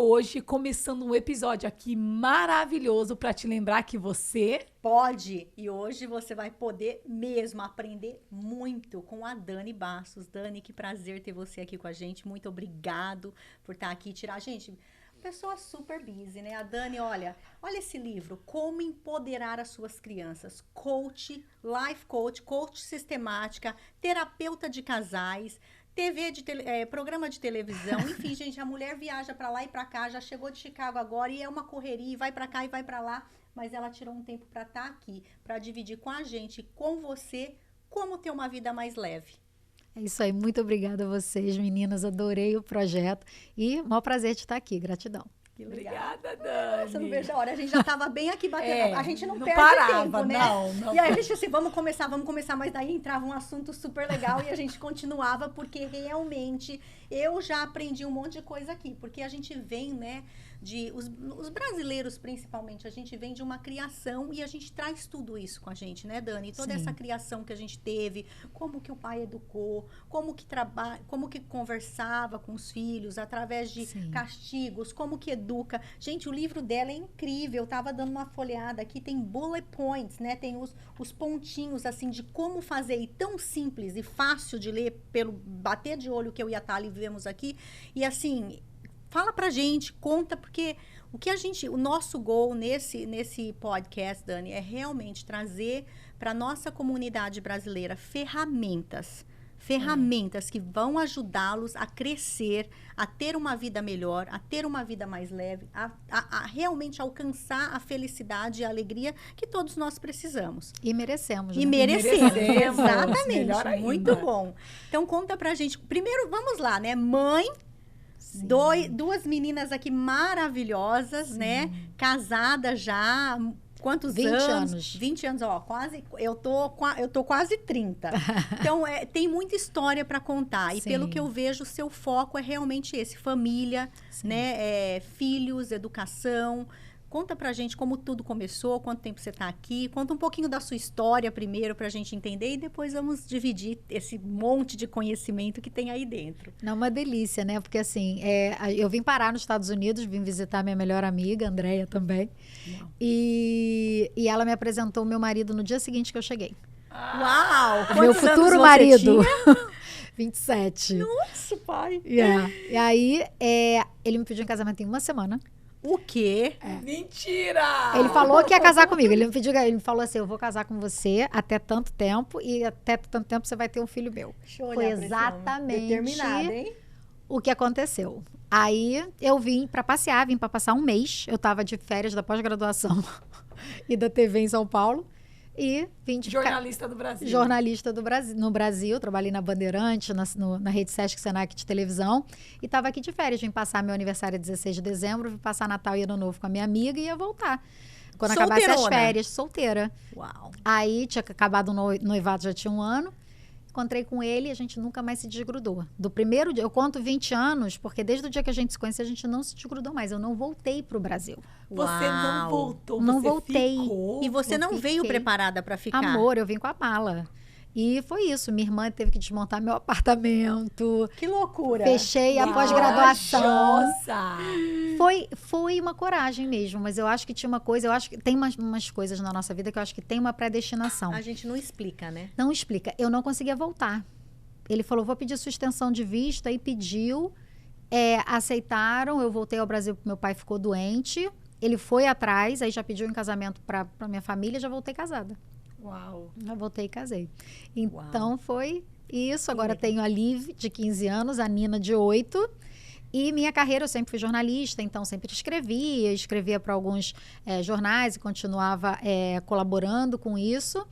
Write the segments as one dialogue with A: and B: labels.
A: hoje começando um episódio aqui maravilhoso para te lembrar que você
B: pode. E hoje você vai poder mesmo aprender muito com a Dani Bastos. Dani, que prazer ter você aqui com a gente. Muito obrigado por estar aqui. Gente, pessoa super busy, né? A Dani, olha esse livro, Como Empoderar as Suas Crianças. Coach, life coach, coach sistemática, terapeuta de casais, programa de televisão, enfim, gente, a mulher viaja pra lá e pra cá, já chegou de Chicago agora e é uma correria, e vai pra cá e vai pra lá, mas ela tirou um tempo pra estar aqui, pra dividir com a gente, com você, como ter uma vida mais leve.
C: É isso aí, muito obrigada a vocês, meninas, adorei o projeto e maior prazer de estar aqui, gratidão.
A: Obrigada, Dani.
B: Você não vejo a hora, a gente já estava bem aqui batendo. A gente não perde
A: parava,
B: tempo, né?
A: Não.
B: E aí a gente assim, vamos começar, mas daí entrava um assunto super legal e a gente continuava, porque realmente eu já aprendi um monte de coisa aqui, porque a gente vem, né, os brasileiros principalmente, a gente vem de uma criação e a gente traz tudo isso com a gente, né, Dani? Toda essa criação que a gente teve, como que o pai educou, como que conversava com os filhos, através de castigos, como que educa. Gente, o livro dela é incrível, eu tava dando uma folhada aqui, tem bullet points, né? Tem os pontinhos, assim, de como fazer, e tão simples e fácil de ler, pelo bater de olho que eu e a Thali vivemos aqui, e assim, fala pra gente, conta, porque o nosso goal nesse podcast, Dani, é realmente trazer pra nossa comunidade brasileira ferramentas que vão ajudá-los a crescer, a ter uma vida melhor, a ter uma vida mais leve, a realmente alcançar a felicidade e a alegria que todos nós precisamos.
C: E merecemos, né?
B: E merecemos, exatamente.
A: Melhor ainda.
B: Muito bom. Então, conta pra gente. Primeiro, vamos lá, né? Mãe, duas meninas aqui maravilhosas, né? Casada já... Quantos
C: 20 anos?
B: 20 anos, ó, quase, eu tô quase 30. Então, tem muita história para contar. E pelo que eu vejo, o seu foco é realmente esse, família, né, filhos, educação. Conta pra gente como tudo começou, quanto tempo você tá aqui. Conta um pouquinho da sua história primeiro pra gente entender e depois vamos dividir esse monte de conhecimento que tem aí dentro.
C: Não, uma delícia, né? Porque assim, eu vim parar nos Estados Unidos, vim visitar minha melhor amiga, Andréia também. E ela me apresentou o meu marido no dia seguinte que eu cheguei.
B: Uau!
C: Meu futuro marido. 27.
B: Nossa, pai!
C: Yeah. E aí, ele me pediu em casamento em uma semana.
B: O quê?
A: Mentira!
C: Ele falou que ia casar comigo. Ele me falou assim, eu vou casar com você até tanto tempo e até tanto tempo você vai ter um filho meu. Foi exatamente
B: determinada, hein?
C: O que aconteceu. Aí eu vim para passear, vim para passar um mês. Eu tava de férias da pós-graduação e da TV em São Paulo. E vim de
A: jornalista do Brasil.
C: Jornalista do Brasil, no Brasil. Trabalhei na Bandeirante, na Rede Sesc Senac de televisão. E estava aqui de férias. Vim passar meu aniversário 16 de dezembro. Vim passar Natal e Ano Novo com a minha amiga e ia voltar. Quando acabasse as férias, solteira.
B: Uau.
C: Aí tinha acabado o noivado, já tinha um ano. Encontrei com ele e a gente nunca mais se desgrudou. Do primeiro dia, eu conto 20 anos, porque desde o dia que a gente se conheceu, a gente não se desgrudou mais. Eu não voltei pro Brasil.
A: Você não voltou,
C: não
A: você
C: voltei.
A: Ficou.
B: E você não veio preparada para ficar?
C: Amor, eu vim com a mala. E foi isso. Minha irmã teve que desmontar meu apartamento.
B: Que loucura.
C: Fechei a pós-graduação.
A: Nossa!
C: Foi uma coragem mesmo, mas eu acho que tinha uma coisa, eu acho que tem umas coisas na nossa vida que eu acho que tem uma predestinação.
B: A gente não explica, né?
C: Não explica. Eu não conseguia voltar. Ele falou, vou pedir suspensão de vista, e pediu. Aceitaram, eu voltei ao Brasil porque meu pai ficou doente. Ele foi atrás, aí já pediu em casamento para minha família, já voltei casada.
A: Uau!
C: Já voltei e casei. Então foi isso. Agora tenho a Liv, de 15 anos, a Nina, de 8. E minha carreira, eu sempre fui jornalista, então sempre escrevia para alguns jornais e continuava colaborando com isso.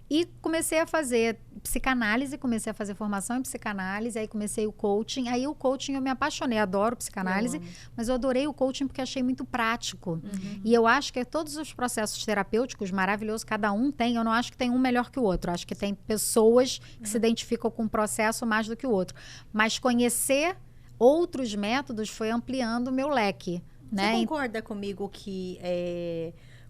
C: E comecei a fazer psicanálise, comecei a fazer formação em psicanálise, aí comecei o coaching. Aí o coaching eu me apaixonei, adoro psicanálise, mas eu adorei o coaching porque achei muito prático. E eu acho que todos os processos terapêuticos maravilhosos, cada um tem, eu não acho que tem um melhor que o outro. Eu acho que tem pessoas que se identificam com um processo mais do que o outro. Mas conhecer outros métodos foi ampliando o meu leque.
B: Você concorda comigo que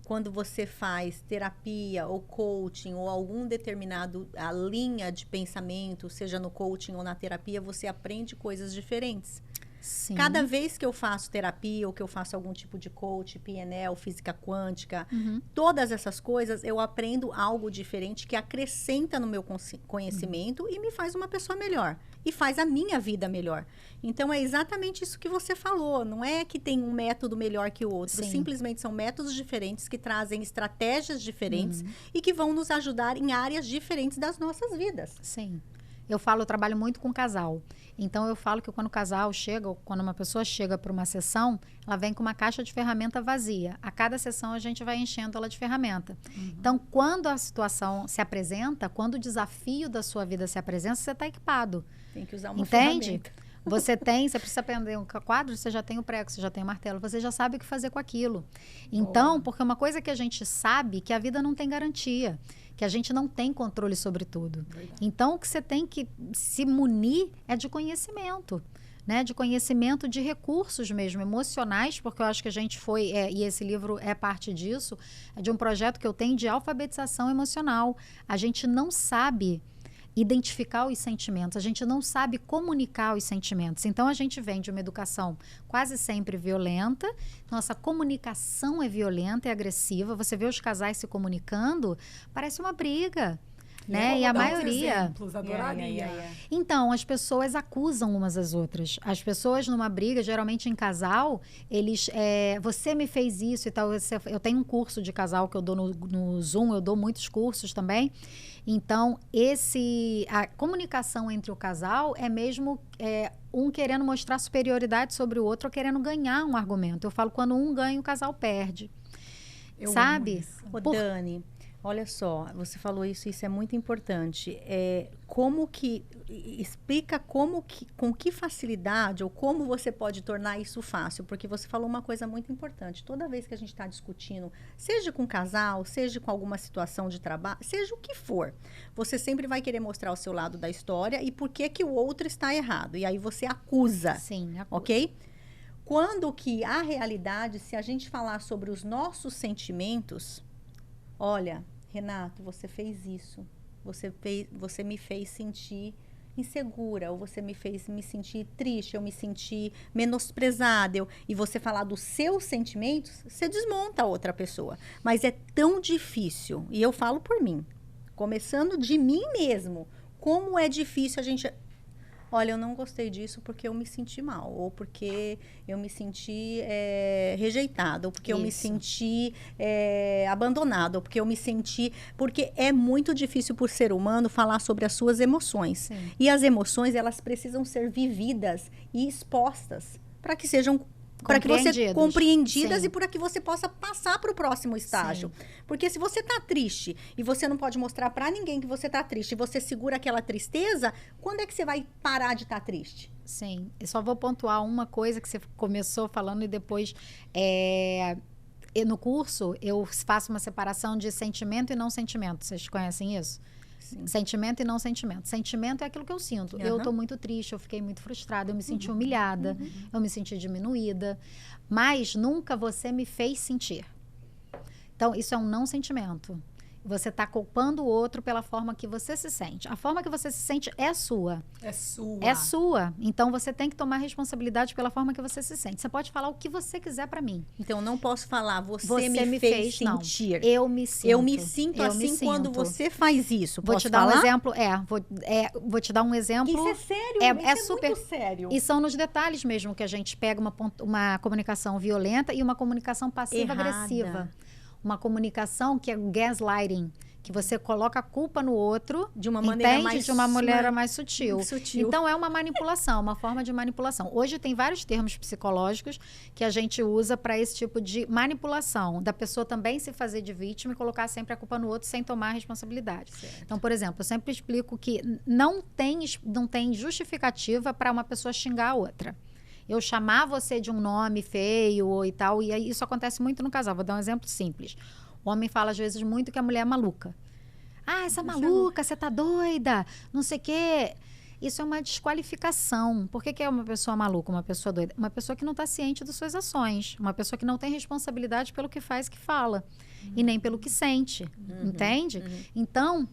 B: quando você faz terapia ou coaching ou algum determinado a linha de pensamento, seja no coaching ou na terapia, você aprende coisas diferentes?
C: Sim.
B: Cada vez que eu faço terapia ou que eu faço algum tipo de coach, PNL, física quântica, todas essas coisas, eu aprendo algo diferente que acrescenta no meu conhecimento e me faz uma pessoa melhor. E faz a minha vida melhor. Então, é exatamente isso que você falou. Não é que tem um método melhor que o outro.
C: Sim.
B: Simplesmente são métodos diferentes que trazem estratégias diferentes e que vão nos ajudar em áreas diferentes das nossas vidas.
C: Sim. Eu trabalho muito com casal. Então, eu falo que quando o casal chega, ou quando uma pessoa chega para uma sessão, ela vem com uma caixa de ferramenta vazia. A cada sessão, a gente vai enchendo ela de ferramenta. Então, quando a situação se apresenta, quando o desafio da sua vida se apresenta, você está equipado.
B: Tem que usar uma
C: Entende?
B: ferramenta.
C: Você precisa aprender um quadro, você já tem o prego, você já tem o martelo, você já sabe o que fazer com aquilo. Então, porque uma coisa que a gente sabe, que a vida não tem garantia, que a gente não tem controle sobre tudo. Então, o que você tem que se munir é de conhecimento, né? De conhecimento de recursos mesmo, emocionais, porque eu acho que a gente e esse livro é parte disso, é de um projeto que eu tenho de alfabetização emocional. A gente não sabe identificar os sentimentos, a gente não sabe comunicar os sentimentos. Então, a gente vem de uma educação quase sempre violenta, nossa comunicação é violenta e agressiva, você vê os casais se comunicando, parece uma briga. Né? E a maioria.
A: Exemplos, adoraria.
C: Então, as pessoas acusam umas às outras. As pessoas numa briga, geralmente em casal, eles. Você me fez isso e tal. Eu tenho um curso de casal que eu dou no Zoom, eu dou muitos cursos também. Então, a comunicação entre o casal é mesmo um querendo mostrar superioridade sobre o outro ou querendo ganhar um argumento. Eu falo, quando um ganha, o casal perde. Sabe?
B: Ô, Dani, olha só, você falou isso é muito importante. Explica com que facilidade ou como você pode tornar isso fácil, porque você falou uma coisa muito importante. Toda vez que a gente está discutindo, seja com casal, seja com alguma situação de trabalho, seja o que for, você sempre vai querer mostrar o seu lado da história e por que o outro está errado. E aí você acusa.
C: Sim, acusa.
B: Ok? Quando que a realidade, se a gente falar sobre os nossos sentimentos, olha, Renato, você fez isso. Você me fez sentir insegura, ou você me fez me sentir triste, eu me senti menosprezada. E você falar dos seus sentimentos, você desmonta a outra pessoa. Mas é tão difícil, e eu falo por mim, começando de mim mesmo, como é difícil a gente... Olha, eu não gostei disso porque eu me senti mal, ou porque eu me senti rejeitada, ou porque eu me senti abandonada, ou porque eu me senti... Porque é muito difícil por ser humano falar sobre as suas emoções.
C: Sim.
B: E as emoções, elas precisam ser vividas e expostas para que sejam... Para que você compreendidas
C: Sim.
B: e para que você possa passar para o próximo estágio.
C: Sim.
B: Porque se você está triste e você não pode mostrar para ninguém que você está triste e você segura aquela tristeza, quando é que você vai parar de estar triste?
C: Sim. Eu só vou pontuar uma coisa que você começou falando e depois... no curso, eu faço uma separação de sentimento e não sentimento. Vocês conhecem isso?
B: Sim.
C: Sentimento e não sentimento. Sentimento é aquilo que eu sinto. Eu estou muito triste, eu fiquei muito frustrada, eu me senti humilhada, eu me senti diminuída. Mas nunca você me fez sentir. Então, isso é um não sentimento. Você está culpando o outro pela forma que você se sente. A forma que você se sente é sua.
A: É sua.
C: É sua. Então, você tem que tomar responsabilidade pela forma que você se sente. Você pode falar o que você quiser para mim.
B: Então, não posso falar, você me fez sentir.
C: Não. Eu me sinto.
B: Eu me sinto assim quando você faz isso.
C: Vou
B: Posso
C: te dar
B: falar?
C: um exemplo. Vou te dar um exemplo.
B: Isso é sério?
C: É
B: isso
C: super
B: muito sério.
C: E são nos detalhes mesmo que a gente pega uma comunicação violenta e uma comunicação passiva-agressiva. Uma comunicação que é gaslighting, que você coloca a culpa no outro,
B: de uma maneira
C: de uma maneira mais sutil. Então, é uma manipulação, uma forma de manipulação. Hoje tem vários termos psicológicos que a gente usa para esse tipo de manipulação, da pessoa também se fazer de vítima e colocar sempre a culpa no outro sem tomar a responsabilidade. Certo. Então, por exemplo, eu sempre explico que não tem justificativa para uma pessoa xingar a outra. Eu chamar você de um nome feio e tal, e aí isso acontece muito no casal. Vou dar um exemplo simples. O homem fala, às vezes, muito que a mulher é maluca. Ah, essa maluca, você tá doida, não sei o quê. Isso é uma desqualificação. Por que é uma pessoa maluca, uma pessoa doida? Uma pessoa que não está ciente das suas ações. Uma pessoa que não tem responsabilidade pelo que faz e que fala. E nem pelo que sente. Entende? Então,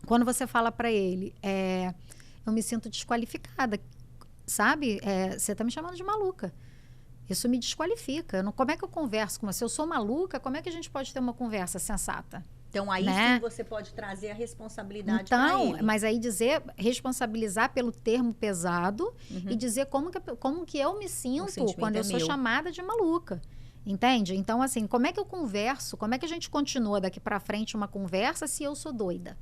C: quando você fala para ele, eu me sinto desqualificada. sabe? Você tá me chamando de maluca. Isso me desqualifica. Como é que eu converso com você? Eu sou maluca? Como é que a gente pode ter uma conversa sensata?
B: Então, aí
C: né?
B: sim você pode trazer a responsabilidade para ele.
C: Mas aí responsabilizar pelo termo pesado e dizer como que eu me sinto quando eu sou chamada de maluca. Entende? Então, assim, como é que eu converso? Como é que a gente continua daqui para frente uma conversa se eu sou doida?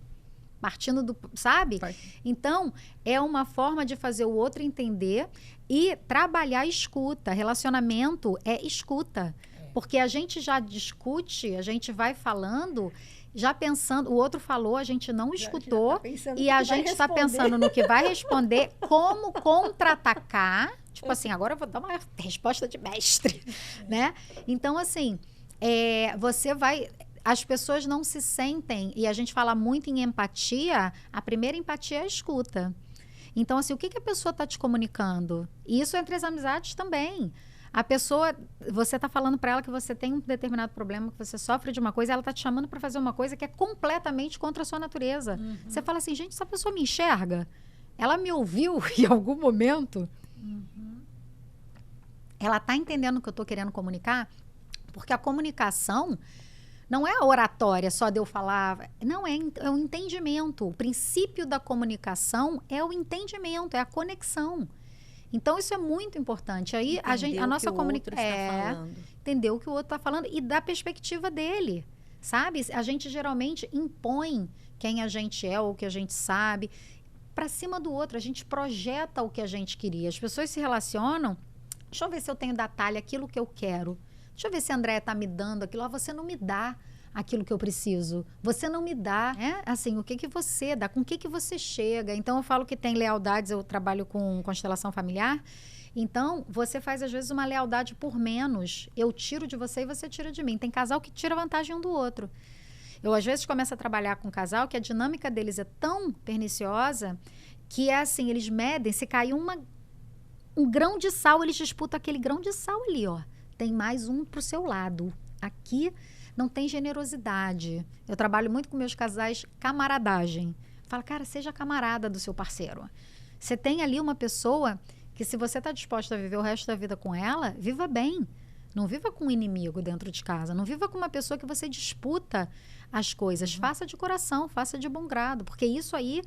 C: Partindo do, sabe? Então, é uma forma de fazer o outro entender e trabalhar escuta. Relacionamento é escuta. Porque a gente já discute, a gente vai falando, já pensando, o outro falou, a gente não escutou, e a gente está pensando no que vai responder, como contra-atacar. Tipo assim, agora eu vou dar uma resposta de mestre, né? Então, assim, você vai... As pessoas não se sentem, e a gente fala muito em empatia, a primeira empatia é a escuta. Então, assim, o que a pessoa está te comunicando? E isso entre as amizades também. A pessoa, você está falando para ela que você tem um determinado problema, que você sofre de uma coisa, ela está te chamando para fazer uma coisa que é completamente contra a sua natureza. Você fala assim, gente, essa pessoa me enxerga? Ela me ouviu em algum momento? Ela está entendendo o que eu estou querendo comunicar? Porque a comunicação não é a oratória só de eu falar. Não, é o entendimento. O princípio da comunicação é o entendimento, é a conexão. Então, isso é muito importante. Aí, a nossa comunicação entender o que o outro está falando e da perspectiva dele, sabe? A gente geralmente impõe quem a gente é ou o que a gente sabe para cima do outro. A gente projeta o que a gente queria. As pessoas se relacionam. Deixa eu ver se eu tenho da Thalia aquilo que eu quero. Deixa eu ver se a Andréia está me dando aquilo. Você não me dá aquilo que eu preciso. Você não me dá, assim, o que você dá, com o que você chega. Então, eu falo que tem lealdades, eu trabalho com constelação familiar. Então, você faz, às vezes, uma lealdade por menos. Eu tiro de você e você tira de mim. Tem casal que tira vantagem um do outro. Eu, às vezes, começo a trabalhar com um casal que a dinâmica deles é tão perniciosa que, assim, eles medem, se cair um grão de sal, eles disputam aquele grão de sal ali, ó. Tem mais um pro seu lado. Aqui não tem generosidade. Eu trabalho muito com meus casais camaradagem. Fala, cara, seja camarada do seu parceiro. Você tem ali uma pessoa que, se você está disposta a viver o resto da vida com ela, viva bem. Não viva com um inimigo dentro de casa. Não viva com uma pessoa que você disputa as coisas. Faça de coração, faça de bom grado. Porque isso aí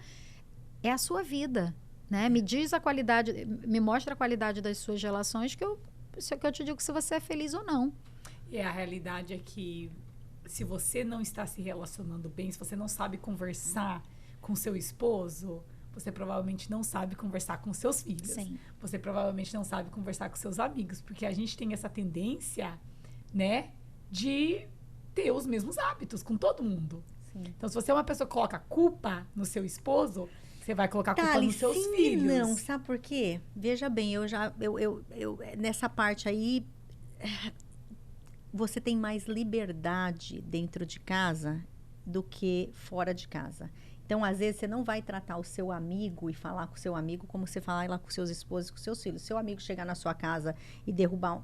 C: é a sua vida, né? Me diz a qualidade, me mostra a qualidade das suas relações que eu te digo se você é feliz ou não.
A: E a realidade é que se você não está se relacionando bem, se você não sabe conversar com seu esposo, você provavelmente não sabe conversar com seus filhos.
C: Sim.
A: Você provavelmente não sabe conversar com seus amigos, porque a gente tem essa tendência, né, de ter os mesmos hábitos com todo mundo. Sim. Então, se você é uma pessoa que coloca culpa no seu esposo, você vai colocar culpa nos seus filhos.
B: Não, sabe por quê? Veja bem, eu nessa parte aí, você tem mais liberdade dentro de casa do que fora de casa. Então, às vezes, você não vai tratar o seu amigo e falar com o seu amigo como você fala lá com seus esposos e com seus filhos. Seu amigo chegar na sua casa e derrubar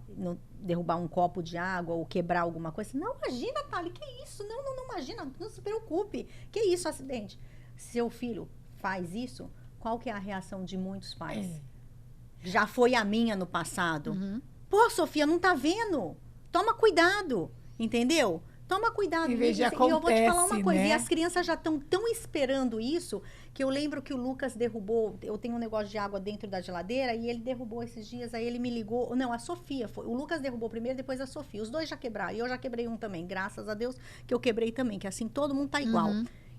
B: um copo de água ou quebrar alguma coisa, não, imagina, Thalia, que isso? Não, imagina, não se preocupe. Que isso, acidente? Seu filho faz isso, qual que é a reação de muitos pais? Já foi a minha no passado. Pô, Sofia, não tá vendo? Toma cuidado, entendeu? Toma cuidado.
A: E eu
B: vou te falar uma coisa,
A: né?
B: E as crianças já estão tão esperando isso, que eu lembro que o Lucas derrubou, eu tenho um negócio de água dentro da geladeira, e ele derrubou esses dias, aí ele me ligou, não, a Sofia foi, o Lucas derrubou primeiro, depois a Sofia, os dois já quebraram, e eu já quebrei um também, graças a Deus que eu quebrei também, que assim todo mundo tá igual,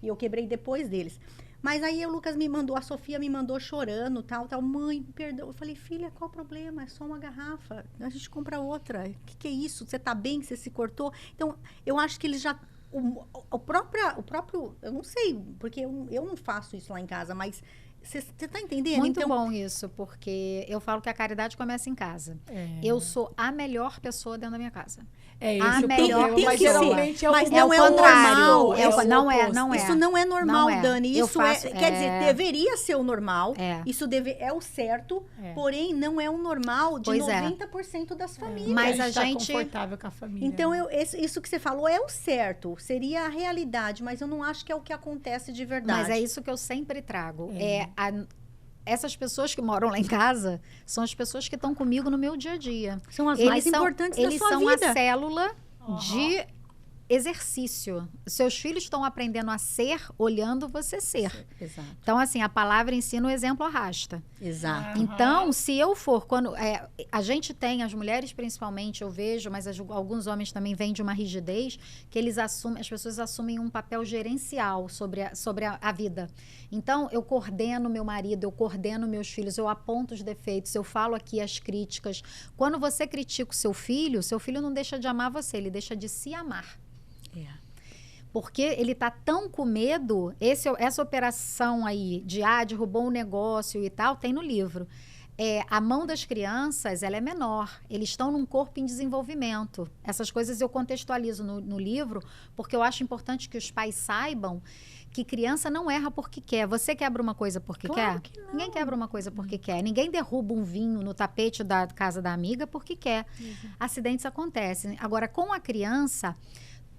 B: e eu quebrei depois deles. Mas aí o Lucas me mandou, a Sofia me mandou chorando, tal. Mãe, perdão. Eu falei, filha, qual o problema? É só uma garrafa. A gente compra outra. O que é isso? Você tá bem? Você se cortou? Então, eu acho que eles já... O próprio... Eu não sei, porque eu não faço isso lá em casa, mas... Você tá entendendo?
C: Muito bom isso, porque eu falo que a caridade começa em casa. Eu sou a melhor pessoa dentro da minha casa.
A: A
C: melhor
A: pessoa, mas geralmente
B: mas
C: é
B: não
C: o
B: é
C: contrário.
B: normal.
C: Não é.
B: Isso não é normal,
C: Não é.
B: Dani. Isso quer dizer, deveria ser o normal. Isso é o certo, porém não é o normal de 90% das famílias.
C: Mas a
A: tá
C: gente
A: confortável com a família.
B: Então, isso que você falou é o certo. Seria a realidade, mas eu não acho que é o que acontece de verdade.
C: Mas é isso que eu sempre trago. essas pessoas que moram lá em casa são as pessoas que estão comigo no meu dia a dia.
B: São as mais importantes da sua vida.
C: Eles são a célula de exercício. Seus filhos estão aprendendo a ser olhando você ser.
B: Exato.
C: Então, assim, a palavra ensina, o exemplo arrasta.
B: Exato.
C: Então, se eu for, quando a gente tem, as mulheres principalmente, eu vejo, mas alguns homens também vêm de uma rigidez, que eles assumem, as pessoas assumem um papel gerencial sobre a vida. Então, eu coordeno meu marido, eu coordeno meus filhos, eu aponto os defeitos, eu falo aqui as críticas. Quando você critica o seu filho não deixa de amar você, ele deixa de se amar. Porque ele tá tão com medo, essa operação aí de derrubou um negócio e tal, tem no livro. A mão das crianças, ela é menor. Eles estão num corpo em desenvolvimento. Essas coisas eu contextualizo no livro, porque eu acho importante que os pais saibam que criança não erra porque quer. Você quebra uma coisa porque
B: Claro
C: quer?
B: que não.
C: Ninguém quebra uma coisa porque quer. Ninguém derruba um vinho no tapete da casa da amiga porque quer. Acidentes acontecem. Agora, com a criança,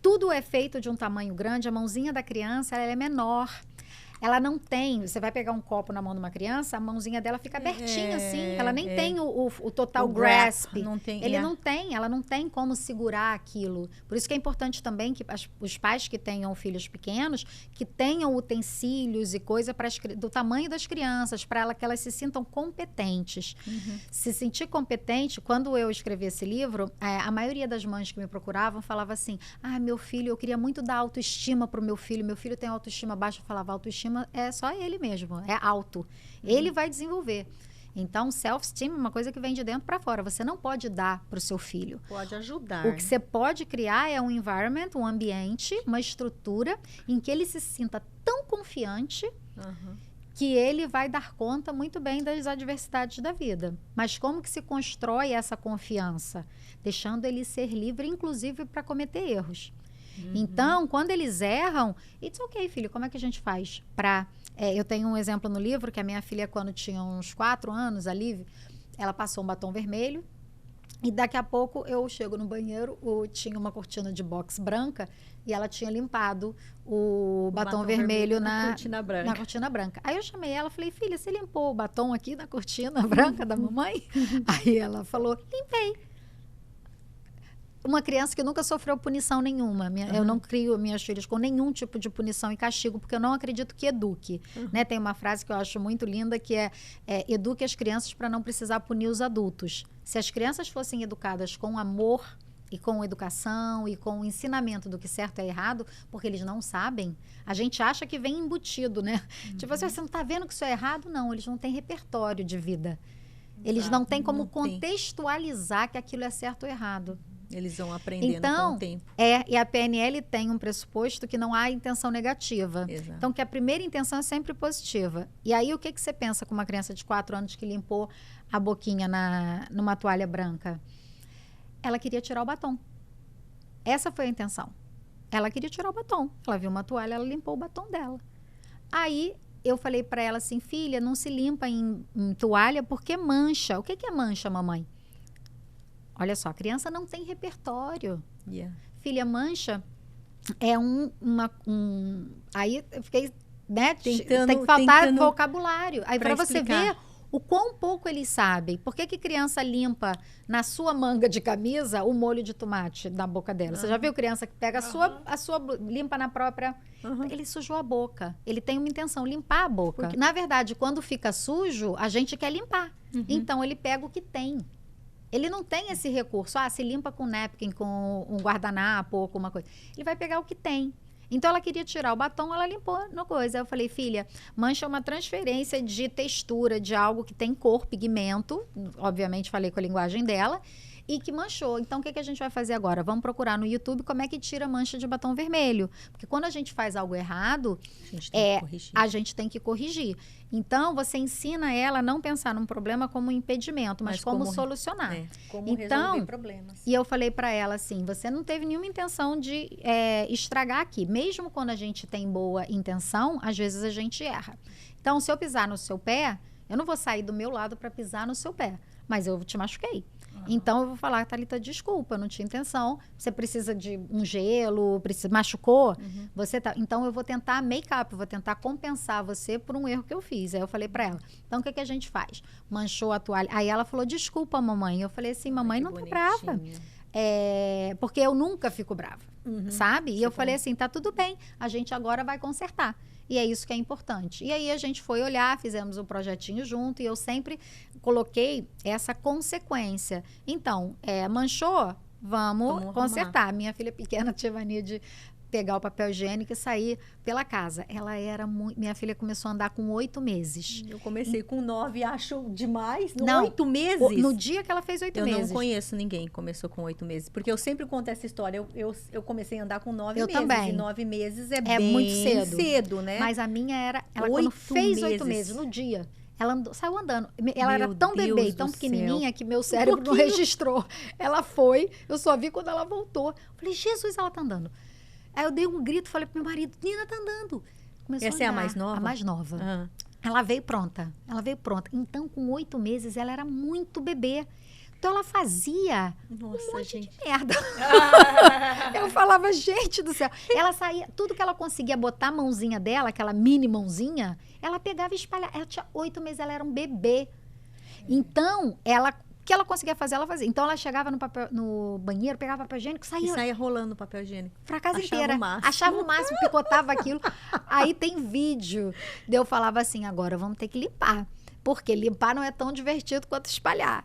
C: tudo é feito de um tamanho grande, a mãozinha da criança ela é menor. Ela não tem, você vai pegar um copo na mão de uma criança, a mãozinha dela fica abertinha assim, ela nem tem o total grasp.
B: Não tem,
C: ela não tem como segurar aquilo. Por isso que é importante também que os pais que tenham filhos pequenos, que tenham utensílios e coisa do tamanho das crianças, para que elas se sintam competentes. Se sentir competente, quando eu escrevi esse livro, a maioria das mães que me procuravam falava assim, meu filho, eu queria muito dar autoestima para o meu filho tem autoestima baixa. Eu falava, autoestima é só ele mesmo, é alto. Ele vai desenvolver. Então, self-esteem é uma coisa que vem de dentro para fora. Você não pode dar para o seu filho.
B: Pode ajudar.
C: O que você pode criar é um environment, um ambiente, uma estrutura em que ele se sinta tão confiante que ele vai dar conta muito bem das adversidades da vida. Mas como que se constrói essa confiança? Deixando ele ser livre, inclusive para cometer erros. Então, quando eles erram, it's ok, filho, como é que a gente faz? Eu tenho um exemplo no livro, que a minha filha, quando tinha uns 4 anos, a Liv, ela passou um batom vermelho, e daqui a pouco eu chego no banheiro, tinha uma cortina de box branca, e ela tinha limpado o batom vermelho na cortina branca. Aí eu chamei ela, falei, filha, você limpou o batom aqui na cortina branca da mamãe? Aí ela falou, limpei. Uma criança que nunca sofreu punição nenhuma. Eu não crio minhas filhas com nenhum tipo de punição e castigo, porque eu não acredito que eduque. Né? Tem uma frase que eu acho muito linda, que eduque as crianças para não precisar punir os adultos. Se as crianças fossem educadas com amor e com educação e com ensinamento do que certo é errado, porque eles não sabem, a gente acha que vem embutido, né? Tipo, você não está vendo que isso é errado? Não, eles não têm repertório de vida. Eles não têm como contextualizar que aquilo é certo ou errado.
B: Eles vão aprendendo com o tempo.
C: E a PNL tem um pressuposto que não há intenção negativa.
B: Exato.
C: Então, que a primeira intenção é sempre positiva. E aí, o que você pensa com uma criança de 4 anos que limpou a boquinha numa toalha branca? Ela queria tirar o batom. Essa foi a intenção. Ela queria tirar o batom. Ela viu uma toalha, ela limpou o batom dela. Aí, eu falei para ela assim, filha, não se limpa em toalha porque mancha. O que é mancha, mamãe? Olha só, a criança não tem repertório. Filha, mancha é aí eu fiquei, né? Tem que faltar vocabulário. Aí para você ver o quão pouco eles sabem. Por que criança limpa na sua manga de camisa o molho de tomate na boca dela? Você já viu criança que pega a sua limpa na própria... Ele sujou a boca. Ele tem uma intenção, limpar a boca. Porque, na verdade, quando fica sujo, a gente quer limpar. Então, ele pega o que tem. Ele não tem esse recurso. Se limpa com napkin, com um guardanapo ou com uma coisa. Ele vai pegar o que tem. Então, ela queria tirar o batom, ela limpou no coisa. Aí eu falei, filha, mancha é uma transferência de textura de algo que tem cor, pigmento. Obviamente, falei com a linguagem dela. E que manchou. Então, o que a gente vai fazer agora? Vamos procurar no YouTube como é que tira mancha de batom vermelho. Porque quando a gente faz algo errado, a gente tem que corrigir. Então, você ensina ela a não pensar num problema como um impedimento, mas como solucionar.
B: Como resolver problemas.
C: E eu falei para ela assim, você não teve nenhuma intenção de estragar aqui. Mesmo quando a gente tem boa intenção, às vezes a gente erra. Então, se eu pisar no seu pé, eu não vou sair do meu lado para pisar no seu pé. Mas eu te machuquei. Então, eu vou falar, Thalita, desculpa, eu não tinha intenção. Você precisa de um gelo, machucou? Então, eu vou tentar make-up, vou tentar compensar você por um erro que eu fiz. Aí eu falei pra ela, então, o que a gente faz? Manchou a toalha. Aí ela falou, desculpa, mamãe. Eu falei assim, mamãe, não tô brava. Porque eu nunca fico brava, sabe? E eu falei assim, tá tudo bem, a gente agora vai consertar. E é isso que é importante. E aí a gente foi olhar, fizemos um projetinho junto e eu sempre coloquei essa consequência. Então, manchou? Vamos consertar. Minha filha pequena tinha mania de pegar o papel higiênico e sair pela casa. Ela era muito... Minha filha começou a andar com 8 meses.
B: Eu comecei com 9, acho demais.
C: Não,
B: 8 meses?
C: No dia que ela fez 8 meses.
B: Eu não conheço ninguém que começou com 8 meses. Porque eu sempre conto essa história. Eu comecei a andar com 9 meses.
C: Também.
B: E 9 meses é bem
C: muito
B: cedo, né?
C: Mas a minha era... Ela quando fez 8 meses, no dia... Ela saiu andando. Ela era tão bebê e tão pequenininha que meu cérebro não registrou. Ela foi, eu só vi quando ela voltou. Falei, Jesus, ela tá andando. Aí eu dei um grito, falei pro meu marido, Nina tá andando. Começou
B: Essa é a mais nova?
C: A mais nova. Ela veio pronta. Então, com 8 meses, ela era muito bebê. Então, ela fazia um monte de merda. Eu falava, gente do céu. Ela saía, tudo que ela conseguia botar a mãozinha dela, aquela mini mãozinha, ela pegava e espalhava. Ela tinha 8 meses, ela era um bebê. Então, o que ela conseguia fazer, ela fazia. Então, ela chegava no banheiro, pegava papel higiênico, saía.
B: E saía rolando o papel higiênico.
C: Pra casa inteira. Achava o máximo, picotava aquilo. Aí tem vídeo. Eu falava assim, agora vamos ter que limpar. Porque limpar não é tão divertido quanto espalhar.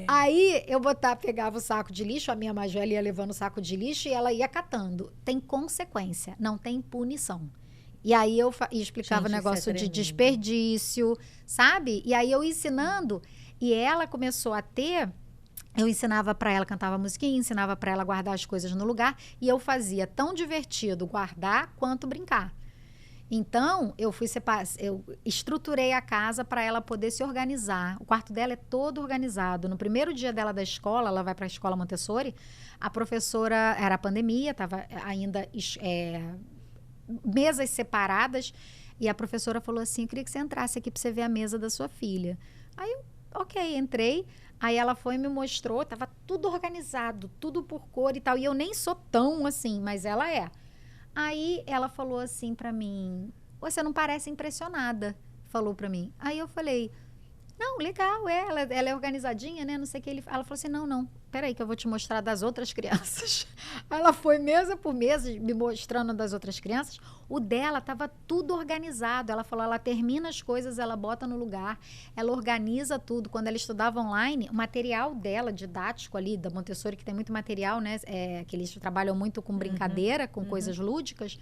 C: Aí eu pegava o saco de lixo, a minha mais velha ia levando o saco de lixo e ela ia catando. Tem consequência, não tem punição. E aí eu explicava o negócio de desperdício, sabe? E aí eu ensinando, e ela começou a ter... Eu ensinava para ela, cantava musiquinha, ensinava para ela guardar as coisas no lugar, e eu fazia tão divertido guardar quanto brincar. Então, eu estruturei a casa para ela poder se organizar. O quarto dela é todo organizado. No primeiro dia dela da escola, ela vai para a escola Montessori, a professora, era a pandemia, estava ainda mesas separadas, e a professora falou assim, eu queria que você entrasse aqui para você ver a mesa da sua filha. Aí eu, ok, entrei. Aí ela foi e me mostrou, estava tudo organizado, tudo por cor e tal. E eu nem sou tão assim, mas ela é. Aí ela falou assim pra mim, você não parece impressionada, falou pra mim. Aí eu falei, não, legal, ela é organizadinha, né, não sei o que. Ela falou assim, não, peraí que eu vou te mostrar das outras crianças. Ela foi mesa por mesa me mostrando das outras crianças. O dela estava tudo organizado. Ela falou, ela termina as coisas, ela bota no lugar, ela organiza tudo. Quando ela estudava online, o material dela, didático ali, da Montessori, que tem muito material, né, que eles trabalham muito com brincadeira, com coisas lúdicas,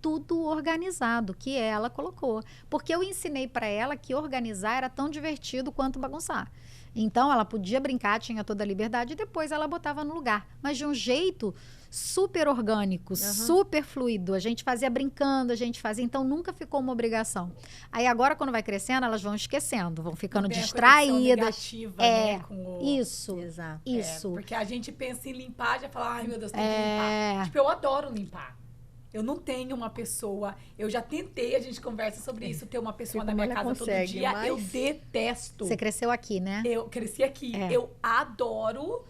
C: tudo organizado, que ela colocou. Porque eu ensinei para ela que organizar era tão divertido quanto bagunçar. Então, ela podia brincar, tinha toda a liberdade, e depois ela botava no lugar. Mas de um jeito super orgânico, super fluido. A gente fazia brincando, então nunca ficou uma obrigação. Aí agora, quando vai crescendo, elas vão esquecendo, vão ficando distraídas.
A: Negativa, né, com o...
C: Isso,
B: exato.
C: Isso.
A: Porque a gente pensa em limpar, já fala, ai meu Deus, tem que limpar. Tipo, eu adoro limpar. Eu não tenho uma pessoa... Eu já tentei, a gente conversa sobre isso, ter uma pessoa na minha casa todo dia. Mas... Eu detesto.
C: Você cresceu aqui, né?
A: Eu cresci aqui. Eu adoro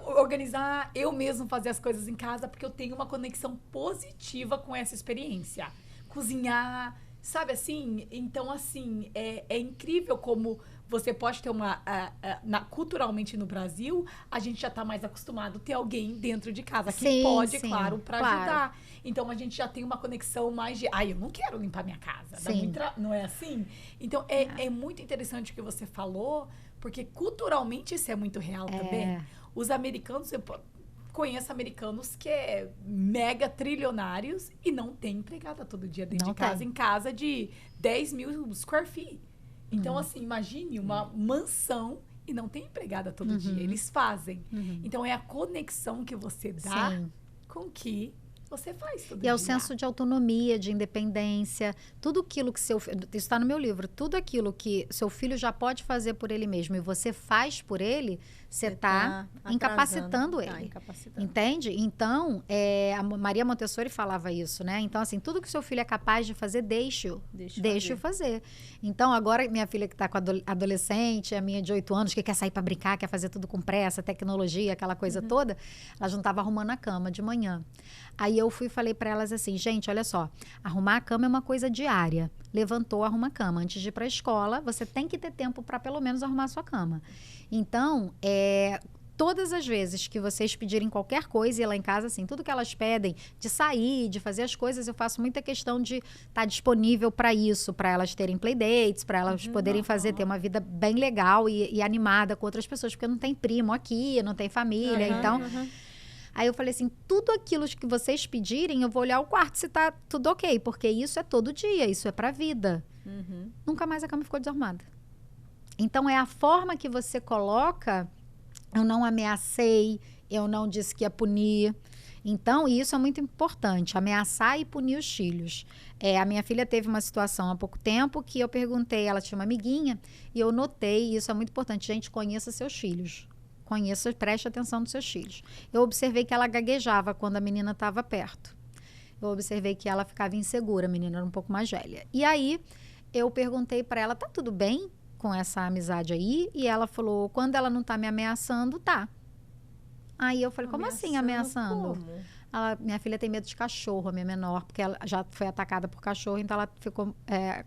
A: organizar, eu mesmo fazer as coisas em casa, porque eu tenho uma conexão positiva com essa experiência. Cozinhar, sabe assim? Então, assim, é incrível como... Você pode ter culturalmente no Brasil, a gente já está mais acostumado a ter alguém dentro de casa. Que pode, claro, para ajudar. Então, a gente já tem uma conexão mais de... eu não quero limpar minha casa. Não é assim? Então, é muito interessante o que você falou, porque culturalmente isso é muito real também. Os americanos... Eu conheço americanos que é mega trilionários e não tem empregada todo dia dentro de casa. Em casa de 10 mil square feet. Então, assim, imagine uma mansão e não tem empregada todo dia. Eles fazem. Então, é a conexão que você dá com que você faz todo
C: E
A: dia.
C: é o senso de autonomia, de independência, tudo aquilo que isso está no meu livro, tudo aquilo que seu filho já pode fazer por ele mesmo e você faz por ele, você está incapacitando ele. Entende? Então, a Maria Montessori falava isso, né? Então, assim, tudo que seu filho é capaz de fazer, deixe-o fazer. Então, agora minha filha que está com adolescente, a minha de 8 anos, que quer sair para brincar, quer fazer tudo com pressa, tecnologia, aquela coisa toda, ela já não estava arrumando a cama de manhã. Aí eu fui e falei para elas assim, gente, olha só, arrumar a cama é uma coisa diária. Levantou, arruma a cama. Antes de ir para a escola, você tem que ter tempo para pelo menos arrumar a sua cama. Então, todas as vezes que vocês pedirem qualquer coisa, e lá em casa, assim, tudo que elas pedem, de sair, de fazer as coisas, eu faço muita questão de estar disponível para isso, para elas terem playdates, para elas poderem ter uma vida bem legal e animada com outras pessoas, porque não tem primo aqui, não tem família, então... Aí eu falei assim, tudo aquilo que vocês pedirem, eu vou olhar o quarto se tá tudo ok, porque isso é todo dia, isso é pra vida. Nunca mais a cama ficou desarrumada. Então, é a forma que você coloca, eu não ameacei, eu não disse que ia punir. Então, isso é muito importante, ameaçar e punir os filhos. A minha filha teve uma situação há pouco tempo que eu perguntei, ela tinha uma amiguinha, e eu notei, e isso é muito importante, gente, conheça seus filhos. Conheça, preste atenção nos seus filhos. Eu observei que ela gaguejava quando a menina estava perto. Eu observei que ela ficava insegura, a menina era um pouco mais velha. E aí, eu perguntei para ela, tá tudo bem com essa amizade aí? E ela falou, quando ela não tá me ameaçando, tá. Aí eu falei, como assim ameaçando? Minha filha tem medo de cachorro, a minha menor, porque ela já foi atacada por cachorro, então ela ficou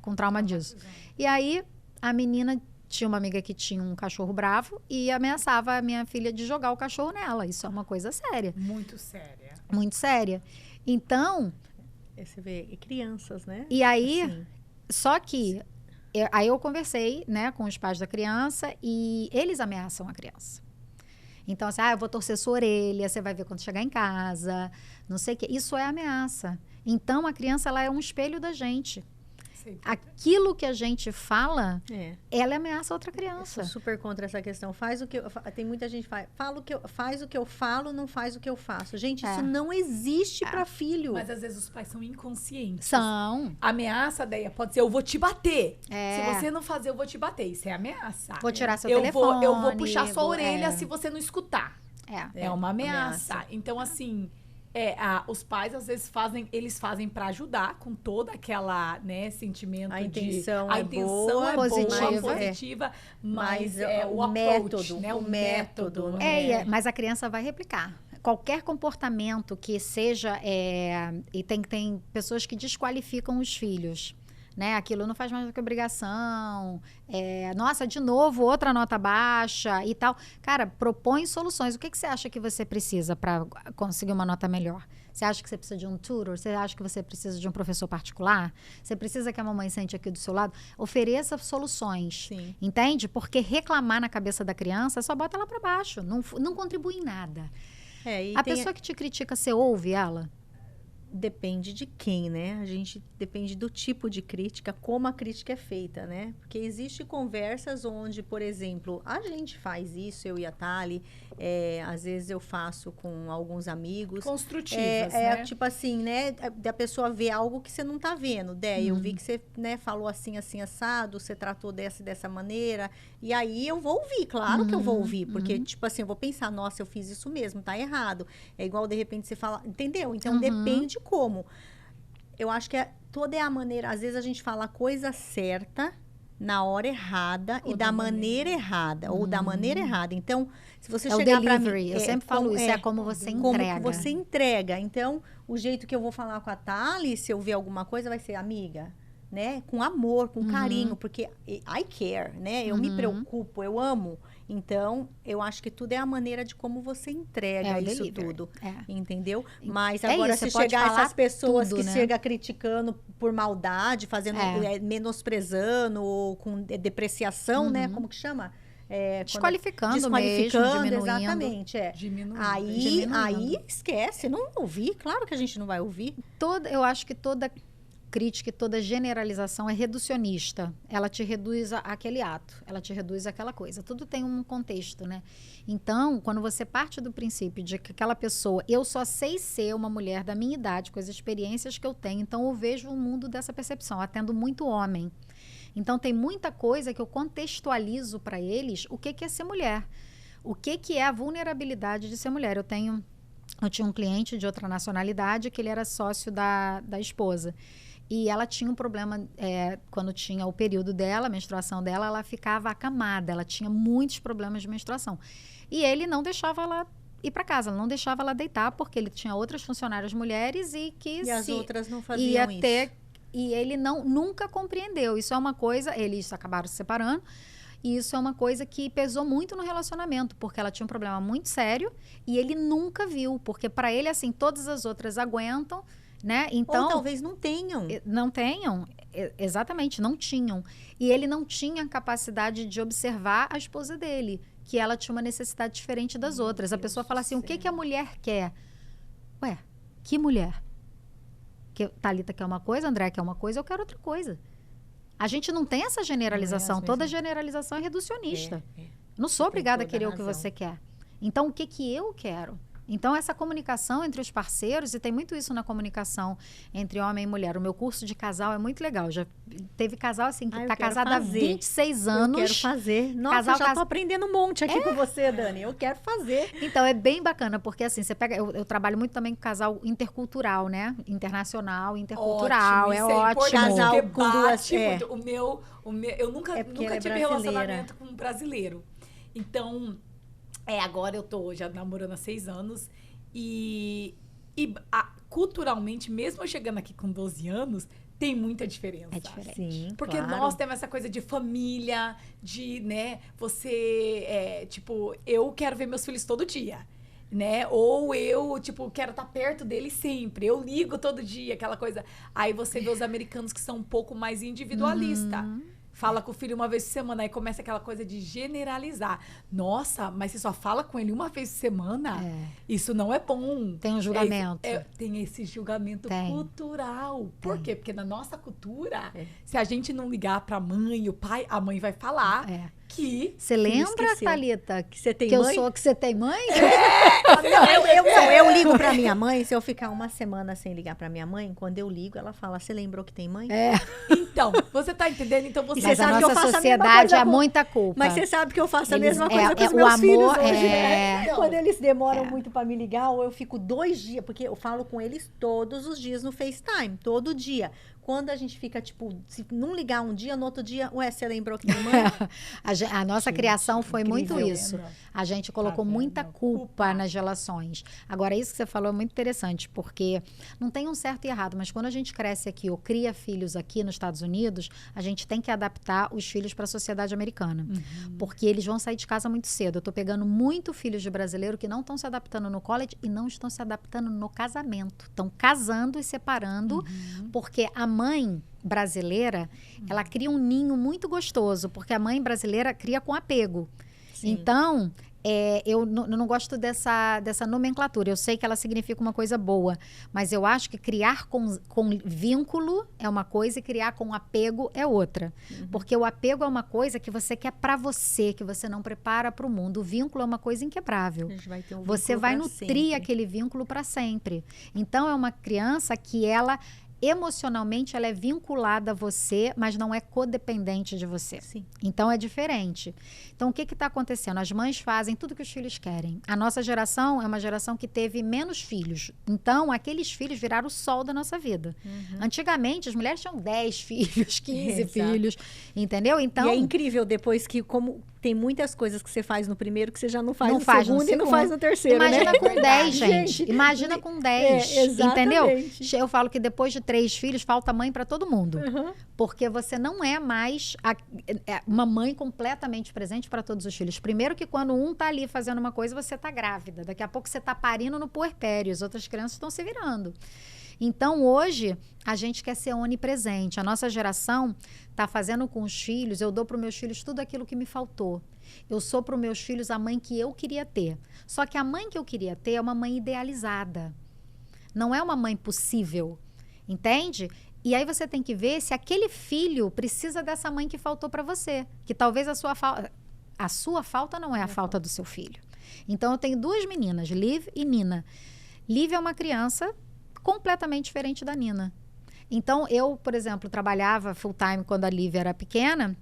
C: com trauma disso. E aí, a menina... Tinha uma amiga que tinha um cachorro bravo e ameaçava a minha filha de jogar o cachorro nela. Isso é uma coisa séria.
A: Muito séria.
C: Muito séria. Então...
B: Você vê crianças, né?
C: E aí, assim. Só que... aí eu conversei, né, com os pais da criança e eles ameaçam a criança. Então, assim, eu vou torcer sua orelha, você vai ver quando chegar em casa, não sei o quê. Isso é ameaça. Então, a criança, ela é um espelho da gente. Aquilo que a gente fala, ela ameaça outra criança.
B: Eu sou super contra essa questão. Tem muita gente que faz o que eu falo, não faz o que eu faço. Gente, isso não existe para filho.
A: Mas às vezes os pais são inconscientes.
C: São.
A: A ameaça daí pode ser, eu vou te bater. Se você não fazer, eu vou te bater. Isso é ameaça.
C: Vou tirar seu telefone.
A: Eu vou puxar sua orelha se você não escutar. É uma ameaça. Então, assim... os pais às vezes fazem para ajudar com toda aquela, né, sentimento
B: a intenção
A: é
B: boa,
A: positiva, mas o método, né, o método.
C: Mas a criança vai replicar. Qualquer comportamento que seja e tem pessoas que desqualificam os filhos. Né? Aquilo não faz mais do que obrigação. Nossa, de novo, outra nota baixa e tal. Cara, propõe soluções. O que você acha que você precisa para conseguir uma nota melhor? Você acha que você precisa de um tutor? Você acha que você precisa de um professor particular? Você precisa que a mamãe sente aqui do seu lado? Ofereça soluções.
B: Sim.
C: Entende? Porque reclamar na cabeça da criança só bota ela para baixo. Não contribui em nada. A pessoa que te critica, você ouve ela?
B: Depende de quem, né? A gente depende do tipo de crítica, como a crítica é feita, né? Porque existe conversas onde, por exemplo, a gente faz isso, eu e a Thali, às vezes eu faço com alguns amigos.
A: Construtivas, né?
B: Tipo assim, né? Da pessoa ver algo que você não tá vendo. Eu vi que você, né, falou assim, assim, assado, você tratou dessa maneira. E aí eu vou ouvir, claro que eu vou ouvir. Porque, tipo assim, eu vou pensar, nossa, eu fiz isso mesmo, tá errado. É igual, de repente, você fala, entendeu? Então, depende como. Eu acho que toda é a maneira, às vezes a gente fala a coisa certa na hora errada ou da maneira errada, ou da maneira errada. Então, se você chegar para mim,
C: eu sempre falo isso, é como você entrega.
B: Como você entrega. Então, o jeito que eu vou falar com a Thali, se eu ver alguma coisa, vai ser amiga, né? Com amor, com carinho, porque I care, né? Eu me preocupo, eu amo. Então, eu acho que tudo é a maneira de como você entrega isso tudo. Entendeu? Mas agora, se chegar essas pessoas que chegam criticando por maldade, fazendo, menosprezando, ou com depreciação, né? Como que chama?
C: Desqualificando mesmo, diminuindo.
B: Exatamente, Aí esquece, não ouvir. Claro que a gente não vai ouvir.
C: Eu acho que toda crítica e toda generalização é reducionista. Ela te reduz àquele ato, ela te reduz àquela coisa. Tudo tem um contexto, né? Então, quando você parte do princípio de que aquela pessoa, eu só sei ser uma mulher da minha idade, com as experiências que eu tenho, então eu vejo o mundo dessa percepção, atendo muito homem. Então, tem muita coisa que eu contextualizo para eles o que é ser mulher. O que é a vulnerabilidade de ser mulher. Eu tinha um cliente de outra nacionalidade que ele era sócio da esposa. E ela tinha um problema, quando tinha o período dela, a menstruação dela, ela ficava acamada, ela tinha muitos problemas de menstruação. E ele não deixava ela ir para casa, não deixava ela deitar, porque ele tinha outras funcionárias mulheres e que
B: E as outras não faziam isso.
C: E ele nunca compreendeu. Isso é uma coisa, eles acabaram se separando, e isso é uma coisa que pesou muito no relacionamento, porque ela tinha um problema muito sério e ele nunca viu, porque para ele, assim, todas as outras aguentam, né? Então,
B: ou talvez não tenham.
C: Não tenham, exatamente, não tinham. E ele não tinha capacidade de observar a esposa dele, que ela tinha uma necessidade diferente das outras. A pessoa fala assim, o que a mulher quer? Ué, que mulher? Que Thalita quer uma coisa, André quer uma coisa, eu quero outra coisa. A gente não tem essa generalização. Toda generalização é reducionista. Não sou obrigada a querer o que você quer. Então, o que eu quero? Então, essa comunicação entre os parceiros, e tem muito isso na comunicação entre homem e mulher. O meu curso de casal é muito legal. Já teve casal assim, que está casado há 26 anos.
B: Eu quero fazer. Nossa, eu já estou aprendendo um monte aqui com você, Dani. Eu quero fazer.
C: Então, é bem bacana, porque assim, você pega... Eu trabalho muito também com casal intercultural, né? Internacional, intercultural.
A: Ótimo,
C: é ótimo.
B: Casal com duas...
A: O meu, eu nunca tive relacionamento com um brasileiro. Então... agora eu tô já namorando há 6 anos culturalmente, mesmo eu chegando aqui com 12 anos, tem muita diferença.
C: É diferente.
B: Sim,
A: porque nós temos essa coisa de família, de, né, você, tipo, eu quero ver meus filhos todo dia, né? Ou eu, tipo, quero estar perto deles sempre. Eu ligo todo dia, aquela coisa. Aí você vê os americanos que são um pouco mais individualistas. Fala com o filho uma vez por semana, aí começa aquela coisa de generalizar. Nossa, mas você só fala com ele uma vez por semana? Isso não é bom.
C: Tem um julgamento.
A: Tem esse julgamento cultural. Por quê? Porque na nossa cultura, se a gente não ligar pra mãe e o pai, a mãe vai falar que...
C: Você lembra, Thalita,
B: que você tem
C: mãe? Que você tem mãe?
B: Eu ligo pra minha mãe, se eu ficar uma semana sem ligar pra minha mãe, quando eu ligo, ela fala, você lembrou que tem mãe?
A: Então, você tá entendendo? Então você
C: Mas a nossa sociedade é muita culpa.
B: Mas você sabe que eu faço a mesma coisa com os meus filhos hoje, né? Quando eles demoram muito pra me ligar, ou eu fico 2 dias, porque eu falo com eles todos os dias no FaceTime, todo dia. Quando a gente fica, tipo, se não ligar um dia, no outro dia, você lembrou que tem mãe?
C: A nossa criação foi muito isso. A gente colocou muita culpa nas relações. Agora, isso que você falou é muito interessante, porque não tem um certo e errado, mas quando a gente cresce aqui ou cria filhos aqui nos Estados Unidos, a gente tem que adaptar os filhos para a sociedade americana. Porque eles vão sair de casa muito cedo. Eu tô pegando muito filhos de brasileiro que não estão se adaptando no college e não estão se adaptando no casamento. Estão casando e separando, porque a mãe brasileira, ela cria um ninho muito gostoso, porque a mãe brasileira cria com apego. Sim. Então, eu não gosto dessa nomenclatura. Eu sei que ela significa uma coisa boa, mas eu acho que criar com vínculo é uma coisa e criar com apego é outra. Porque o apego é uma coisa que você quer para você, que você não prepara para o mundo. O vínculo é uma coisa inquebrável. Você vai nutrir aquele vínculo para sempre. Então, é uma criança que ela... emocionalmente ela é vinculada a você, mas não é codependente de você.
B: Sim.
C: Então é diferente. Então o que está acontecendo? As mães fazem tudo que os filhos querem. A nossa geração é uma geração que teve menos filhos. Então aqueles filhos viraram o sol da nossa vida. Antigamente as mulheres tinham 10 filhos, 15 filhos, entendeu? Então,
B: e é incrível depois que, como tem muitas coisas que você faz no primeiro que você já não faz no segundo e não faz no terceiro,
C: Imagina
B: né?
C: com 10, gente. Imagina com 10, entendeu? Eu falo que depois de 3 filhos, falta mãe para todo mundo. Porque você não é mais uma mãe completamente presente para todos os filhos. Primeiro que quando um tá ali fazendo uma coisa, você tá grávida. Daqui a pouco você tá parindo no puerpério. As outras crianças estão se virando. Então, hoje, a gente quer ser onipresente. A nossa geração tá fazendo com os filhos, eu dou para os meus filhos tudo aquilo que me faltou. Eu sou para os meus filhos a mãe que eu queria ter. Só que a mãe que eu queria ter é uma mãe idealizada. Não é uma mãe possível. Entende? E aí você tem que ver se aquele filho precisa dessa mãe que faltou para você. Que talvez a sua falta não é a falta do seu filho. Então, eu tenho 2 meninas, Liv e Nina. Liv é uma criança completamente diferente da Nina. Então, eu, por exemplo, trabalhava full time quando a Liv era pequena.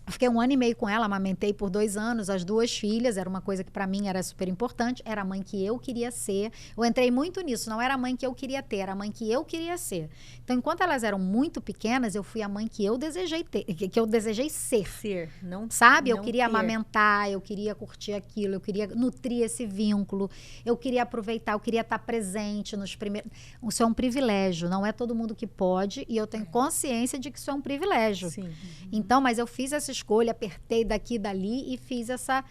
C: Fiquei 1 ano e meio com ela, amamentei por 2 anos as 2 filhas, era uma coisa que para mim era super importante, era a mãe que eu queria ser. Eu entrei muito nisso, não era a mãe que eu queria ter, era a mãe que eu queria ser. Então, enquanto elas eram muito pequenas, eu fui a mãe que eu desejei ter, que eu desejei ser.
B: Não,
C: sabe?
B: Não
C: eu queria amamentar, eu queria curtir aquilo, eu queria nutrir esse vínculo, eu queria aproveitar, eu queria estar presente nos primeiros... Isso é um privilégio, não é todo mundo que pode, e eu tenho consciência de que isso é um privilégio.
B: Sim.
C: Então, mas eu fiz essa escolha, apertei daqui e dali e fiz essa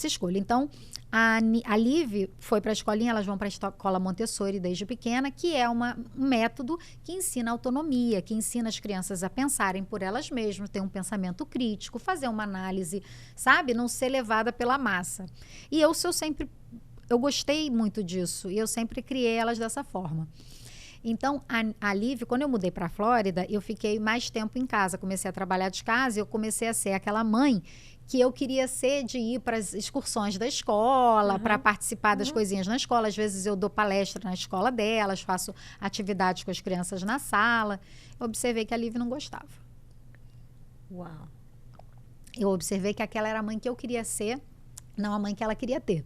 C: escolha. Então, a Liv foi para a escolinha, elas vão para a escola Montessori desde pequena, que é um método que ensina autonomia, que ensina as crianças a pensarem por elas mesmas, ter um pensamento crítico, fazer uma análise, sabe? Não ser levada pela massa. E eu gostei muito disso e eu sempre criei elas dessa forma. Então, a Liv, quando eu mudei para a Flórida, eu fiquei mais tempo em casa. Comecei a trabalhar de casa e eu comecei a ser aquela mãe que eu queria ser, de ir para as excursões da escola, para participar das coisinhas na escola. Às vezes eu dou palestra na escola delas, faço atividades com as crianças na sala. Eu observei que a Liv não gostava.
B: Uau!
C: Eu observei que aquela era a mãe que eu queria ser, não a mãe que ela queria ter.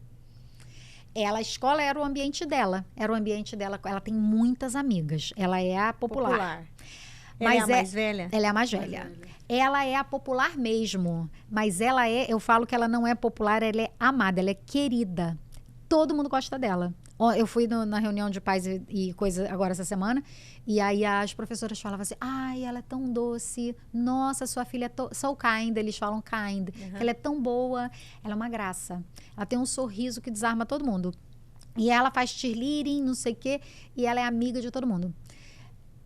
C: A escola era o ambiente dela. Ela tem muitas amigas. Ela é a popular.
B: Ela é a mais velha?
C: Ela é a mais velha. Ela é a popular mesmo. Mas eu falo que ela não é popular, ela é amada, ela é querida. Todo mundo gosta dela. Eu fui na reunião de pais e coisa agora essa semana, e aí as professoras falavam assim, ai, ela é tão doce, nossa, sua filha é so kind, eles falam kind, ela é tão boa, ela é uma graça, ela tem um sorriso que desarma todo mundo, e ela faz cheerleading, não sei o quê, e ela é amiga de todo mundo.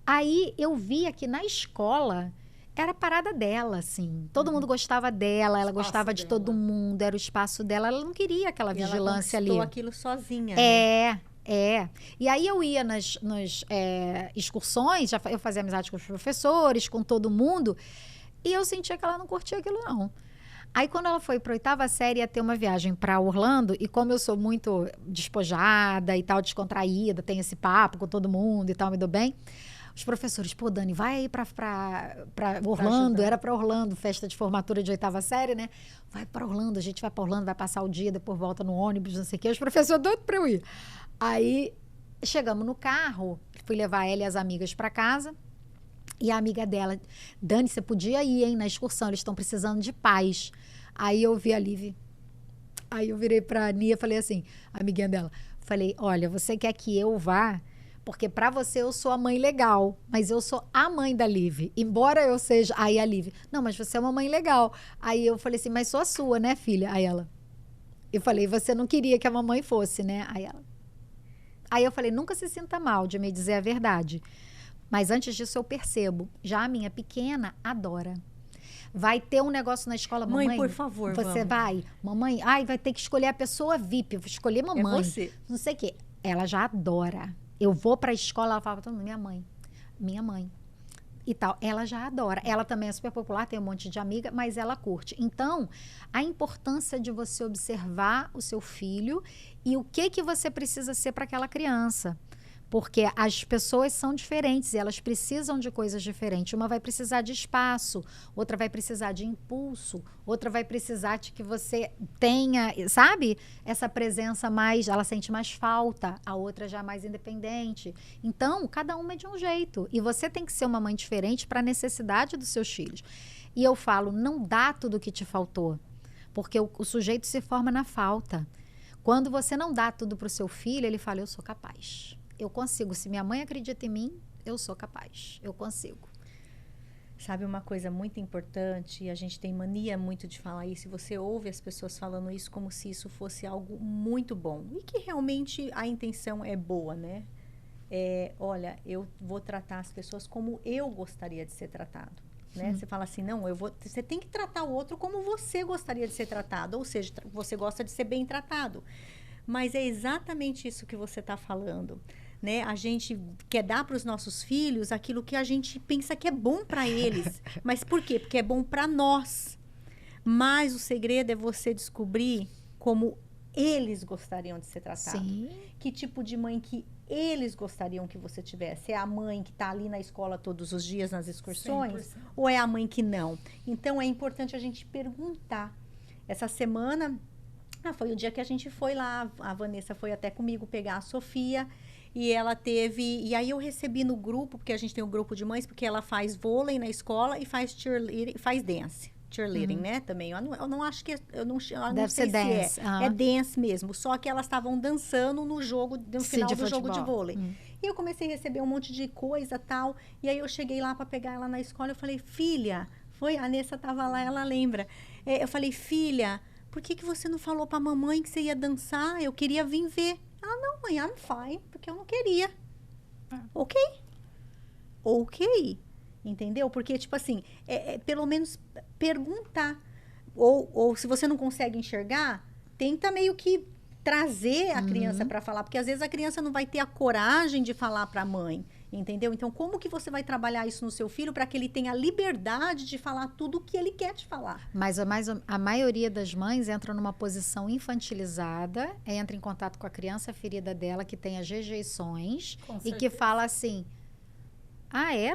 C: Aí eu via que na escola era a parada dela, assim. Todo mundo gostava dela, ela gostava de todo mundo, era o espaço dela. Ela não queria aquela vigilância ali.
B: Ela aquilo sozinha,
C: né? E aí eu ia nas excursões, eu fazia amizade com os professores, com todo mundo, e eu sentia que ela não curtia aquilo, não. Aí, quando ela foi para a 8ª série, ia ter uma viagem para Orlando, e como eu sou muito despojada e tal, descontraída, tenho esse papo com todo mundo e tal, me dou bem... Os professores, pô, Dani, vai aí para Orlando, era para Orlando, festa de formatura de 8ª série, né? Vai para Orlando, a gente vai para Orlando, vai passar o dia, depois volta no ônibus, não sei o quê. Os professores doidos para eu ir. Aí, chegamos no carro, fui levar ela e as amigas para casa, e a amiga dela, Dani, você podia ir, hein, na excursão, eles estão precisando de paz. Aí eu vi a Liv, aí eu virei para a Nia e falei assim, a amiguinha dela, falei, olha, você quer que eu vá? Porque para você eu sou a mãe legal, mas eu sou a mãe da Liv. Embora eu seja... Aí a Liv, não, mas você é uma mãe legal. Aí eu falei assim, mas sou a sua, né, filha? Aí ela... Eu falei, você não queria que a mamãe fosse, né? Aí eu falei, nunca se sinta mal de me dizer a verdade. Mas antes disso eu percebo. Já a minha pequena adora. Vai ter um negócio na escola, mamãe...
B: Mãe, por favor,
C: você vai? Mamãe, vai ter que escolher a pessoa VIP. Eu vou escolher mamãe.
B: É você.
C: Não sei o quê. Ela já adora. Eu vou para a escola, ela fala, minha mãe, e tal. Ela já adora. Ela também é super popular, tem um monte de amiga, mas ela curte. Então, a importância de você observar o seu filho e o que você precisa ser para aquela criança. Porque as pessoas são diferentes e elas precisam de coisas diferentes. Uma vai precisar de espaço, outra vai precisar de impulso, outra vai precisar de que você tenha, sabe? Essa presença mais, ela sente mais falta, a outra já mais independente. Então, cada uma é de um jeito. E você tem que ser uma mãe diferente para a necessidade dos seus filhos. E eu falo, não dá tudo o que te faltou. Porque o sujeito se forma na falta. Quando você não dá tudo para o seu filho, ele fala, eu sou capaz. Eu consigo. Se minha mãe acredita em mim, eu sou capaz. Eu consigo.
B: Sabe uma coisa muito importante, e a gente tem mania muito de falar isso, e você ouve as pessoas falando isso como se isso fosse algo muito bom. E que realmente a intenção é boa, né? Olha, eu vou tratar as pessoas como eu gostaria de ser tratado. Né? Você fala assim, não, você tem que tratar o outro como você gostaria de ser tratado. Ou seja, você gosta de ser bem tratado. Mas é exatamente isso que você está falando. né? A gente quer dar para os nossos filhos aquilo que a gente pensa que é bom para eles. Mas por quê? Porque é bom para nós. Mas o segredo é você descobrir como eles gostariam de ser tratados.
C: Sim.
B: Que tipo de mãe que eles gostariam que você tivesse? É a mãe que está ali na escola todos os dias nas excursões?
A: 100%.
B: Ou é a mãe que não? Então, é importante a gente perguntar. Essa semana, foi o dia que a gente foi lá. A Vanessa foi até comigo pegar a Sofia. E ela teve... E aí, eu recebi no grupo, porque a gente tem um grupo de mães, porque ela faz vôlei na escola e faz cheerleading, faz dance. Cheerleading, né? Também. Eu não acho que... Eu não
C: Deve
B: sei
C: ser dance.
B: É dance mesmo. Só que elas estavam dançando no jogo, no final do jogo de vôlei. E eu comecei a receber um monte de coisa e tal. E aí, eu cheguei lá para pegar ela na escola. Eu falei, filha... A Nessa tava lá, ela lembra. Eu falei, filha, por que você não falou pra mamãe que você ia dançar? Eu queria vir ver. Ela, não, mãe, I'm fine, porque eu não queria. Ok. Entendeu? Porque, tipo assim, pelo menos perguntar. Ou se você não consegue enxergar, tenta meio que trazer a criança para falar. Porque às vezes a criança não vai ter a coragem de falar para a mãe. Entendeu? Então, como que você vai trabalhar isso no seu filho para que ele tenha a liberdade de falar tudo o que ele quer te falar?
C: Mas a maioria das mães entra numa posição infantilizada, entra em contato com a criança ferida dela, que tem as rejeições, e que fala assim...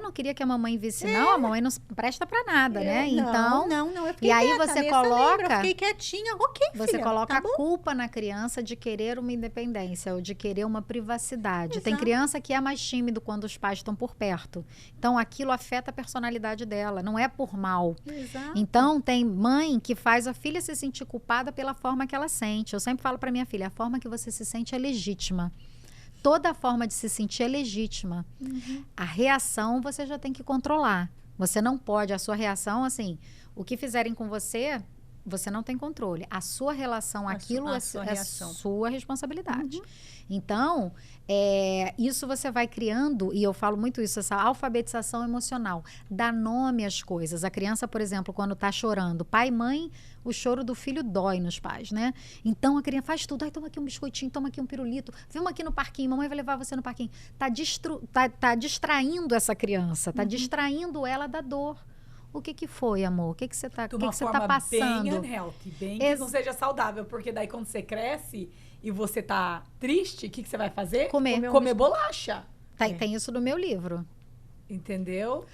C: Não queria que a mamãe visse. Não, a mamãe não presta pra nada, né? Então,
B: não, eu fiquei
C: e aí
B: quieta,
C: você coloca,
B: eu fiquei quietinha, ok,
C: você
B: filha,
C: coloca
B: tá
C: a
B: bom?
C: culpa na criança de querer uma independência ou de querer uma privacidade. Tem
B: Exato.
C: criança que é mais tímido quando os pais estão por perto. Então, aquilo afeta a personalidade dela, não é por mal.
B: Exato.
C: Então, tem mãe que faz a filha se sentir culpada pela forma que ela sente. Eu sempre falo pra minha filha, a forma que você se sente é legítima. Toda forma de se sentir é legítima. A reação você já tem que controlar. Você não pode, a sua reação, assim, o que fizerem com você, você não tem controle. A sua relação, aquilo é sua responsabilidade. Então, isso você vai criando, e eu falo muito isso, essa alfabetização emocional. Dá nome às coisas. A criança, por exemplo, quando está chorando, pai e mãe, o choro do filho dói nos pais, né? Então, a criança faz tudo. Ai, toma aqui um biscoitinho, toma aqui um pirulito. Vamos aqui no parquinho, mamãe vai levar você no parquinho. Tá distraindo essa criança, tá distraindo ela da dor. O que foi, amor? O que você tá passando?
A: Bem unhealthy, bem que não seja saudável. Porque daí, quando você cresce e você tá triste, o que você vai fazer? Comer bolacha.
C: Tem isso no meu livro.
A: Entendeu?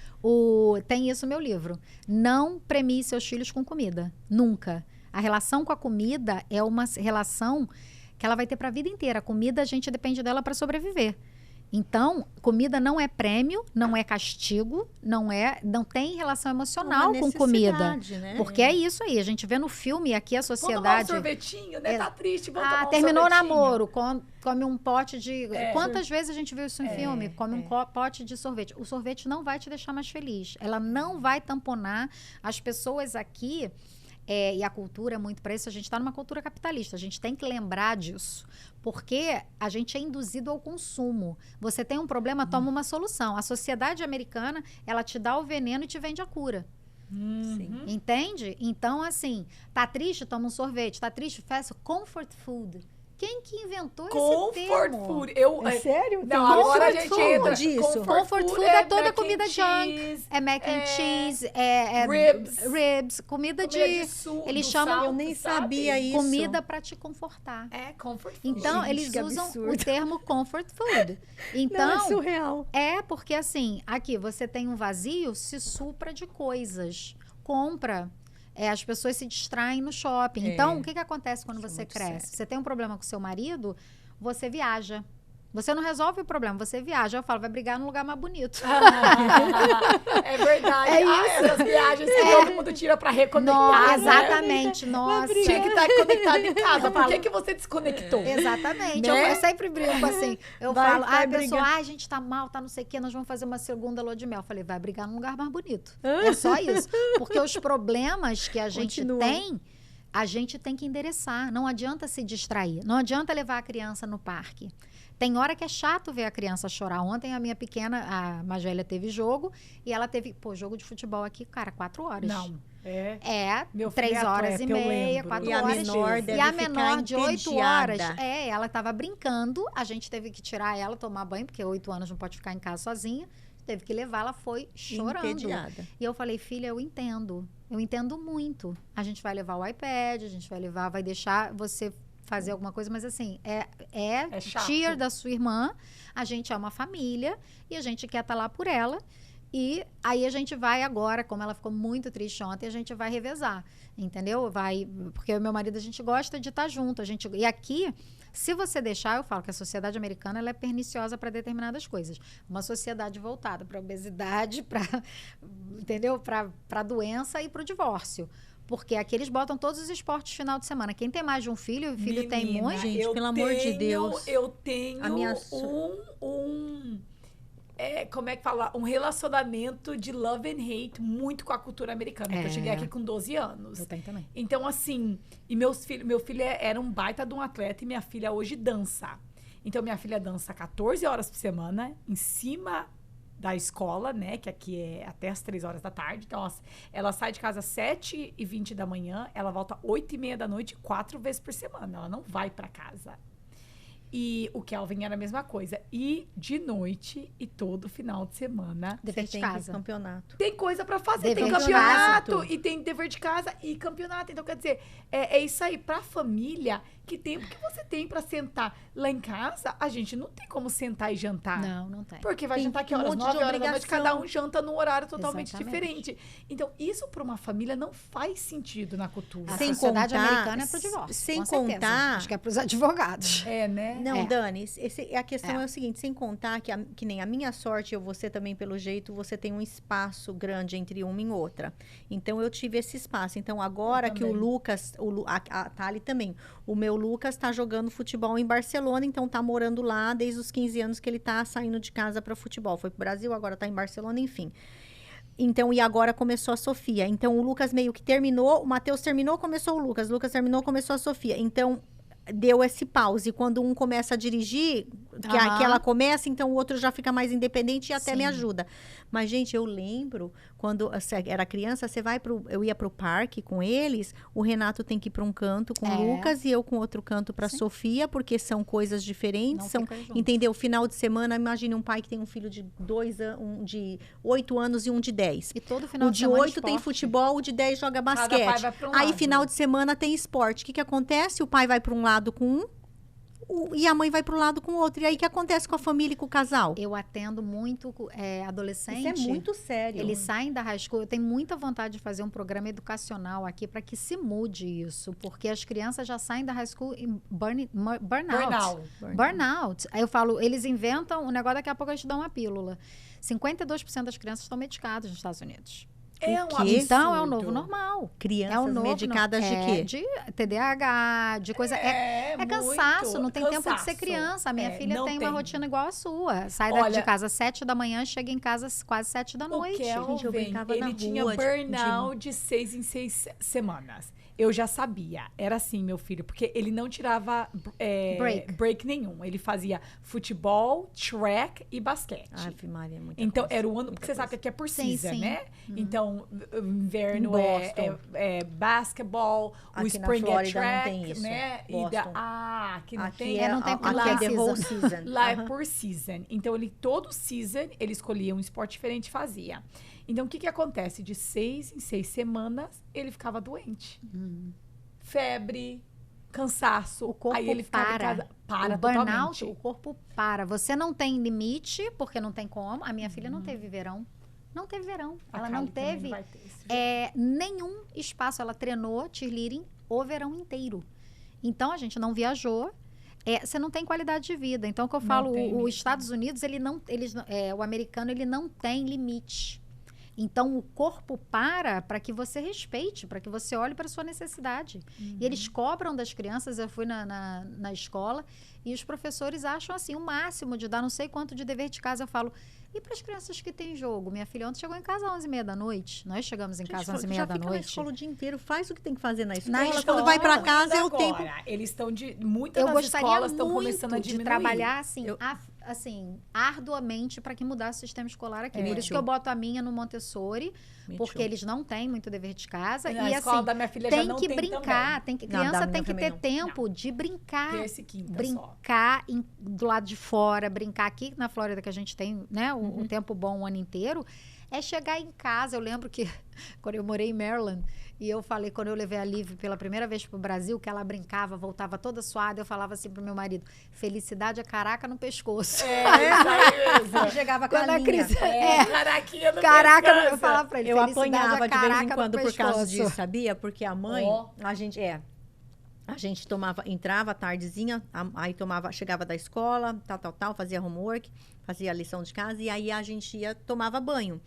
C: Tem isso no meu livro. Não premie seus filhos com comida. Nunca. A relação com a comida é uma relação que ela vai ter para a vida inteira. A comida, a gente depende dela para sobreviver. Então, comida não é prêmio, não é castigo, não tem relação emocional com comida. Né? Porque é isso aí, a gente vê no filme aqui a sociedade...
A: Vamos tomar um sorvetinho, né? Tá triste, vamos tomar um
C: terminou
A: sorvetinho.
C: o namoro, come um pote de... Quantas vezes a gente viu isso em filme? Come um pote de sorvete. O sorvete não vai te deixar mais feliz. Ela não vai tamponar as pessoas aqui... e a cultura é muito para isso, a gente está numa cultura capitalista, a gente tem que lembrar disso, porque a gente é induzido ao consumo. Você tem um problema, toma uma solução. A sociedade americana, ela te dá o veneno e te vende a cura. Entende? Então, assim, tá triste, toma um sorvete, tá triste, faz comfort food. Quem que inventou esse termo?
A: Comfort food.
B: É sério?
A: Não, agora a gente entra
B: disso.
C: Comfort food é toda comida junk. É mac and cheese, ribs, comida de eles chamam,
B: eu nem sabia isso.
C: Comida para te confortar.
A: É comfort food.
C: Então, eles usam o termo comfort food. Então,
B: não, é surreal.
C: Porque assim, aqui você tem um vazio, se supra de coisas. Compra. As pessoas se distraem no shopping. Então, o que acontece quando você cresce? Sério. Você tem um problema com seu marido, você viaja. Você não resolve o problema, você viaja. Eu falo, vai brigar num lugar mais bonito.
A: É verdade. Essas viagens que todo mundo tira pra reconectar.
C: Exatamente. Nossa.
A: Tinha que estar conectado em casa. Por que você desconectou?
C: Exatamente.
A: Né?
C: Eu sempre brinco assim. Eu falo, a pessoa, a gente tá mal, tá não sei o quê, nós vamos fazer uma segunda lua de mel. Eu falei, vai brigar num lugar mais bonito. É só isso. Porque os problemas que a gente tem, a gente tem que endereçar. Não adianta se distrair. Não adianta levar a criança no parque. Tem hora que é chato ver a criança chorar. Ontem a minha pequena, a mais velha, teve jogo e ela teve, jogo de futebol aqui, cara, 4 horas.
A: Não. Meu filho
C: 3 horas
A: atleta,
C: e meia, 4
B: E a
C: horas.
B: menor deve
C: E a
B: ficar
C: menor de 8 horas,
B: entediada.
C: ela tava brincando, a gente teve que tirar ela, tomar banho, porque 8 anos não pode ficar em casa sozinha. Teve que levar, ela foi chorando.
B: Entediada.
C: E eu falei, filha, eu entendo muito. A gente vai levar o iPad, a gente vai deixar você fazer alguma coisa, mas assim, é
A: chato.
C: tia da sua irmã, a gente é uma família e a gente quer estar lá por ela. E aí a gente vai agora, como ela ficou muito triste ontem, a gente vai revezar, entendeu? Porque eu e meu marido, a gente gosta de estar junto. E aqui, se você deixar, eu falo que a sociedade americana ela é perniciosa para determinadas coisas. Uma sociedade voltada para obesidade, entendeu? Para doença e para o divórcio. Porque aqui eles botam todos os esportes final de semana. Quem tem mais de um filho, o filho tem muito.
B: Gente, pelo amor de Deus.
A: Eu tenho como é que fala? Um relacionamento de love and hate muito com a cultura americana. Porque eu cheguei aqui com 12 anos.
C: Eu tenho também.
A: Então, assim, e meu filho era um baita de um atleta e minha filha hoje dança. Então, minha filha dança 14 horas por semana, em cima da escola, né? Que aqui é até as 3 horas da tarde. Então, ela sai de casa às 7h20 da manhã, ela volta 8h30 da noite, 4 vezes por semana. Ela não vai pra casa. E o Kelvin era a mesma coisa. E de noite e todo final de semana.
C: Dever de casa.
B: Campeonato.
A: Tem coisa pra fazer.
C: Dever
A: Tem
C: de
A: campeonato.
B: casa.
A: E tem dever de casa e campeonato. Então, quer dizer, é isso aí. Pra família, que tempo que você tem pra sentar? Lá em casa, a gente não tem como sentar e jantar.
C: Não tem.
A: Porque vai
B: Tem
A: jantar que
B: um
A: horas?
B: monte de
A: 9 horas da noite.
B: obrigação.
A: Cada um janta num horário totalmente
C: Exatamente.
A: diferente. Então, isso pra uma família não faz sentido na cultura.
C: A
B: Sem
C: sociedade
B: contar-
C: americana é pro divórcio.
B: sem
C: com certeza.
B: contar-
C: Acho que é pros advogados.
A: É, né?
B: Não,
C: É.
B: Dani, a questão é o seguinte, sem contar que nem a minha sorte, você também, pelo jeito, você tem um espaço grande entre uma e outra. Então, eu tive esse espaço. Então, agora
A: Eu
B: que o
A: também.
B: Lucas, a Thali também, o meu Lucas tá jogando futebol em Barcelona, então tá morando lá desde os 15 anos que ele tá saindo de casa para futebol. Foi pro Brasil, agora tá em Barcelona, enfim. Então, e agora começou a Sofia. Então, o Lucas meio que terminou, o Matheus terminou, começou o Lucas terminou, começou a Sofia. Então, deu esse pause. Quando um começa a dirigir, que ela começa, então o outro já fica mais independente e até me
C: Sim.
B: ajuda. Mas, gente, eu lembro, quando você era criança, eu ia pro parque com eles, o Renato tem que ir para um canto com o Lucas e eu com outro canto para Sofia, porque são coisas diferentes.
C: Não
B: São,
C: fica junto.
B: entendeu? Final de semana, imagine um pai que tem um filho de 8 anos e um de 10.
C: E todo final
B: O
C: de
B: de
C: semana
B: 8 tem
C: esporte.
B: futebol, o de 10 joga
A: pai
B: basquete.
A: vai pra um
B: Aí,
A: lado.
B: final de semana, tem esporte. O que acontece? O pai vai para um lado com um e a mãe vai para o lado com o outro. E aí, o que acontece com a família e com o casal?
C: Eu atendo muito adolescente.
B: Isso é muito sério.
C: Eles saem da high school. Eu tenho muita vontade de fazer um programa educacional aqui para que se mude isso. Porque as crianças já saem da high school em burnout. Burnout. Aí eu falo, eles inventam um negócio, daqui a pouco eu te dou uma pílula. 52% das crianças estão medicadas nos Estados Unidos.
A: É um
B: quê?
A: absurdo.
C: Então, é o novo normal.
B: Crianças
C: É o novo
B: medicadas de quê?
C: De TDAH, de coisa... É
A: muito
C: cansaço, não tem tempo de ser
A: cansaço.
C: criança. A minha filha
A: não
C: tem uma rotina igual a sua. Sai
A: Olha,
C: de casa às 7 da manhã, chega em casa quase 7 da
A: O
C: noite.
B: Gente, eu brincava na
A: ele tinha
B: rua
A: burnout de 6 em 6 semanas. Eu já sabia. Era assim, meu filho. Porque ele não tirava break nenhum. Ele fazia futebol, track e basquete.
B: Ave Maria, é muita
A: Então,
B: coisa,
A: era o ano...
B: muita
A: Porque você sabe que aqui é por
C: Sim,
A: season,
C: sim.
A: né? Então, o inverno
B: Em
A: é
B: Boston.
A: basketball, o
B: Aqui na
A: spring é
B: Flórida não
A: track,
B: tem isso.
A: né?
B: Boston.
A: Aqui não
B: Aqui
A: tem.
B: é,
C: não tem
B: aqui
C: por
B: é the
C: season.
B: whole season.
A: Lá é por season. Então, todo season, ele escolhia um esporte diferente e fazia. Então, o que acontece? De 6 em 6 semanas, ele ficava doente. Febre, cansaço.
C: O corpo
A: Aí ele ficava
C: para.
A: em casa. Para
C: O burnout,
A: totalmente.
C: o corpo para. Você não tem limite, porque não tem como. A minha filha não teve verão. Não teve verão.
A: A
C: Ela
A: Kylie
C: não
A: também
C: teve
A: vai ter esse
C: nenhum espaço. Ela treinou cheerleading o verão inteiro. Então, a gente não viajou. Você não tem qualidade de vida. Então, o que eu falo,
A: tem mesmo.
C: os Estados Unidos, o americano, ele não tem limite. Então, o corpo para que você respeite, para que você olhe para a sua necessidade. E eles cobram das crianças. Eu fui na escola e os professores acham assim, o máximo de dar não sei quanto de dever de casa. Eu falo, e para as crianças que têm jogo? Minha filha ontem chegou em casa às 11h30 da noite. Nós chegamos em casa às 11h30
B: já
C: da
B: fica na
C: noite.
B: escola o dia inteiro, faz o que tem que fazer na escola.
C: Na
B: Quando
C: escola,
B: vai para casa é o
A: agora,
B: tempo.
A: Eles estão muitas
C: Eu
A: das
C: gostaria
A: escolas estão
C: muito
A: começando a
C: de
A: diminuir.
C: trabalhar assim, assim, arduamente para que mudasse o sistema escolar aqui.
A: É.
C: Por isso que eu boto a minha no Montessori,
B: Me
C: porque
B: too.
C: eles não têm muito dever de casa.
A: Na
C: E
A: escola
C: assim,
A: da minha filha já
C: tem
A: não
C: que
A: tem
C: brincar.
A: também.
B: Não,
C: Criança
B: da
C: tem
B: minha
C: que
B: também
C: ter tempo de brincar.
A: Terça e quinta só.
C: Brincar do lado de fora, brincar aqui na Flórida, que a gente tem, né, o tempo bom o ano inteiro, é chegar em casa. Eu lembro que quando eu morei em Maryland, e eu falei, quando eu levei a Liv pela primeira vez pro Brasil, que ela brincava, voltava toda suada, eu falava assim pro meu marido, felicidade é caraca no pescoço.
A: Isso aí mesmo.
B: Chegava com a
C: Quando a
B: linha.
C: Cris-
A: Caraquinha no
C: Caraca,
A: pescoço.
C: eu falava pra ele,
B: Eu
C: felicidade
B: apanhava
C: é
B: de vez em
C: caraca
B: quando
C: no
B: por causa
C: pescoço.
B: disso, sabia? Porque a mãe,
A: Ó.
B: a gente entrava tardezinha, aí chegava da escola, tal, fazia homework, fazia a lição de casa, e aí a gente tomava banho.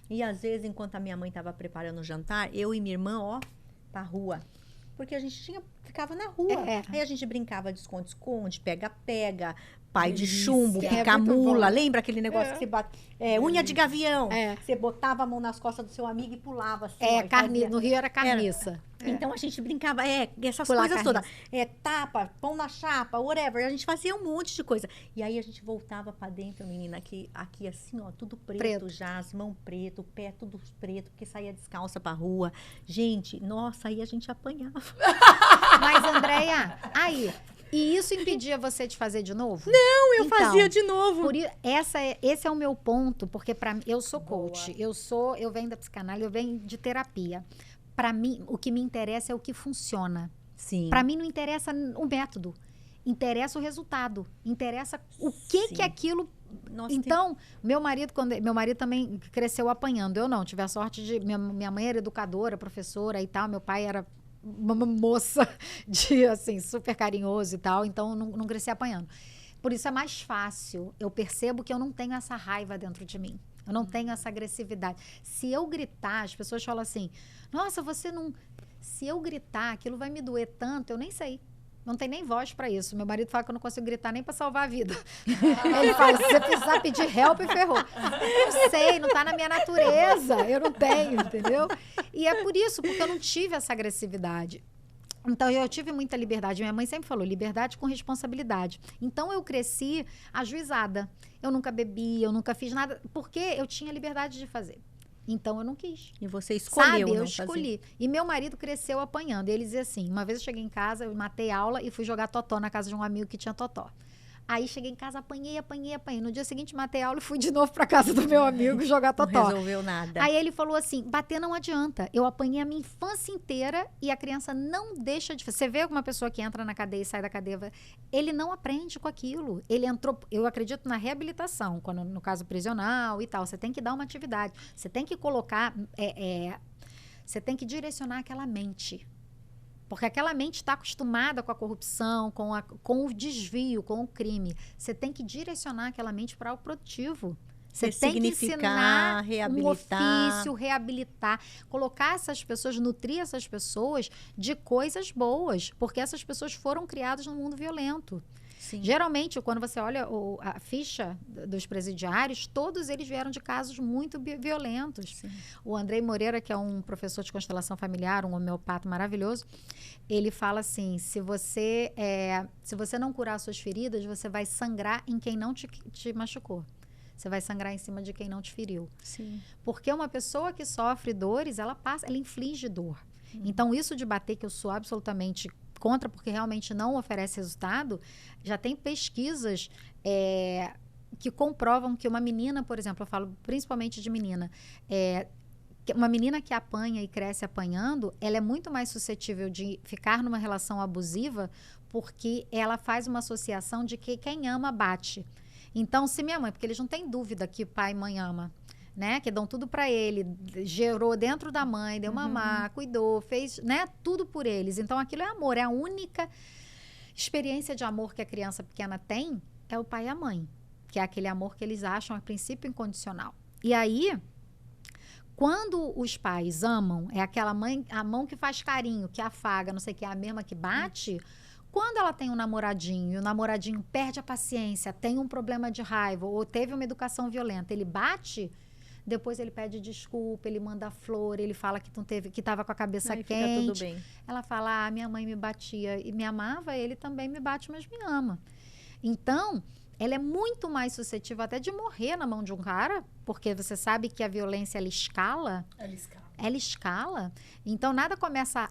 B: E às vezes, enquanto a minha mãe estava preparando o jantar, eu e minha irmã, pra rua. Porque a gente ficava na rua. Aí a gente brincava de esconde-esconde, pega-pega, pai de
A: Delícia.
B: chumbo,
C: É,
B: pica-mula.
C: muito bom.
B: Lembra aquele negócio que você bate? Unha de gavião.
C: É.
B: Você botava a mão nas costas do seu amigo e pulava assim. ó, e fazia-
C: No Rio era carniça.
B: Então a gente brincava, essas
C: Pular
B: coisas
C: carniça.
B: todas. Tapa, pão na chapa, whatever. A gente fazia um monte de coisa. E aí a gente voltava pra dentro, menina, aqui assim, ó, tudo preto já, as mãos preto, o pé tudo preto, porque saía descalça pra rua. Gente, nossa, aí a gente apanhava.
C: Mas, Andréia, e isso impedia você de fazer de novo?
B: Não, eu
C: Então,
B: fazia de novo.
C: Esse é o meu ponto, porque para mim, eu sou coach, eu venho da psicanálise, eu venho de terapia. Para mim, o que me interessa é o que funciona.
B: Sim.
C: Para mim não interessa o método, interessa o resultado, interessa o que
B: Sim.
C: que aquilo.
B: Nossa,
C: Então, meu marido também cresceu apanhando, eu não, tive a sorte de minha mãe era educadora, professora e tal, meu pai era uma moça de assim super carinhoso e tal, então não cresci apanhando. Por isso é mais fácil. Eu percebo que eu não tenho essa raiva dentro de mim. Eu não tenho essa agressividade. Se eu gritar, as pessoas falam assim: "Nossa, você não". Se eu gritar, aquilo vai me doer tanto, eu nem sei. Não tem nem voz para isso. Meu marido fala que eu não consigo gritar nem para salvar a vida. Ele fala: se você precisar pedir help, ferrou. Eu sei, não tá na minha natureza. Eu não tenho, entendeu? E é por isso, porque eu não tive essa agressividade. Então, eu tive muita liberdade. Minha mãe sempre falou, liberdade com responsabilidade. Então, eu cresci ajuizada. Eu nunca bebi, eu nunca fiz nada, porque eu tinha liberdade de fazer. Então, eu não quis.
B: E você escolheu
C: eu
B: não
C: escolhi. E meu marido cresceu apanhando. Ele dizia assim, uma vez eu cheguei em casa, eu matei aula e fui jogar totó na casa de um amigo que tinha totó. Aí cheguei em casa, apanhei. No dia seguinte, matei aula e fui de novo pra casa do meu amigo jogar
B: Não
C: totó.
B: resolveu nada.
C: Aí ele falou assim, bater não adianta. Eu apanhei a minha infância inteira e a criança não deixa de... Você vê alguma pessoa que entra na cadeia e sai da cadeia, ele não aprende com aquilo. Ele entrou... Eu acredito na reabilitação, quando, no caso prisional e tal. Você tem que dar uma atividade. Você tem que colocar... você tem que direcionar aquela mente. Porque aquela mente está acostumada com a corrupção, com o desvio, com o crime. Você tem que direcionar aquela mente para o produtivo. Você tem que ensinar
B: reabilitar.
C: um ofício, reabilitar, colocar essas pessoas, nutrir essas pessoas de coisas boas, porque essas pessoas foram criadas no mundo violento.
B: Sim.
C: Geralmente, quando você olha a ficha dos presidiários, todos eles vieram de casos muito violentos.
B: Sim.
C: O Andrei Moreira, que é um professor de constelação familiar, um homeopata maravilhoso, ele fala assim, se você não curar suas feridas, você vai sangrar em quem não te machucou. Você vai sangrar em cima de quem não te feriu.
B: Sim.
C: Porque uma pessoa que sofre dores, ela inflige dor. Então, isso de bater, que eu sou absolutamente contra, porque realmente não oferece resultado, já tem pesquisas que comprovam que uma menina, por exemplo, eu falo principalmente de menina, uma menina que apanha e cresce apanhando, ela é muito mais suscetível de ficar numa relação abusiva, porque ela faz uma associação de que quem ama bate. Então, se minha mãe, porque eles não têm dúvida que pai e mãe ama, né? Que dão tudo para ele, gerou dentro da mãe, deu mamar, cuidou, fez, né? Tudo por eles. Então, aquilo é amor. É a única experiência de amor que a criança pequena tem, é o pai e a mãe. Que é aquele amor que eles acham, a princípio, incondicional. E aí, quando os pais amam, é aquela mãe, a mão que faz carinho, que afaga, não sei o que, é a mesma que bate... Quando ela tem um namoradinho e o namoradinho perde a paciência, tem um problema de raiva ou teve uma educação violenta, ele bate, depois ele pede desculpa, ele manda flor, ele fala que não teve, que estava com a cabeça
B: Aí
C: quente.
B: fica tudo bem.
C: Ela fala, minha mãe me batia e me amava, ele também me bate, mas me ama. Então, ela é muito mais suscetível até de morrer na mão de um cara, porque você sabe que a violência, ela escala. Ela escala. Então, nada começa...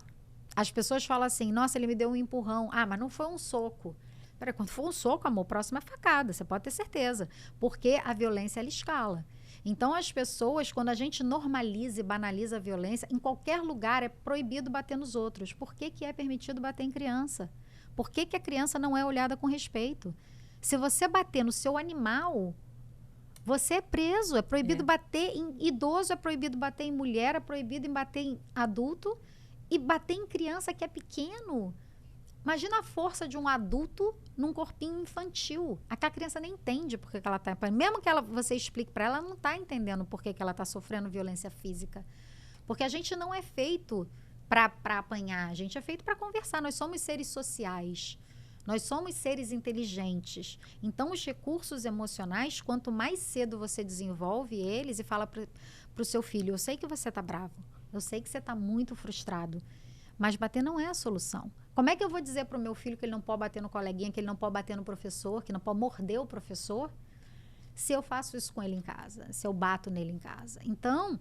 C: As pessoas falam assim, nossa, ele me deu um empurrão. Ah, mas não foi um soco. Peraí, quando for um soco, amor, próxima é facada, você pode ter certeza. Porque a violência, ela escala. Então, as pessoas, quando a gente normaliza e banaliza a violência, em qualquer lugar é proibido bater nos outros. Por que que é permitido bater em criança? Por que que a criança não é olhada com respeito? Se você bater no seu animal, você é preso. É proibido bater em idoso, é proibido bater em mulher, é proibido em bater em adulto e bater em criança que é pequeno. Imagina a força de um adulto num corpinho infantil. A criança nem entende por que ela está... Mesmo que você explique para ela, ela não está entendendo por que ela está sofrendo violência física. Porque a gente não é feito para apanhar, a gente é feito para conversar. Nós somos seres sociais. Nós somos seres inteligentes. Então, os recursos emocionais, quanto mais cedo você desenvolve eles e fala para o seu filho, eu sei que você está bravo, eu sei que você está muito frustrado, mas bater não é a solução. Como é que eu vou dizer para o meu filho que ele não pode bater no coleguinha, que ele não pode bater no professor, que não pode morder o professor, se eu faço isso com ele em casa, se eu bato nele em casa? Então,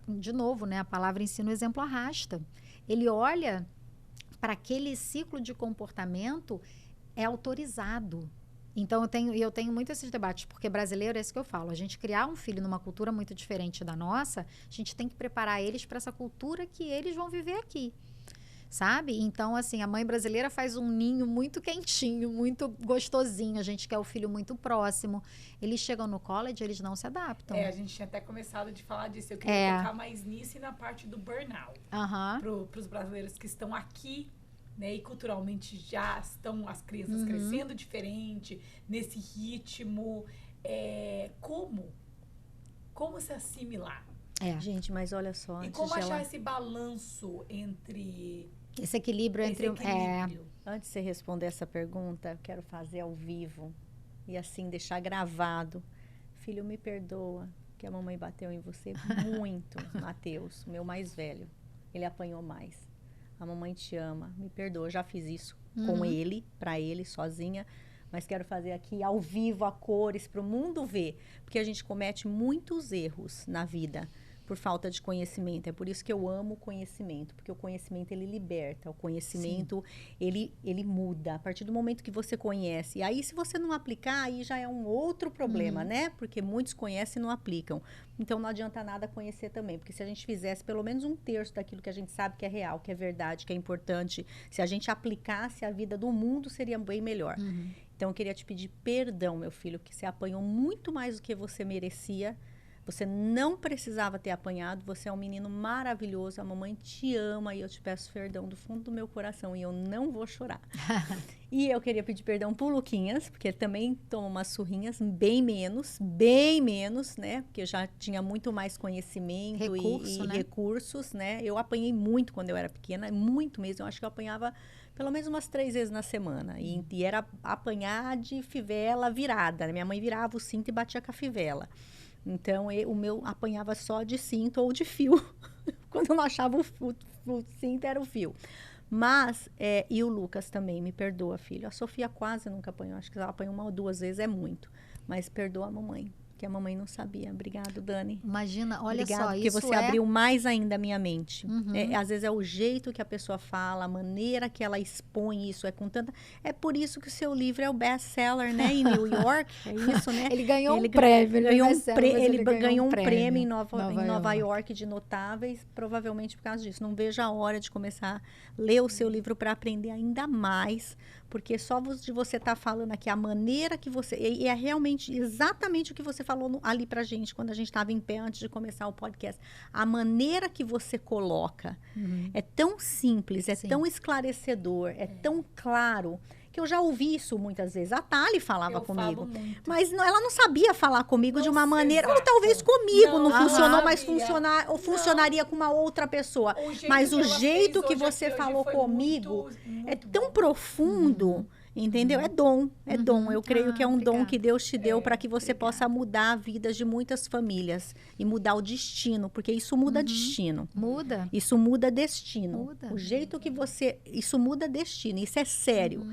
C: de novo, né, a palavra ensino, o exemplo arrasta. Ele olha... para aquele ciclo de comportamento é autorizado. Então, eu tenho muito esses debates, porque brasileiro é isso que eu falo. A gente criar um filho numa cultura muito diferente da nossa, a gente tem que preparar eles para essa cultura que eles vão viver aqui. Sabe? Então, assim, a mãe brasileira faz um ninho muito quentinho, muito gostosinho. A gente quer o filho muito próximo. Eles chegam no college, eles não se adaptam.
A: A gente tinha até começado de falar disso. Eu queria tocar mais nisso e na parte do burnout. Para os brasileiros que estão aqui, né? E culturalmente já estão as crianças crescendo diferente, nesse ritmo. Como se assimilar?
B: Gente, mas olha só.
A: E como achar esse balanço entre...
C: Esse equilíbrio entre...
B: Antes de você responder essa pergunta, eu quero fazer ao vivo e assim deixar gravado. Filho, me perdoa que a mamãe bateu em você muito, Matheus, o meu mais velho. Ele apanhou mais. A mamãe te ama, me perdoa. Eu já fiz isso com ele, para ele, sozinha. Mas quero fazer aqui ao vivo, a cores, para o mundo ver. Porque a gente comete muitos erros na vida por falta de conhecimento. É por isso que eu amo o conhecimento, porque o conhecimento, ele liberta, o conhecimento, ele muda. A partir do momento que você conhece. E aí, se você não aplicar, aí já é um outro problema, né? Porque muitos conhecem e não aplicam. Então, não adianta nada conhecer também, porque se a gente fizesse pelo menos 1/3 daquilo que a gente sabe que é real, que é verdade, que é importante, se a gente aplicasse, a vida do mundo seria bem melhor. Então, eu queria te pedir perdão, meu filho, que você apanhou muito mais do que você merecia. Você não precisava ter apanhado. Você é um menino maravilhoso. A mamãe te ama e eu te peço perdão do fundo do meu coração. E eu não vou chorar. E eu queria pedir perdão pro Luquinhas, porque ele também toma umas surrinhas bem menos, né? Porque eu já tinha muito mais conhecimento e recursos, né? Eu apanhei muito quando eu era pequena, muito mesmo. Eu acho que eu apanhava pelo menos umas 3 vezes na semana. E era apanhar de fivela virada. Minha mãe virava o cinto e batia com a fivela. Então, o meu apanhava só de cinto ou de fio. Quando eu não achava o cinto, era o fio. Mas, e o Lucas também, me perdoa, filho. A Sofia quase nunca apanhou. Acho que ela apanhou 1 ou 2 vezes, é muito. Mas perdoa a mamãe, que a mamãe não sabia. Obrigado, Dani.
C: Imagina, olha
B: Obrigado,
C: só,
B: porque
C: isso
B: você abriu mais ainda a minha mente.
C: Uhum.
B: Às vezes é o jeito que a pessoa fala, a maneira que ela expõe isso, com tanta... É por isso que o seu livro é o best-seller, né, em New York, é isso, né?
C: Ele ganhou um prêmio.
B: Ele ganhou um prêmio em Nova York de notáveis, provavelmente por causa disso. Não vejo a hora de começar a ler o seu livro para aprender ainda mais, porque só de você estar falando aqui, a maneira que você... E é realmente exatamente o que você falou ali pra gente, quando a gente estava em pé antes de começar o podcast. A maneira que você coloca é tão simples, é tão esclarecedor, é tão claro, que eu já ouvi isso muitas vezes. A Thali falava comigo, mas ela não sabia falar comigo de uma maneira, ou talvez comigo não funcionou, mas funcionaria com uma outra pessoa. Mas o jeito que você falou comigo é tão profundo. Entendeu? É dom. Eu creio que é um dom que Deus te deu para que você possa mudar a vida de muitas famílias e mudar o destino, porque isso muda destino.
C: Muda.
B: Isso muda destino.
C: Muda.
B: O jeito que você... Isso muda destino. Isso é sério.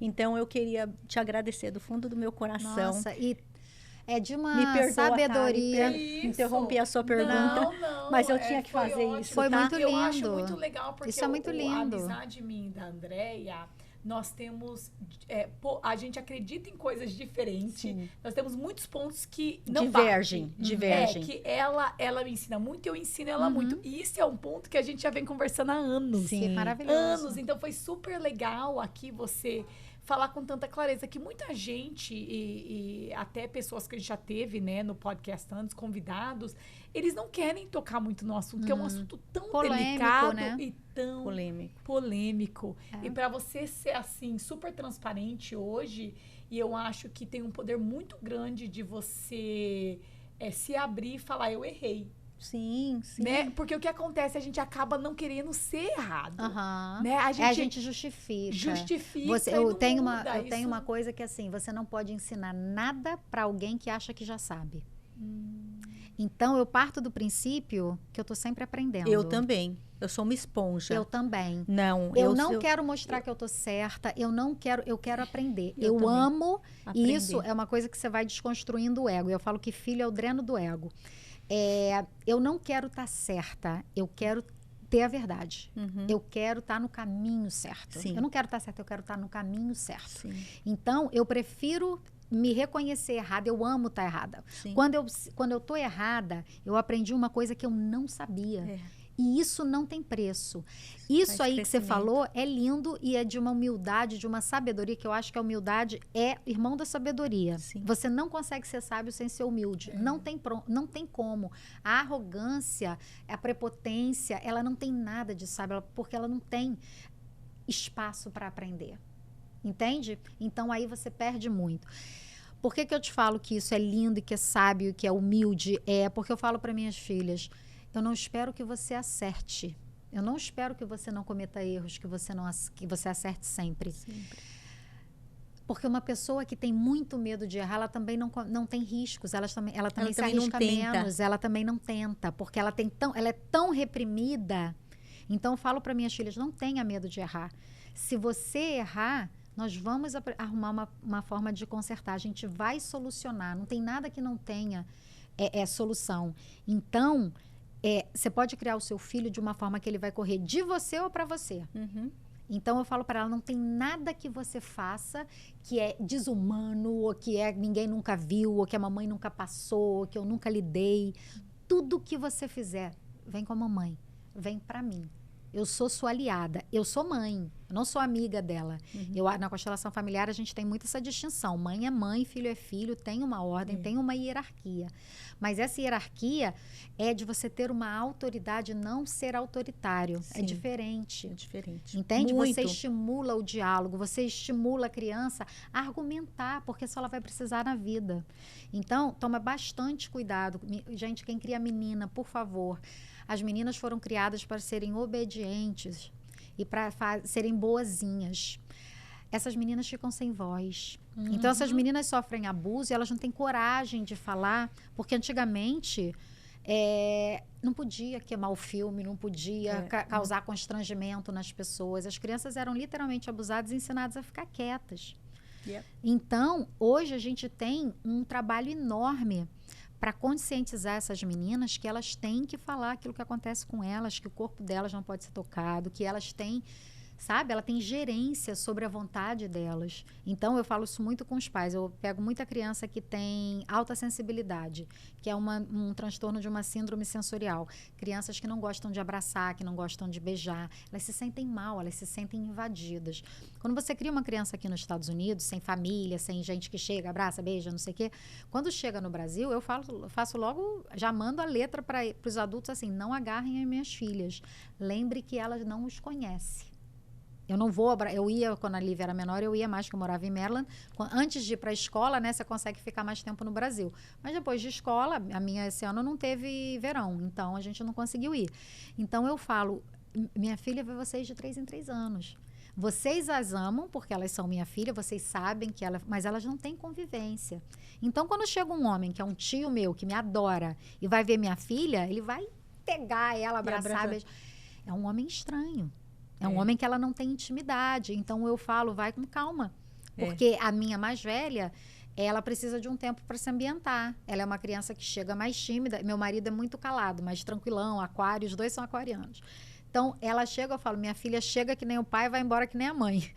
B: Então, eu queria te agradecer do fundo do meu coração.
C: Nossa, e é de uma
B: Me perdoa,
C: sabedoria.
B: Karen, interrompi a sua pergunta,
A: Não,
B: mas eu tinha que
A: foi
B: fazer
A: ótimo.
B: isso,
C: Foi
B: tá?
C: muito lindo.
A: Eu acho muito legal, porque
C: Isso é muito lindo.
A: a amizade minha e da Andréia, nós temos... a gente acredita em coisas diferentes.
B: Sim.
A: Nós temos muitos pontos que não
B: Divergem.
A: que ela me ensina muito e eu ensino ela muito. E isso é um ponto que a gente já vem conversando há anos.
C: Que maravilhoso.
A: Anos. Então, foi super legal aqui você falar com tanta clareza que muita gente e até pessoas que a gente já teve, né, no podcast antes, convidados, eles não querem tocar muito no assunto, que é um assunto tão
C: Polêmico,
A: delicado,
C: né?
A: e tão polêmico. E para você ser assim super transparente hoje, e eu acho que tem um poder muito grande de você se abrir e falar, eu errei.
B: Sim, sim.
A: Né? Porque o que acontece, a gente acaba não querendo ser errado. Né?
C: A gente justifica. Eu tenho uma coisa que assim, você não pode ensinar nada para alguém que acha que já sabe. Então, eu parto do princípio que eu tô sempre aprendendo.
B: Eu também. Eu sou uma esponja.
C: Eu também.
B: Não.
C: Eu não quero mostrar que eu tô certa. Eu quero aprender. Eu amo.
B: Aprender.
C: E isso é uma coisa que você vai desconstruindo o ego. Eu falo que filho é o dreno do ego. Eu não quero estar certa. Eu quero ter a verdade. Eu quero estar no caminho certo.
B: Sim.
C: Eu não quero estar certa, eu quero estar no caminho certo.
B: Sim.
C: Então, eu prefiro me reconhecer errada. Eu amo estar errada.
B: Sim.
C: Quando eu tô errada, eu aprendi uma coisa que eu não sabia. E isso não tem preço. Isso aí que você falou é lindo e é de uma humildade, de uma sabedoria, que eu acho que a humildade é irmão da sabedoria.
B: Sim.
C: Você não consegue ser sábio sem ser humilde. Não tem como. A arrogância, a prepotência, ela não tem nada de sábio, porque ela não tem espaço para aprender. Entende? Então, aí você perde muito. Por que eu te falo que isso é lindo, e que é sábio, e que é humilde? Porque eu falo para minhas filhas, eu não espero que você acerte. Eu não espero que você não cometa erros, que você acerte sempre. Porque uma pessoa que tem muito medo de errar, ela também não tem riscos. Ela também se arrisca menos. Ela também não tenta. Porque ela é tão reprimida. Então, eu falo para minhas filhas, não tenha medo de errar. Se você errar, nós vamos arrumar uma forma de consertar. A gente vai solucionar. Não tem nada que não tenha solução. Então, você pode criar o seu filho de uma forma que ele vai correr de você ou para você. Então, eu falo para ela, não tem nada que você faça que é desumano, ou que ninguém nunca viu, ou que a mamãe nunca passou, ou que eu nunca lidei. Tudo que você fizer, vem com a mamãe, vem para mim. Eu sou sua aliada, eu sou mãe, eu não sou amiga dela. Na constelação familiar, a gente tem muito essa distinção. Mãe é mãe, filho é filho, tem uma ordem, tem uma hierarquia. Mas essa hierarquia é de você ter uma autoridade, não ser autoritário.
B: Sim.
C: É diferente.
B: É diferente.
C: Entende?
B: Muito.
C: Você estimula o diálogo, você estimula a criança a argumentar, porque só ela vai precisar na vida. Então, toma bastante cuidado. Gente, quem cria menina, por favor... As meninas foram criadas para serem obedientes e para serem boazinhas. Essas meninas ficam sem voz. Então, essas meninas sofrem abuso e elas não têm coragem de falar, porque antigamente não podia queimar o filme, não podia causar constrangimento nas pessoas. As crianças eram literalmente abusadas e ensinadas a ficar quietas. Então, hoje a gente tem um trabalho enorme para conscientizar essas meninas que elas têm que falar aquilo que acontece com elas, que o corpo delas não pode ser tocado, que elas têm, sabe? Ela tem gerência sobre a vontade delas. Então, eu falo isso muito com os pais. Eu pego muita criança que tem alta sensibilidade, que é um transtorno de uma síndrome sensorial. Crianças que não gostam de abraçar, que não gostam de beijar. Elas se sentem mal, elas se sentem invadidas. Quando você cria uma criança aqui nos Estados Unidos, sem família, sem gente que chega, abraça, beija, não sei o quê. Quando chega no Brasil, eu faço logo, já mando a letra para os adultos assim, não agarrem as minhas filhas. Lembre que elas não os conhecem. Eu ia, quando a Lívia era menor, eu ia mais, que eu morava em Maryland. Antes de ir para a escola, né, você consegue ficar mais tempo no Brasil. Mas depois de escola, a minha esse ano não teve verão, então a gente não conseguiu ir. Então eu falo, minha filha vê vocês de 3 em 3 anos. Vocês as amam porque elas são minha filha, vocês sabem que mas elas não têm convivência. Então, quando chega um homem, que é um tio meu, que me adora, e vai ver minha filha, ele vai pegar ela, abraçar, beijar. É um homem estranho. É um homem que ela não tem intimidade. Então, eu falo, vai com calma. Porque a minha mais velha, ela precisa de um tempo para se ambientar. Ela é uma criança que chega mais tímida. Meu marido é muito calado, mais tranquilão, aquário, os dois são aquarianos. Então, ela chega, eu falo, minha filha chega que nem o pai, vai embora que nem a mãe.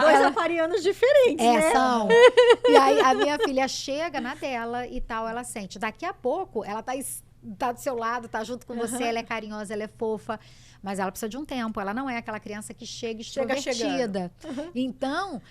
B: Dois aquarianos diferentes, né?
C: São. E aí, a minha filha chega na dela e tal, ela sente. Daqui a pouco, ela tá do seu lado, tá junto com você, ela é carinhosa, ela é fofa, mas ela precisa de um tempo. Ela não é aquela criança que chega extrovertida. Então,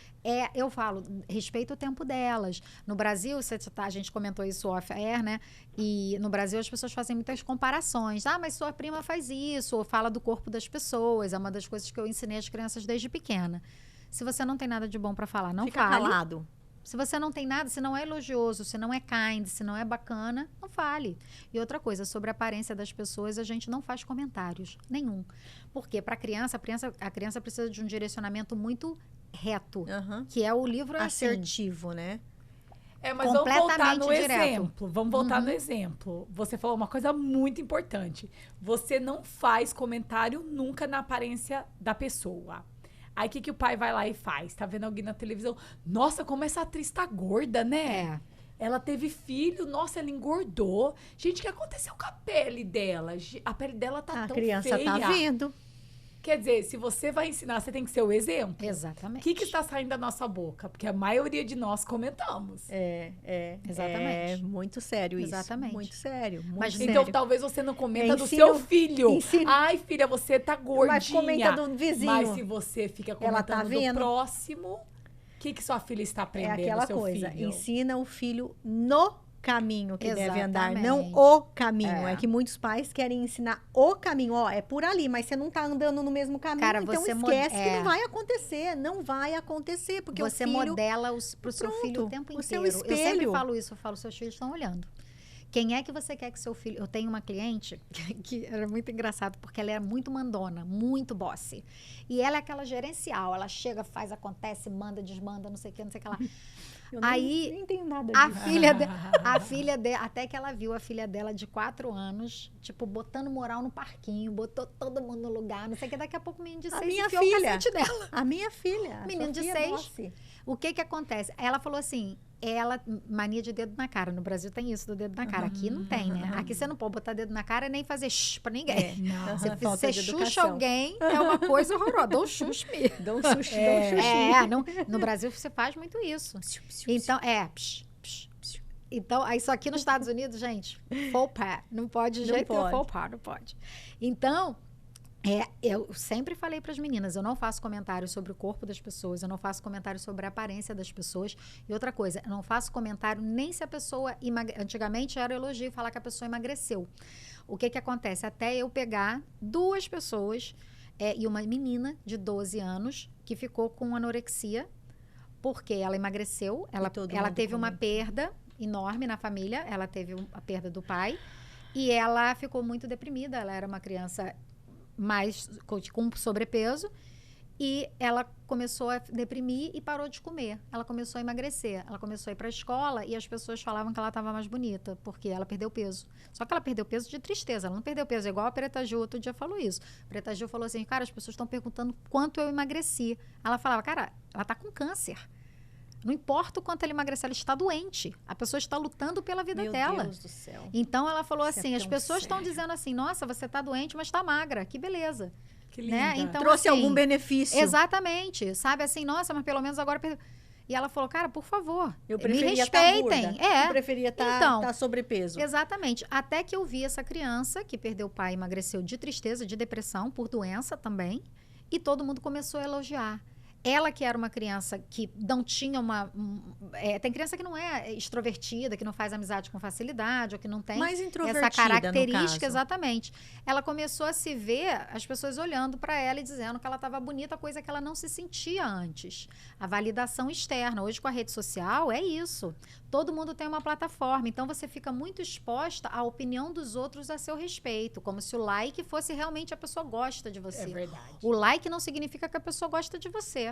C: eu falo, respeita o tempo delas. No Brasil, a gente comentou isso off-air, né? E no Brasil as pessoas fazem muitas comparações. Ah, mas sua prima faz isso, ou fala do corpo das pessoas. É uma das coisas que eu ensinei às crianças desde pequena. Se você não tem nada de bom para falar, não
B: Fica
C: fale.
B: calado.
C: Se você não tem nada, se não é elogioso, se não é kind, se não é bacana, não fale. E outra coisa, sobre a aparência das pessoas, a gente não faz comentários, nenhum. Porque para a criança precisa de um direcionamento muito reto, que é o livro
B: assertivo, né?
A: Mas vamos voltar no
C: direto.
A: exemplo. Vamos voltar no exemplo. Você falou uma coisa muito importante. Você não faz comentário nunca na aparência da pessoa. Aí, o que o pai vai lá e faz? Tá vendo alguém na televisão? Nossa, como essa atriz tá gorda, né? Ela teve filho, nossa, ela engordou. Gente, o que aconteceu com a pele dela? A pele dela tá tão feia.
B: A criança tá vendo.
A: Quer dizer, se você vai ensinar, você tem que ser o exemplo.
C: Exatamente.
A: O que está saindo da nossa boca? Porque a maioria de nós comentamos.
C: Exatamente.
B: É muito sério isso.
C: Exatamente.
B: Muito sério.
C: Mas
B: sério.
A: Então, talvez você não comenta do seu filho. Ai, filha, você tá gordinha.
B: Mas comenta do vizinho.
A: Mas se você fica comentando do próximo, o que sua filha está aprendendo?
B: É aquela
A: seu
B: coisa,
A: filho?
B: ensina o filho no caminho que deve andar,
C: Exatamente.
B: não o caminho. É que muitos pais querem ensinar o caminho. Ó, é por ali, mas você não tá andando no mesmo caminho,
C: Cara,
B: então
C: você
B: esquece que não vai acontecer. Não vai acontecer, porque
C: você
B: o filho...
C: modela pro seu filho o tempo
B: você é
C: inteiro.
B: o espelho.
C: Eu sempre falo isso, seus filhos estão olhando. Quem é que você quer que seu filho... Eu tenho uma cliente que era muito engraçado, porque ela era muito mandona, muito bossy. E ela é aquela gerencial. Ela chega, faz, acontece, manda, desmanda, não sei o que lá.
B: Eu
C: Aí,
B: nem tenho nada
C: a
B: disso.
C: filha dela, até que ela viu a filha dela de 4 anos, tipo, botando moral no parquinho, botou todo mundo no lugar, não sei o que. Daqui a pouco o menino de 6 enfiou o cacete dela.
B: A minha filha.
C: Menino de 6. O que acontece? Ela falou assim, mania de dedo na cara. No Brasil tem isso do dedo na cara. Aqui não tem, né? Aqui você não pode botar dedo na cara e nem fazer shh pra ninguém. Você xuxa alguém, é uma coisa horrorosa. Dá um xuxa mesmo.
B: Dá um xuxa.
C: No Brasil você faz muito isso. Então, Então, isso aqui nos Estados Unidos, gente, faux pas. Não pode de jeito nenhum, faux pas, não pode. Então, eu sempre falei para as meninas, eu não faço comentários sobre o corpo das pessoas, eu não faço comentários sobre a aparência das pessoas. E outra coisa, eu não faço comentário nem se a pessoa antigamente era elogio falar que a pessoa emagreceu. O que acontece? Até eu pegar 2 pessoas e uma menina de 12 anos que ficou com anorexia, porque ela emagreceu, ela teve uma perda enorme na família, ela teve a perda do pai e ela ficou muito deprimida, ela era uma criança mais com sobrepeso e ela começou a deprimir e parou de comer. Ela começou a emagrecer, ela começou a ir para a escola e as pessoas falavam que ela estava mais bonita, porque ela perdeu peso. Só que ela perdeu peso de tristeza, ela não perdeu peso, igual a Preta Gil outro dia falou isso. A Preta Gil falou assim, cara, as pessoas estão perguntando quanto eu emagreci. Ela falava, cara, ela tá com câncer. Não importa o quanto ela emagrecer, ela está doente. A pessoa está lutando pela vida dela.
B: Meu Deus do céu.
C: Então, ela falou assim, as pessoas estão dizendo assim, nossa, você está doente, mas está magra. Que beleza.
A: Que linda.
C: Né? Então,
B: trouxe
C: assim,
B: algum benefício.
C: Exatamente. Sabe assim, nossa, mas pelo menos agora... E ela falou, cara, por favor, me
B: Eu
C: respeitem.
B: preferia estar sobrepeso.
C: Exatamente. Até que eu vi essa criança que perdeu o pai e emagreceu de tristeza, de depressão, por doença também. E todo mundo começou a elogiar. Ela que era uma criança que não tinha tem criança que não é extrovertida, que não faz amizade com facilidade, ou que não tem essa característica, exatamente. Ela começou a se ver, as pessoas olhando para ela e dizendo que ela estava bonita, coisa que ela não se sentia antes. A validação externa. Hoje, com a rede social, é isso. Todo mundo tem uma plataforma, então você fica muito exposta à opinião dos outros a seu respeito, como se o like fosse realmente a pessoa gosta de você.
A: É verdade.
C: O like não significa que a pessoa gosta de você.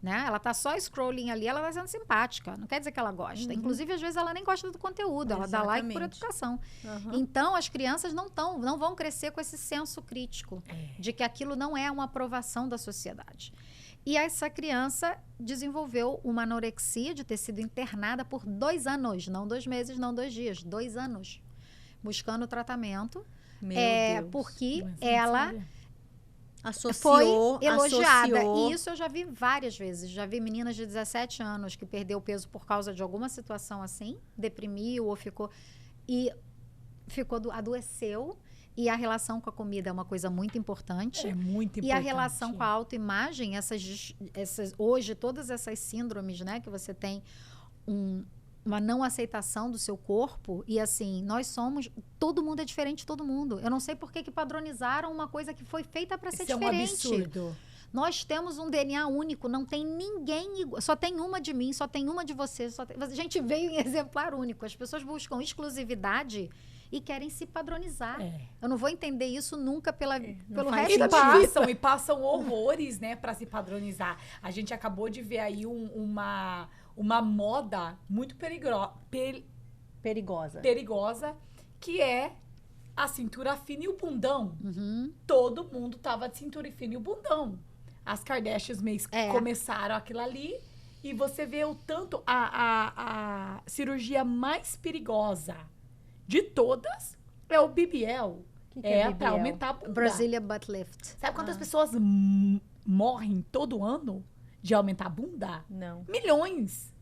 C: né? Ela tá só scrolling ali, ela tá sendo simpática. Não quer dizer que ela gosta. Inclusive, às vezes, ela nem gosta do conteúdo. Ela dá like por educação. Então, as crianças não vão crescer com esse senso crítico de que aquilo não é uma aprovação da sociedade. E essa criança desenvolveu uma anorexia de ter sido internada por 2 anos. Não 2 meses, não 2 dias. 2 anos. Buscando tratamento.
B: Meu Deus.
C: Porque ela...
B: Foi
C: elogiada. E isso eu já vi várias vezes. Já vi meninas de 17 anos que perdeu peso por causa de alguma situação assim, deprimiu ou adoeceu. E a relação com a comida é uma coisa muito importante.
A: É muito importante.
C: E a relação com a autoimagem, hoje, todas essas síndromes, né, que você tem uma não aceitação do seu corpo. E assim, todo mundo é diferente de todo mundo. Eu não sei por que padronizaram uma coisa que foi feita para ser diferente.
A: É um absurdo.
C: Nós temos um DNA único, não tem ninguém igual. Só tem uma de mim, só tem uma de você. A gente veio em exemplar único. As pessoas buscam exclusividade e querem se padronizar. Eu não vou entender isso nunca pelo resto da vida.
A: E passam horrores, né, para se padronizar. A gente acabou de ver aí uma moda muito perigosa, que é a cintura fina e o bundão. Todo mundo tava de cintura fina e o bundão. As Kardashians começaram aquilo ali e você vê o tanto a cirurgia mais perigosa de todas é o BBL.
B: Que é
A: para aumentar a bunda.
C: Brazilian Butt Lift.
A: Sabe quantas pessoas morrem todo ano de aumentar a bunda?
B: Não.
A: Milhões.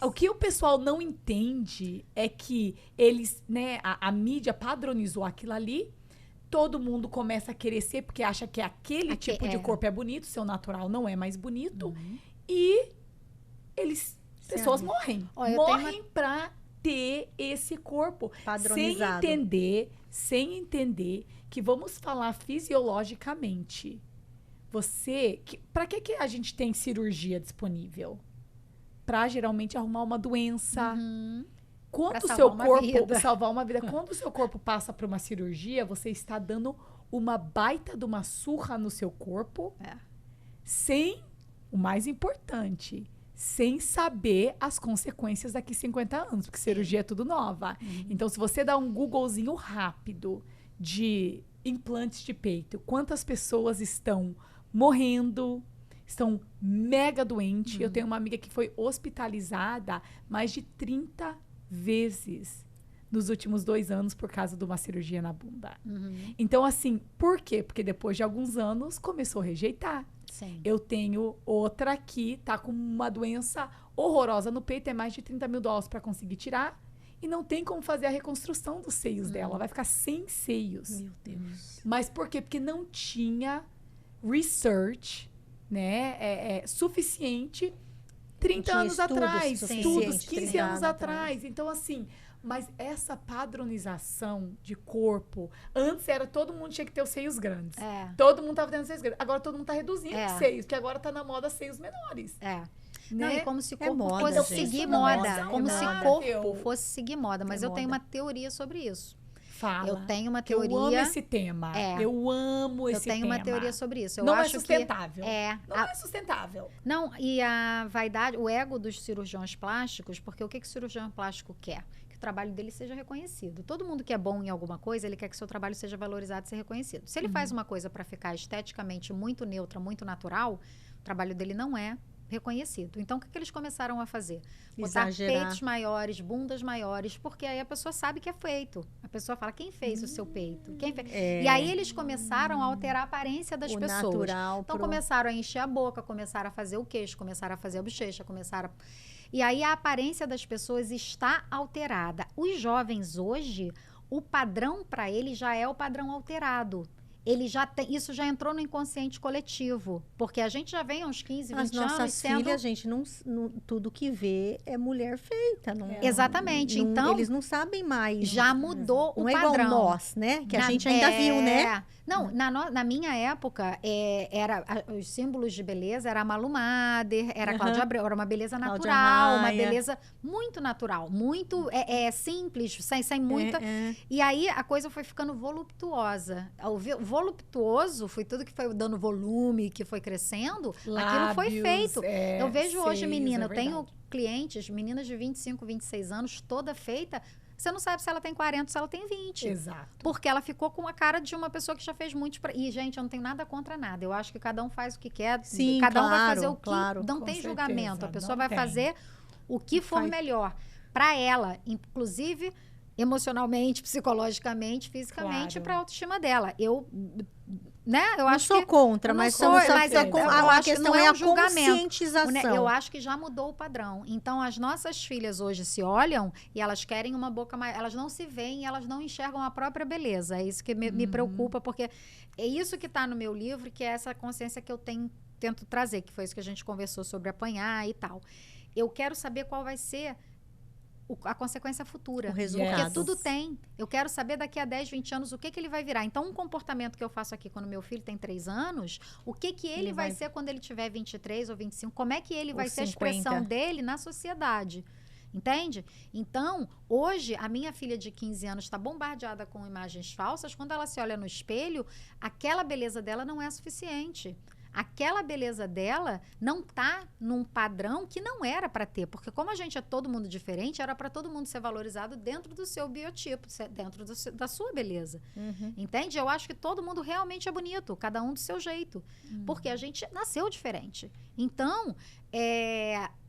A: O que o pessoal não entende é que eles, né, a mídia padronizou aquilo ali, todo mundo começa a querer ser porque acha que aquele tipo de corpo é bonito, seu natural não é mais bonito, e pessoas morrem. Morrem pra ter esse corpo
B: padronizado.
A: Sem entender que vamos falar fisiologicamente. Para que a gente tem cirurgia disponível? Para geralmente arrumar uma doença. Quando o seu corpo salvar uma vida, quando o seu corpo passa por uma cirurgia, você está dando uma baita de uma surra no seu corpo, sem o mais importante, sem saber as consequências daqui 50 anos, porque cirurgia é tudo nova. Então, se você dá um Googlezinho rápido de implantes de peito, quantas pessoas estão morrendo, estão mega doentes. Eu tenho uma amiga que foi hospitalizada mais de 30 vezes nos últimos 2 anos por causa de uma cirurgia na bunda. Então, assim, por quê? Porque depois de alguns anos começou a rejeitar.
C: Sim.
A: Eu tenho outra aqui, tá com uma doença horrorosa no peito, é mais de $30 mil para conseguir tirar. E não tem como fazer a reconstrução dos seios dela. Ela vai ficar sem seios.
B: Meu Deus.
A: Mas por quê? Porque não tinha research, né, suficiente 30 anos atrás, estudos 15 anos atrás. Então, assim, mas essa padronização de corpo, antes era todo mundo tinha que ter os seios grandes. Todo mundo tava tendo seios grandes. Agora todo mundo tá reduzindo os seios, que agora tá na moda seios menores.
C: Não, e como se o corpo
B: moda,
C: fosse
B: gente.
C: seguir
B: Não
C: moda.
B: é
C: Como se
B: moda.
C: corpo fosse seguir moda. Mas eu tenho
B: moda.
C: uma teoria sobre isso.
A: Fala.
C: Eu tenho uma teoria.
A: Eu amo esse tema. Eu amo esse tema.
C: Eu tenho uma teoria sobre isso. Eu
A: não
C: acho
A: é sustentável.
C: Que
A: não é sustentável.
C: Não, e a vaidade, o ego dos cirurgiões plásticos, porque o que o cirurgião plástico quer? Que o trabalho dele seja reconhecido. Todo mundo que é bom em alguma coisa, ele quer que seu trabalho seja valorizado e ser reconhecido. Se ele faz uma coisa para ficar esteticamente muito neutra, muito natural, o trabalho dele não é reconhecido. Então, o que eles começaram a fazer? Botar peitos maiores, bundas maiores, porque aí a pessoa sabe que é feito. A pessoa fala, quem fez o seu peito? Quem fez? E aí eles começaram a alterar a aparência das pessoas.
B: Natural
C: então, começaram a encher a boca, começaram a fazer o queixo, começaram a fazer a bochecha, E aí a aparência das pessoas está alterada. Os jovens hoje, o padrão para eles já é o padrão alterado. Ele já tem, isso já entrou no inconsciente coletivo. Porque a gente já vem há uns 15, 20 anos sendo...
B: As nossas filhas, gente, não, tudo que vê é mulher feita. Não,
C: Exatamente. Então,
B: eles não sabem mais.
C: Já mudou o
B: não
C: padrão.
B: Não é igual nós, né? Que a gente ainda viu, né?
C: Não, na minha época, os símbolos de beleza era a Malu Mader, era a Cláudia Abreu, era uma beleza natural, uma beleza muito natural, muito simples, sem muita... E aí a coisa foi ficando voluptuosa. O voluptuoso foi tudo que foi dando volume, que foi crescendo, aquilo foi feito. Eu vejo hoje menina, eu tenho clientes, meninas de 25, 26 anos, toda feita... Você não sabe se ela tem 40 ou se ela tem 20.
A: Exato.
C: Porque ela ficou com a cara de uma pessoa que já fez muito... E, gente, eu não tenho nada contra nada. Eu acho que cada um faz o que quer.
B: Sim,
C: cada um
B: claro,
C: vai fazer o que...
B: claro.
C: Não tem julgamento. A pessoa vai
A: tem.
C: fazer o que for melhor para ela. Inclusive, emocionalmente, psicologicamente, fisicamente, para a autoestima dela. Eu acho
B: sou contra, mas a questão é a conscientização.
C: Eu acho que já mudou o padrão. Então, as nossas filhas hoje se olham e elas querem uma boca mais... Elas não se veem, elas não enxergam a própria beleza. É isso que me preocupa, porque é isso que está no meu livro, que é essa consciência que eu tento trazer, que foi isso que a gente conversou sobre apanhar e tal. Eu quero saber qual vai ser a consequência futura.
B: O resultado.
C: Porque tudo tem. Eu quero saber daqui a 10, 20 anos o que ele vai virar. Então, um comportamento que eu faço aqui quando meu filho tem 3 anos, o que ele vai ser quando ele tiver 23 ou 25? Como é que ele vai ser a expressão dele na sociedade? Entende? Então, hoje, a minha filha de 15 anos está bombardeada com imagens falsas. Quando ela se olha no espelho, aquela beleza dela não é suficiente. Aquela beleza dela não tá num padrão que não era para ter, porque como a gente é todo mundo diferente, era para todo mundo ser valorizado dentro do seu biotipo, dentro da sua beleza. Entende? Eu acho que todo mundo realmente é bonito, cada um do seu jeito, porque a gente nasceu diferente. Então,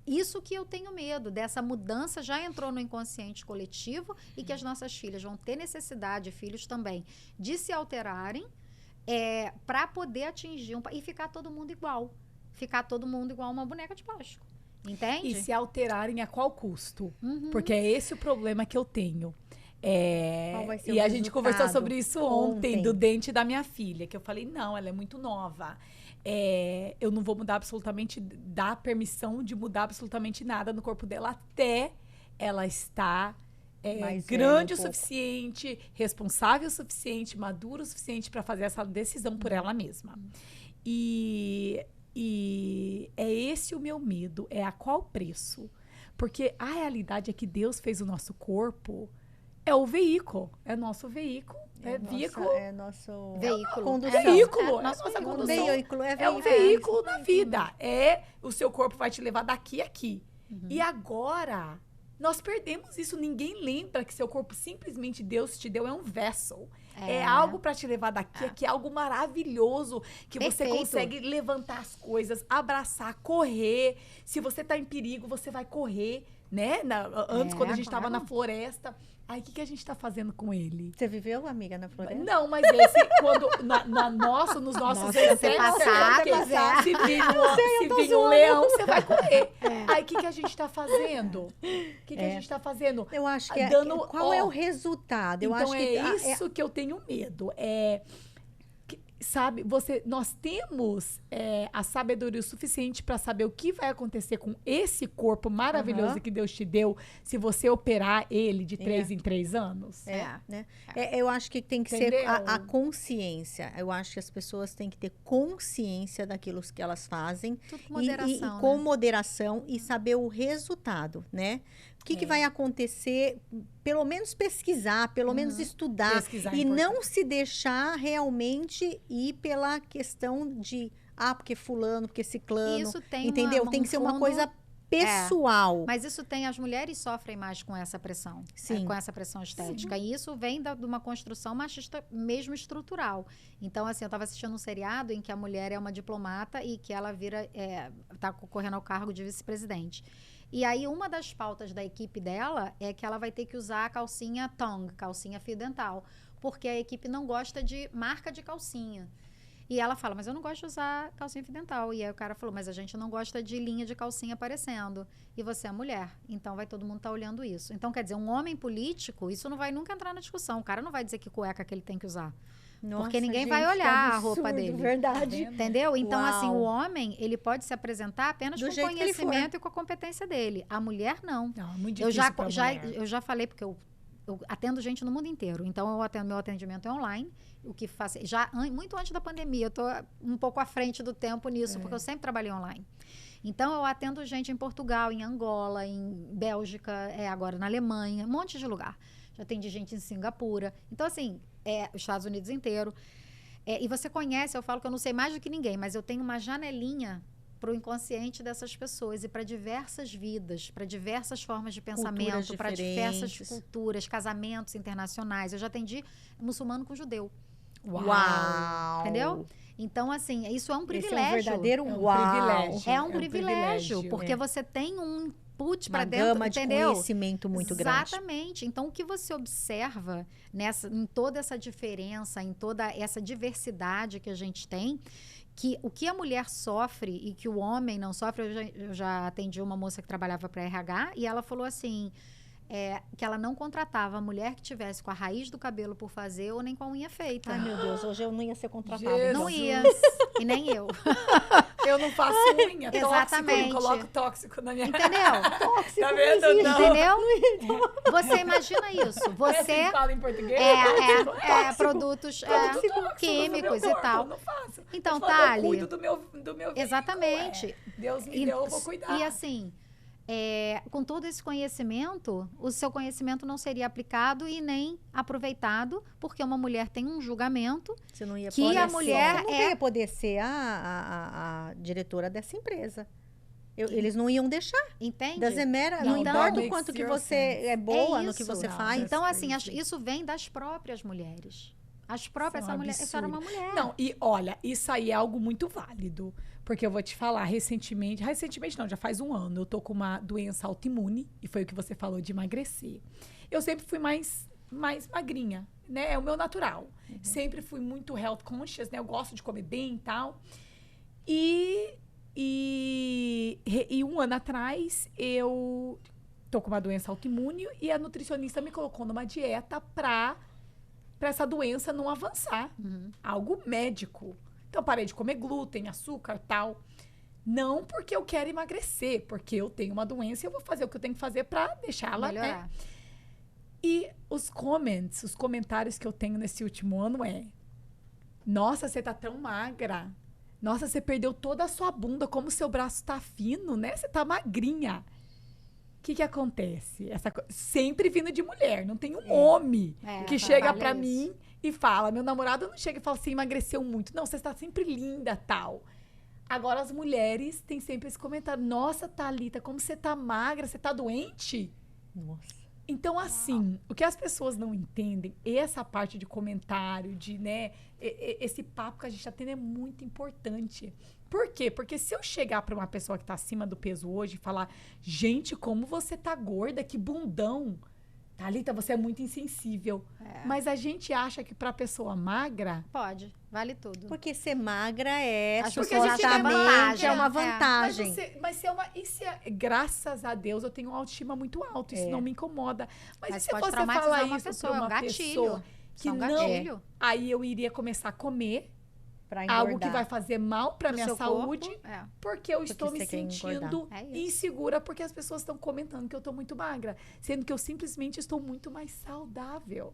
C: isso que eu tenho medo, dessa mudança já entrou no inconsciente coletivo e que as nossas filhas vão ter necessidade, filhos também, de se alterarem, para poder atingir e ficar todo mundo igual. Ficar todo mundo igual uma boneca de plástico. Entende?
A: E se alterarem a qual custo? Porque é esse o problema que eu tenho. E a gente conversou sobre isso ontem, do dente da minha filha, que eu falei, não, ela é muito nova. Eu não vou dar permissão de mudar absolutamente nada no corpo dela até ela estar... grande o suficiente, responsável o suficiente, madura o suficiente para fazer essa decisão por ela mesma. E é esse o meu medo, é a qual preço? Porque a realidade é que Deus fez o nosso corpo, é o veículo, é nosso veículo. É
B: nosso
C: veículo.
A: Veículo.
B: É
A: um veículo da vida. O seu corpo vai te levar daqui a aqui. E agora... Nós perdemos isso. Ninguém lembra que seu corpo simplesmente Deus te deu. É um vessel. É algo para te levar daqui a aqui. É algo maravilhoso. Que você consegue levantar as coisas, abraçar, correr. Se você tá em perigo, você vai correr. Né? Antes, quando a gente tava na floresta. Aí, o que a gente tá fazendo com ele?
B: Você viveu, amiga, na floresta?
A: Não, mas quando nos nossos se vir um leão, você vai correr. Aí, o que a gente tá fazendo? A gente tá fazendo?
B: Eu acho que qual é o resultado? Eu
A: então,
B: acho
A: isso que eu tenho medo. Sabe, nós temos a sabedoria o suficiente para saber o que vai acontecer com esse corpo maravilhoso que Deus te deu se você operar ele de 3 em 3 anos?
B: Eu acho que tem que ser a consciência. Eu acho que as pessoas têm que ter consciência daquilo que elas fazem.
C: Tudo com moderação,
B: com moderação e saber o resultado, né? O que vai acontecer, pelo menos pesquisar, pelo menos estudar. E não se deixar realmente ir pela questão de, porque fulano, porque ciclano.
C: Isso tem
B: entendeu? Tem que ser uma coisa pessoal.
C: Mas isso as mulheres sofrem mais com essa pressão. Com essa pressão estética. E isso vem de uma construção machista mesmo estrutural. Então, assim, eu estava assistindo um seriado em que a mulher é uma diplomata e que ela está concorrendo ao cargo de vice-presidente. E aí, uma das pautas da equipe dela é que ela vai ter que usar a calcinha tongue, calcinha fio dental, porque a equipe não gosta de marca de calcinha. E ela fala, mas eu não gosto de usar calcinha fio dental. E aí o cara falou, mas a gente não gosta de linha de calcinha aparecendo. E você é mulher, então vai todo mundo estar olhando isso. Então, quer dizer, um homem político, isso não vai nunca entrar na discussão. O cara não vai dizer que cueca que ele tem que usar.
B: Nossa,
C: porque ninguém vai olhar a roupa dele.
B: Verdade.
C: Entendeu? Então, assim, o homem, ele pode se apresentar apenas com o conhecimento e com a competência dele. A mulher, não.
A: Não, é muito difícil
C: eu já falei, porque eu eu atendo gente no mundo inteiro. Então, meu atendimento é online. O que faço já muito antes da pandemia. Eu estou um pouco à frente do tempo nisso, porque eu sempre trabalhei online. Então, eu atendo gente em Portugal, em Angola, em Bélgica, agora na Alemanha, um monte de lugar. Já atendi gente em Singapura. Então, assim, os Estados Unidos inteiro. E você conhece, eu falo que eu não sei mais do que ninguém, mas eu tenho uma janelinha para o inconsciente dessas pessoas e para diversas vidas, para diversas formas de pensamento, para diversas culturas, casamentos internacionais. Eu já atendi muçulmano com judeu.
B: Uau!
C: Entendeu? Então, assim, isso é um privilégio.
B: Esse é um verdadeiro
A: privilégio.
C: É um privilégio, porque você tem um input para dentro,
B: gama de conhecimento muito grande.
C: Exatamente. Então, o que você observa em toda essa diferença, em toda essa diversidade que a gente tem, que o que a mulher sofre e que o homem não sofre, eu já atendi uma moça que trabalhava para RH e ela falou assim, que ela não contratava a mulher que tivesse com a raiz do cabelo por fazer ou nem com a unha feita.
B: Ai, meu Deus, hoje eu não ia ser contratada.
A: Jesus.
C: Não ia. E nem eu.
A: Eu não faço unha.
C: Exatamente.
A: Tóxico, eu coloco tóxico na minha...
C: Entendeu?
B: Tóxico,
A: Tá vendo? Não.
C: Entendeu? Você imagina isso. Você
A: É assim que fala em português?
C: produtos
A: Tóxico,
C: químicos
A: meu
C: e
A: corpo,
C: tal.
A: Eu não faço.
C: Então,
A: Eu falo,
C: Thali.
A: eu cuido do meu
C: Exatamente.
A: Deus me deu, eu vou cuidar.
C: E assim, com todo esse conhecimento, o seu conhecimento não seria aplicado e nem aproveitado, porque uma mulher tem um julgamento
B: Você não ia
C: que
B: poder
C: a mulher
B: ser, você não ia poder ser a diretora dessa empresa. Eles não iam deixar.
C: Entende?
B: Da Zemera, não
C: Então,
B: importa o
A: makes
B: quanto que
A: zero
B: você
A: sense.
B: é boa no
C: isso.
B: que você
A: Não,
B: faz.
C: Então, assim,
A: crazy.
C: isso vem das próprias mulheres. As próprias,
A: Isso é um
C: essa era uma
A: absurdo.
C: mulher.
A: Não, e olha, isso aí é algo muito válido. Porque eu vou te falar, recentemente não, já faz um ano, eu tô com uma doença autoimune, e foi o que você falou de emagrecer. Eu sempre fui mais magrinha, né? É o meu natural. Sempre fui muito health conscious, né? Eu gosto de comer bem e tal. E um ano atrás, eu tô com uma doença autoimune e a nutricionista me colocou numa dieta pra essa doença não avançar. Algo médico. Então, parei de comer glúten, açúcar e tal. Não porque eu quero emagrecer, porque eu tenho uma doença e eu vou fazer o que eu tenho que fazer pra deixá-la,
C: Melhorar.
A: né? E os comentários que eu tenho nesse último ano nossa, você tá tão magra. Nossa, você perdeu toda a sua bunda, como o seu braço tá fino, né? Você tá magrinha. O que acontece? Sempre vindo de mulher. Não tem um homem que chega pra mim e fala. Meu namorado não chega e fala assim, emagreceu muito. Não, você está sempre linda, tal. Agora as mulheres têm sempre esse comentário. Nossa, Thalita, como você tá magra, você tá doente?
B: Nossa.
A: Então, assim, o que as pessoas não entendem, essa parte de comentário, esse papo que a gente tá tendo é muito importante. Por quê? Porque se eu chegar para uma pessoa que tá acima do peso hoje e falar, gente, como você tá gorda, que bundão. Thalita, você é muito insensível. Mas a gente acha que pra pessoa magra...
C: Pode, vale tudo.
B: Porque ser magra
C: supostamente
B: é uma vantagem.
A: Graças a Deus, eu tenho uma autoestima muito alta. Isso não me incomoda. Mas e se
C: pode
A: você
C: traumatizar
A: falar
C: uma
A: isso
C: pessoa,
A: pra
C: é um
A: uma
C: gatilho.
A: pessoa que
C: É um
A: não...
C: gatilho.
A: Aí eu iria começar a comer
B: Pra engordar.
A: algo que vai fazer mal pra
C: Pro
A: minha
C: seu
A: saúde.
C: corpo,
A: Porque eu estou me
B: você quer
A: sentindo
B: engordar.
C: É isso.
A: insegura porque as pessoas estão comentando que eu tô muito magra. Sendo que eu simplesmente estou muito mais saudável.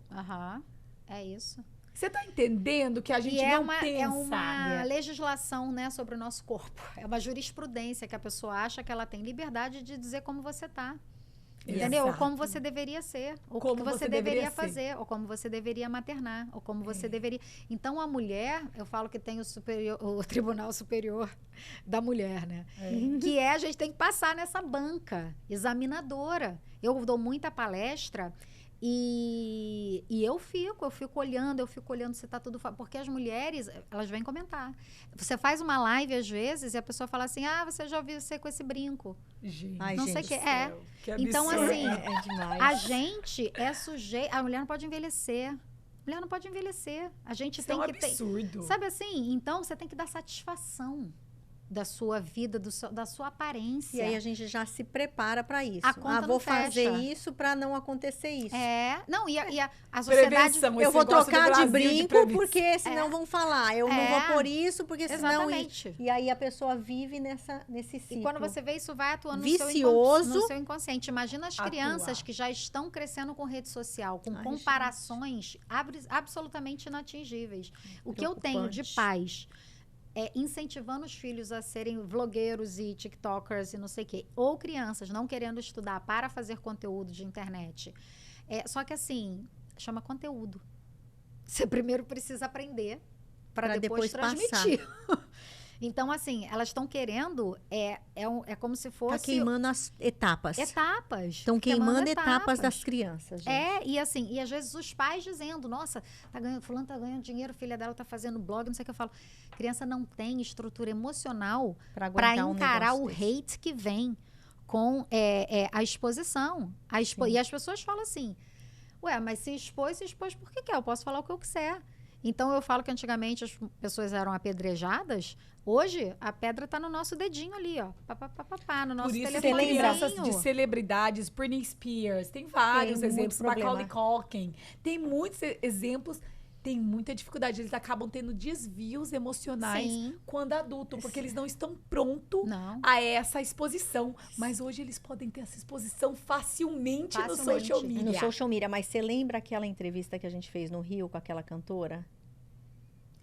C: É isso.
A: Você tá entendendo que a gente
C: E
A: não
C: é
A: pensa?
C: uma legislação, né, sobre o nosso corpo. É uma jurisprudência que a pessoa acha que ela tem liberdade de dizer como você tá. Entendeu? Ou
A: Exato.
C: como você deveria ser, ou o
A: Como
C: que
A: você
C: você
A: deveria
C: deveria fazer, ou como você deveria maternar, ou como você deveria... Então, a mulher, eu falo que tem o Tribunal Superior da Mulher, né? Que a gente tem que passar nessa banca examinadora. Eu dou muita palestra e eu fico olhando se tá tudo... Porque as mulheres, elas vêm comentar. Você faz uma live, às vezes, e a pessoa fala assim, você já ouviu você com esse brinco.
A: Gente,
B: Ai,
C: Não sei
B: gente
C: o que
A: do
C: é.
A: céu, que
C: Então,
A: absurdo.
C: assim,
B: É demais.
C: a gente é sujeito... A mulher não pode envelhecer. A mulher não pode envelhecer. A gente
A: Isso é
C: tem
A: um
C: que ter...
A: absurdo.
C: Sabe assim? Então, você tem que dar satisfação. da sua vida, da sua aparência.
B: E aí a gente já se prepara para isso.
C: A conta
B: vou
C: não
B: fazer
C: fecha.
B: isso para não acontecer isso.
C: Não, e a sociedade...
A: Prevenção,
B: Eu
A: esse
B: vou
A: negócio do
B: trocar de
A: Brasil
B: brinco
A: prevenção.
B: porque senão vão falar. Eu não vou por isso porque senão...
C: Exatamente.
B: E aí a pessoa vive nesse ciclo.
C: E quando você vê isso, vai atuando
B: vicioso,
C: no seu inconsciente. Imagina as crianças que já estão crescendo com rede social, com comparações absolutamente inatingíveis. O que eu tenho de pais incentivando os filhos a serem vlogueiros e tiktokers e não sei o quê, ou crianças não querendo estudar para fazer conteúdo de internet. Só que assim, chama conteúdo. Você primeiro precisa aprender para depois transmitir. Então, assim, elas estão querendo, é como se fosse...
B: Tá queimando as etapas. Estão queimando etapas das crianças, gente.
C: E assim, e às vezes os pais dizendo, nossa, fulano tá ganhando dinheiro, filha dela tá fazendo blog, não sei o que eu falo. Criança não tem estrutura emocional para encarar o hate que vem com a exposição. E as pessoas falam assim, ué, mas se expôs por que eu posso falar o que eu quiser? Então, eu falo que antigamente as pessoas eram apedrejadas. Hoje, a pedra está no nosso dedinho ali, ó. No nosso telefone.
A: Por isso, tem crianças de celebridades, Britney Spears. Tem vários exemplos. Macaulay Culkin. Tem muitos exemplos. Tem muita dificuldade. Eles acabam tendo desvios emocionais quando adulto. Porque eles não estão prontos a essa exposição. Mas hoje eles podem ter essa exposição facilmente no social media.
B: No social media. Mas você lembra aquela entrevista que a gente fez no Rio com aquela cantora?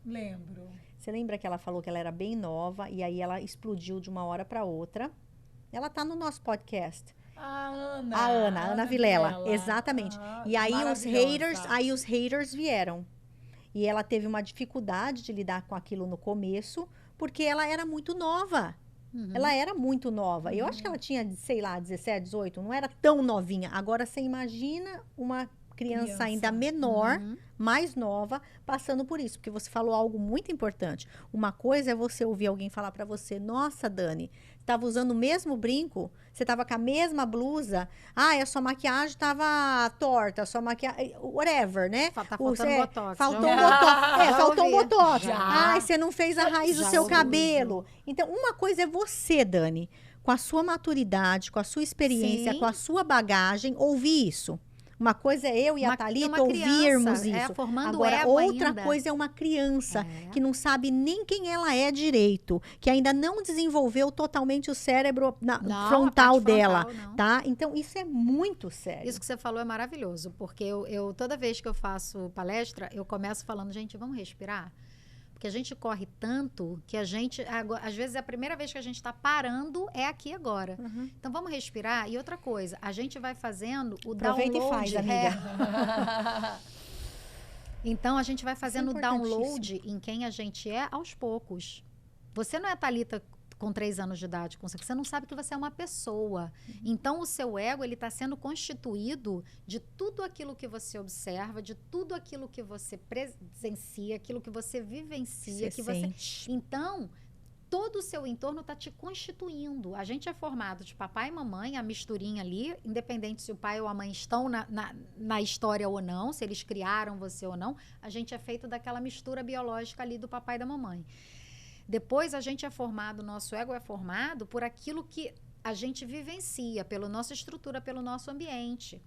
A: Lembro.
B: Você lembra que ela falou que ela era bem nova e aí ela explodiu de uma hora para outra? Ela tá no nosso podcast.
A: A
B: Ana Vilela. Exatamente. E aí os haters vieram. E ela teve uma dificuldade de lidar com aquilo no começo, porque ela era muito nova. Ela era muito nova. Eu acho que ela tinha, sei lá, 17, 18, não era tão novinha. Agora você imagina uma criança ainda menor, mais nova, passando por isso. Porque você falou algo muito importante. Uma coisa é você ouvir alguém falar pra você, nossa, Dani, você estava usando o mesmo brinco, você estava com a mesma blusa, a sua maquiagem estava torta, a sua maquiagem, whatever, né?
C: Tá faltando botox.
B: Faltou um botox. Faltou um botox.
A: Já.
B: Você não fez a raiz do seu cabelo. Então, uma coisa é você, Dani, com a sua maturidade, com a sua experiência, com a sua bagagem, ouvir isso. Uma coisa é eu e a Thalita ouvirmos isso. Agora, outra coisa é uma criança que não sabe nem quem ela é direito, que ainda não desenvolveu totalmente o cérebro frontal dela, tá? Então, isso é muito sério.
C: Isso que você falou é maravilhoso, porque eu toda vez que eu faço palestra, eu começo falando, gente, vamos respirar? Porque a gente corre tanto que a gente, às vezes, a primeira vez que a gente está parando é aqui agora. Então, vamos respirar. E outra coisa, a gente vai fazendo o
B: Aproveita
C: download.
B: E faz, amiga.
C: Então, a gente vai fazendo o download em quem a gente é aos poucos. Você não é a Thalita com 3 anos de idade, você não sabe que você é uma pessoa. Então, o seu ego, ele está sendo constituído de tudo aquilo que você observa, de tudo aquilo que você presencia, aquilo que você vivencia. Então, todo o seu entorno está te constituindo. A gente é formado de papai e mamãe, a misturinha ali, independente se o pai ou a mãe estão na história ou não, se eles criaram você ou não, a gente é feito daquela mistura biológica ali do papai e da mamãe. Depois, a gente é formado, o nosso ego é formado por aquilo que a gente vivencia, pela nossa estrutura, pelo nosso ambiente.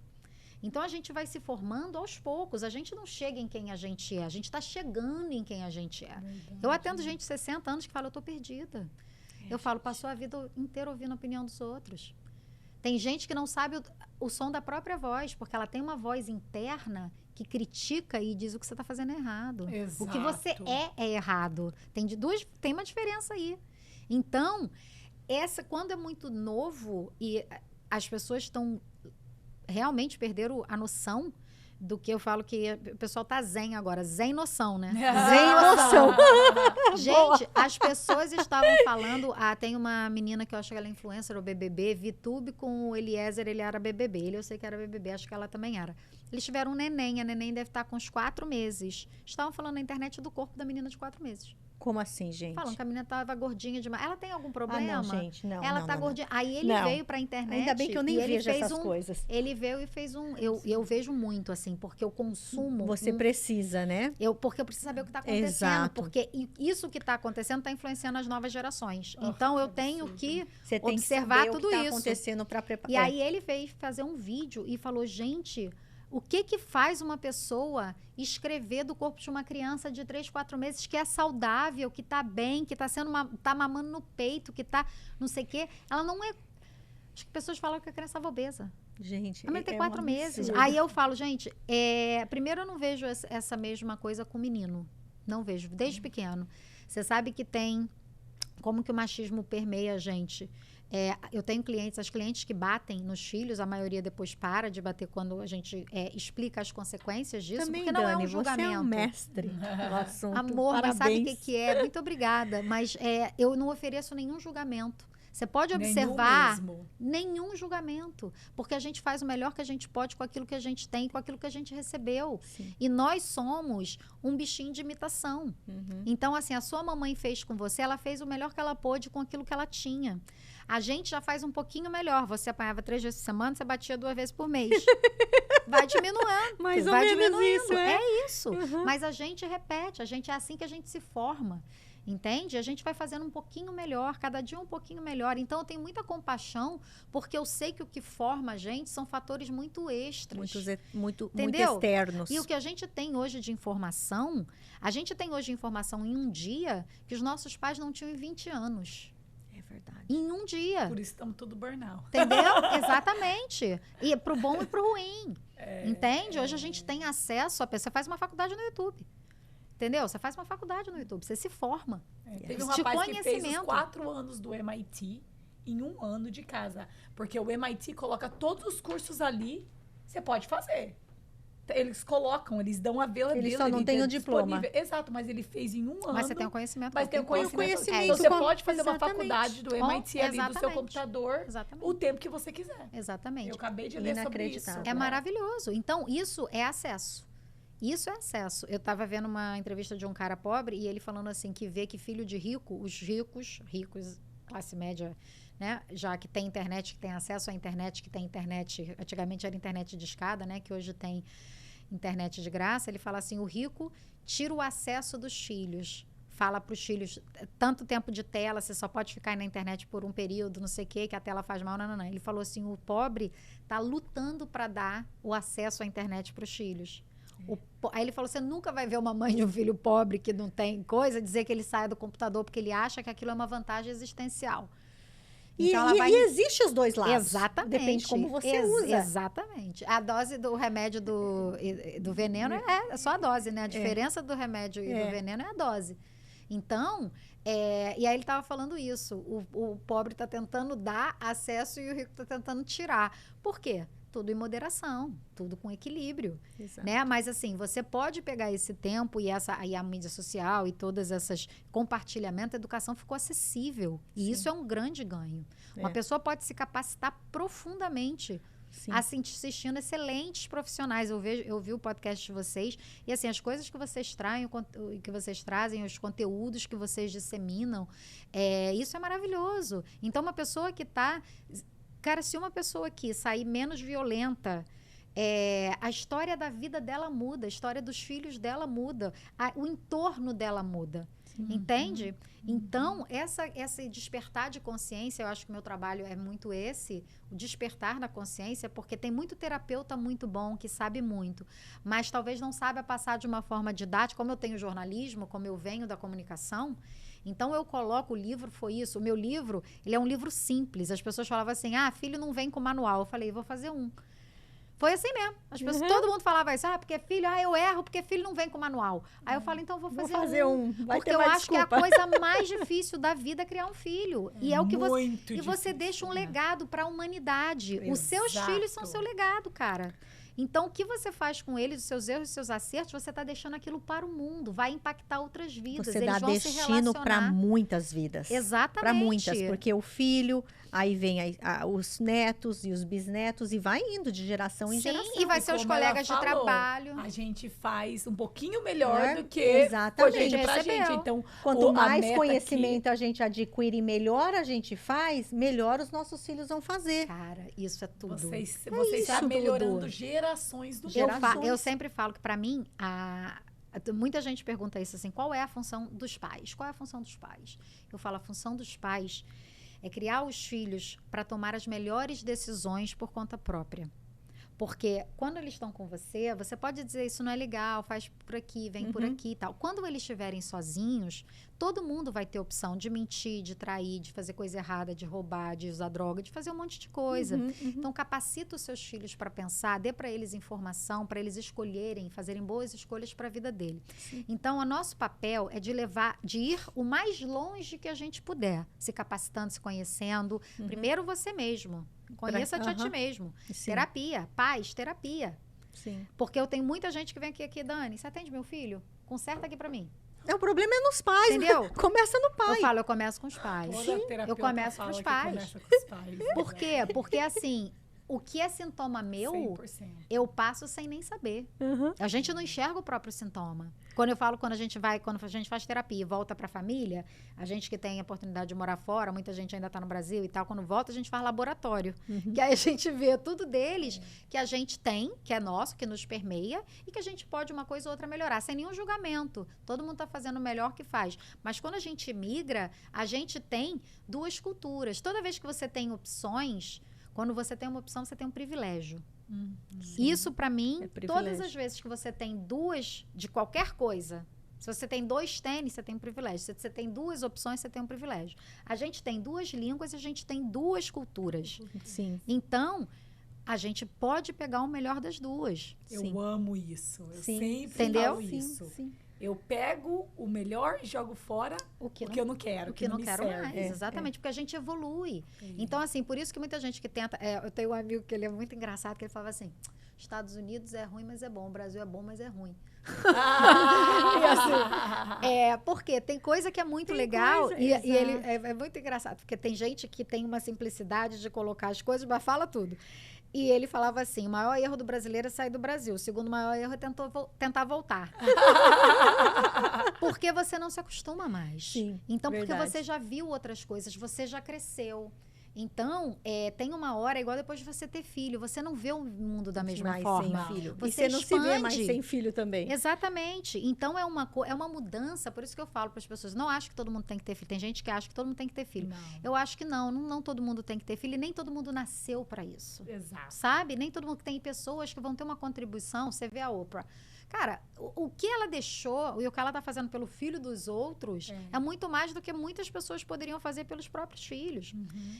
C: Então, a gente vai se formando aos poucos. A gente não chega em quem a gente é, a gente está chegando em quem a gente é. Verdade. Eu atendo gente de 60 anos que fala, eu estou perdida. Eu falo, passou a vida inteira ouvindo a opinião dos outros. Tem gente que não sabe o som da própria voz, porque ela tem uma voz interna que critica e diz o que você está fazendo é errado.
A: Exato.
C: O que você é errado. Tem uma diferença aí. Então, quando é muito novo e as pessoas realmente perderam a noção do que eu falo que o pessoal tá zen agora. Zen noção, né?
B: Zen noção.
C: Gente, as pessoas estavam falando... tem uma menina que eu acho que ela é influencer, o BBB, VTube com o Eliezer, ele era BBB. Ele eu sei que era BBB, acho que ela também era. Eles tiveram um neném, a neném deve estar com uns 4 meses. Estavam falando na internet do corpo da menina de 4 meses.
B: Como assim, gente?
C: Falam que a menina tava gordinha demais. Ela tem algum problema?
B: Não, gente, não.
C: Ela tá gordinha. Aí ele veio pra internet.
B: Ainda bem que eu nem vejo essas coisas.
C: Ele veio e fez eu vejo muito, assim, porque eu consumo.
B: Você precisa, né?
C: Porque eu preciso saber o que tá acontecendo.
B: Exato.
C: Porque isso que tá acontecendo tá influenciando as novas gerações. Então, eu tenho que
B: Você tem
C: observar
B: que
C: tudo
B: o que tá
C: isso.
B: acontecendo para preparar.
C: E aí ele veio fazer um vídeo e falou, gente, o que faz uma pessoa escrever do corpo de uma criança de 3, 4 meses que é saudável, que tá bem, que tá mamando no peito, que tá não sei o quê. Ela não é... Acho que pessoas falam que a criança estava obesa.
B: Gente,
C: a mãe tem 4 meses. Aí eu falo, gente, primeiro eu não vejo essa mesma coisa com o menino. Não vejo, desde pequeno. Você sabe que tem... Como que o machismo permeia a gente. Eu tenho clientes, as clientes que batem nos filhos, a maioria depois para de bater quando a gente explica as consequências disso,
B: também,
C: porque não
B: Dani,
C: é um julgamento.
B: Você é um mestre no assunto.
C: Amor,
B: parabéns.
C: mas sabe o que é? Muito obrigada. Mas eu não ofereço nenhum julgamento. Você pode observar nenhum julgamento, porque a gente faz o melhor que a gente pode com aquilo que a gente tem, com aquilo que a gente recebeu.
B: Sim.
C: E nós somos um bichinho de imitação. Então, assim, a sua mamãe fez com você, ela fez o melhor que ela pôde com aquilo que ela tinha. A gente já faz um pouquinho melhor. Você apanhava 3 vezes por semana, você batia 2 vezes por mês. Vai diminuindo.
B: Mais ou
C: vai
B: menos
C: diminuindo.
B: isso,
C: É isso. Mas a gente repete, é assim que a gente se forma. Entende? A gente vai fazendo um pouquinho melhor, cada dia um pouquinho melhor. Então, eu tenho muita compaixão, porque eu sei que o que forma a gente são fatores muito extras.
B: Muito
C: entendeu?
B: externos.
C: E o que a gente tem hoje de informação, em um dia que os nossos pais não tinham em 20 anos.
B: É verdade.
C: Em um dia.
A: Por isso estamos tudo burnout.
C: Entendeu? Exatamente. E pro bom e pro ruim. Entende? Hoje a gente tem acesso a... Você faz uma faculdade no YouTube. Entendeu? Você faz uma faculdade no YouTube, você se forma.
A: Teve um rapaz que fez os 4 anos do MIT em 1 ano de casa. Porque o MIT coloca todos os cursos ali, você pode fazer. Eles colocam, eles dão a vela dele.
B: Ele só não tem o diploma.
A: Exato, mas ele fez em 1 ano.
C: Mas você tem o conhecimento.
A: Mas tem o conhecimento.
B: Então
A: você pode fazer uma faculdade do MIT ali do seu computador o tempo que você quiser.
C: Exatamente.
A: Eu acabei de ler sobre isso.
C: É maravilhoso. Então, isso é acesso. Isso é acesso. Eu estava vendo uma entrevista de um cara pobre e ele falando assim que vê que filho de rico, os ricos, classe média, né? Já que tem internet, que tem acesso à internet, que tem internet, antigamente era internet de escada, né? Que hoje tem internet de graça. Ele fala assim, o rico tira o acesso dos filhos. Fala para os filhos, tanto tempo de tela, você só pode ficar na internet por um período, não sei o quê, que a tela faz mal, não. Ele falou assim, o pobre está lutando para dar o acesso à internet para os filhos. Aí ele falou, você nunca vai ver uma mãe de um filho pobre que não tem coisa, dizer que ele saia do computador porque ele acha que aquilo é uma vantagem existencial. Então,
B: e existe os dois lados.
C: Exatamente.
B: Depende de como você usa.
C: Exatamente. A dose do remédio do veneno é só a dose, né? A diferença do remédio e do veneno é a dose. Então, e aí ele estava falando isso. O pobre está tentando dar acesso e o rico está tentando tirar. Por quê? Tudo em moderação, tudo com equilíbrio, né? Mas assim, você pode pegar esse tempo e a mídia social e todas essas compartilhamento, a educação ficou acessível. E isso é um grande ganho. Uma pessoa pode se capacitar profundamente assistindo excelentes profissionais. Eu vi o podcast de vocês e assim, as coisas que vocês trazem, os conteúdos que vocês disseminam, isso é maravilhoso. Então, uma pessoa que está... Cara, se uma pessoa aqui sair menos violenta, a história da vida dela muda, a história dos filhos dela muda, o entorno dela muda. Entende? Então, esse despertar de consciência, eu acho que o meu trabalho é muito o despertar da consciência, porque tem muito terapeuta muito bom, que sabe muito, mas talvez não saiba passar de uma forma didática, como eu tenho jornalismo, como eu venho da comunicação. Então, eu coloco o livro, foi isso. O meu livro, ele é um livro simples. As pessoas falavam assim, filho não vem com manual. Eu falei, vou fazer um. Foi assim mesmo. As pessoas, todo mundo falava isso, porque filho, eu erro, porque filho não vem com manual. Aí eu falei, então vou fazer um. Porque eu acho que é a coisa mais difícil da vida é criar um filho. E é o que você deixa um legado para a humanidade. Exato. Os seus filhos são seu legado, cara. Então, o que você faz com eles, os seus erros, os seus acertos, você está deixando aquilo para o mundo, vai impactar outras vidas.
B: Você
C: eles
B: dá
C: vão se
B: destino para
C: relacionar.
B: muitas vidas.
C: Exatamente.
B: Para muitas, porque o filho, aí vem os netos e os bisnetos e vai indo de geração em geração.
C: E vai ser os
A: como
C: colegas
A: ela
C: de
A: falou,
C: trabalho.
A: A gente faz um pouquinho melhor
B: É,
A: do que
B: exatamente.
A: foi feito pra
C: Recebeu.
A: gente. Então,
B: Quanto
A: a
B: mais
A: meta
B: conhecimento a gente adquire e melhor a gente faz, melhor os nossos filhos vão fazer.
C: Cara, isso é tudo.
A: Vocês
B: isso,
A: estão melhorando
B: tudo.
A: gerações do
C: Eu sempre falo que, para mim, muita gente pergunta isso assim, qual é a função dos pais? Qual é a função dos pais? Eu falo, a função dos pais é criar os filhos para tomar as melhores decisões por conta própria. Porque quando eles estão com você, você pode dizer, isso não é legal, faz por aqui, vem por aqui e tal. Quando eles estiverem sozinhos, todo mundo vai ter opção de mentir, de trair, de fazer coisa errada, de roubar, de usar droga, de fazer um monte de coisa. Então, capacita os seus filhos para pensar, dê para eles informação, para eles escolherem, fazerem boas escolhas para a vida dele.
B: Sim.
C: Então, o nosso papel é de ir o mais longe que a gente puder, se capacitando, se conhecendo. Primeiro você mesmo. Conheça-te a ti mesmo.
B: Sim.
C: Terapia, paz, terapia.
B: Sim.
C: Porque eu tenho muita gente que vem aqui, Dani, você atende meu filho? Conserta aqui pra mim.
B: O problema é nos pais,
C: Entendeu?
B: Começa no pai.
C: Eu falo, eu começo com os pais. Eu começo com os pais.
A: Começa com os pais.
C: Por quê? Porque assim, o que é sintoma meu,
A: 100%.
C: eu passo sem nem saber. A gente não enxerga o próprio sintoma. Quando a gente faz terapia e volta pra família, a gente que tem a oportunidade de morar fora, muita gente ainda tá no Brasil e tal, quando volta a gente faz laboratório. Que aí a gente vê tudo deles que a gente tem, que é nosso, que nos permeia e que a gente pode uma coisa ou outra melhorar, sem nenhum julgamento. Todo mundo tá fazendo o melhor que faz. Mas quando a gente migra, a gente tem duas culturas. Toda vez que você tem opções, quando você tem uma opção, você tem um privilégio. Isso, para mim, todas as vezes que você tem duas de qualquer coisa, se você tem 2 tênis, você tem um privilégio. Se você tem 2 opções, você tem um privilégio. A gente tem 2 línguas e a gente tem 2 culturas.
B: Sim.
C: Então, a gente pode pegar o melhor das duas.
A: Eu amo isso. Eu
B: Sim.
A: sempre
C: Entendeu?
A: falo isso.
B: Sim.
A: Eu pego o melhor e jogo fora
C: O que
A: eu não quero,
C: o que não
A: me
C: quero
A: serve.
C: mais, exatamente, porque a gente evolui.
A: É.
C: Então, assim, por isso que muita gente que tenta... eu tenho um amigo que ele é muito engraçado, que ele falava assim, Estados Unidos é ruim, mas é bom. O Brasil é bom, mas é ruim. E assim, porque tem coisa que é muito legal e ele é muito engraçado, porque tem gente que tem uma simplicidade de colocar as coisas, mas fala tudo. E ele falava assim, o maior erro do brasileiro é sair do Brasil. O segundo maior erro é tentar voltar. Porque você não se acostuma mais.
B: Sim,
C: então,
B: verdade.
C: porque você já viu outras coisas, você já cresceu. Então, tem uma hora, igual depois de você ter filho, você não vê o mundo da mesma
B: Mais
C: forma.
B: sem filho.
C: Você
B: E você não se vê mais
C: expande.
B: sem filho também.
C: Exatamente. Então, é uma mudança, por isso que eu falo para as pessoas, não acho que todo mundo tem que ter filho. Tem gente que acha que todo mundo tem que ter filho.
A: Não.
C: Eu acho que não todo mundo tem que ter filho e nem todo mundo nasceu para isso.
A: Exato.
C: Sabe? Nem todo mundo tem pessoas que vão ter uma contribuição. Você vê a Oprah. Cara, o que ela deixou e o que ela tá fazendo pelo filho dos outros é muito mais do que muitas pessoas poderiam fazer pelos próprios filhos.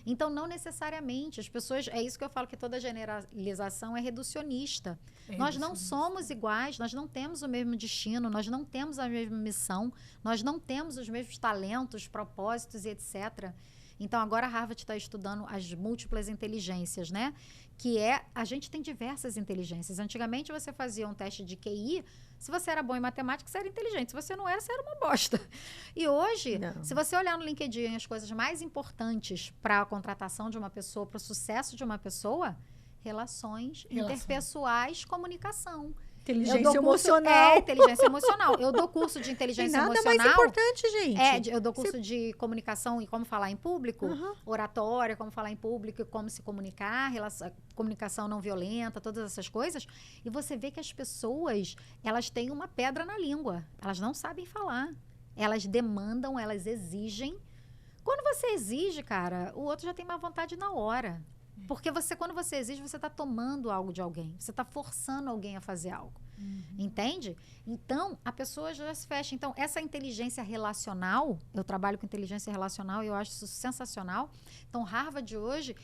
C: Então, não necessariamente. As pessoas... É isso que eu falo, que toda generalização é reducionista. Nós não somos iguais, nós não temos o mesmo destino, nós não temos a mesma missão, nós não temos os mesmos talentos, propósitos e etc. Então, agora a Harvard está estudando as múltiplas inteligências, né? Que a gente tem diversas inteligências. Antigamente, você fazia um teste de QI, se você era bom em matemática, você era inteligente. Se você não era, você era uma bosta. E hoje, se você olhar no LinkedIn as coisas mais importantes para a contratação de uma pessoa, para o sucesso de uma pessoa, relações interpessoais, comunicação.
B: Inteligência emocional.
C: Inteligência emocional. Eu dou curso de inteligência emocional.
B: Nada mais importante, gente.
C: Eu dou curso de comunicação e como falar em público, oratória, como falar em público, como se comunicar, comunicação não violenta, todas essas coisas. E você vê que as pessoas, elas têm uma pedra na língua. Elas não sabem falar. Elas demandam, elas exigem. Quando você exige, cara, o outro já tem má vontade na hora. Porque quando você exige, você está tomando algo de alguém. Você está forçando alguém a fazer algo. Entende? Então, a pessoa já se fecha. Então, essa inteligência relacional, eu trabalho com inteligência relacional e eu acho isso sensacional. Então, Harvard hoje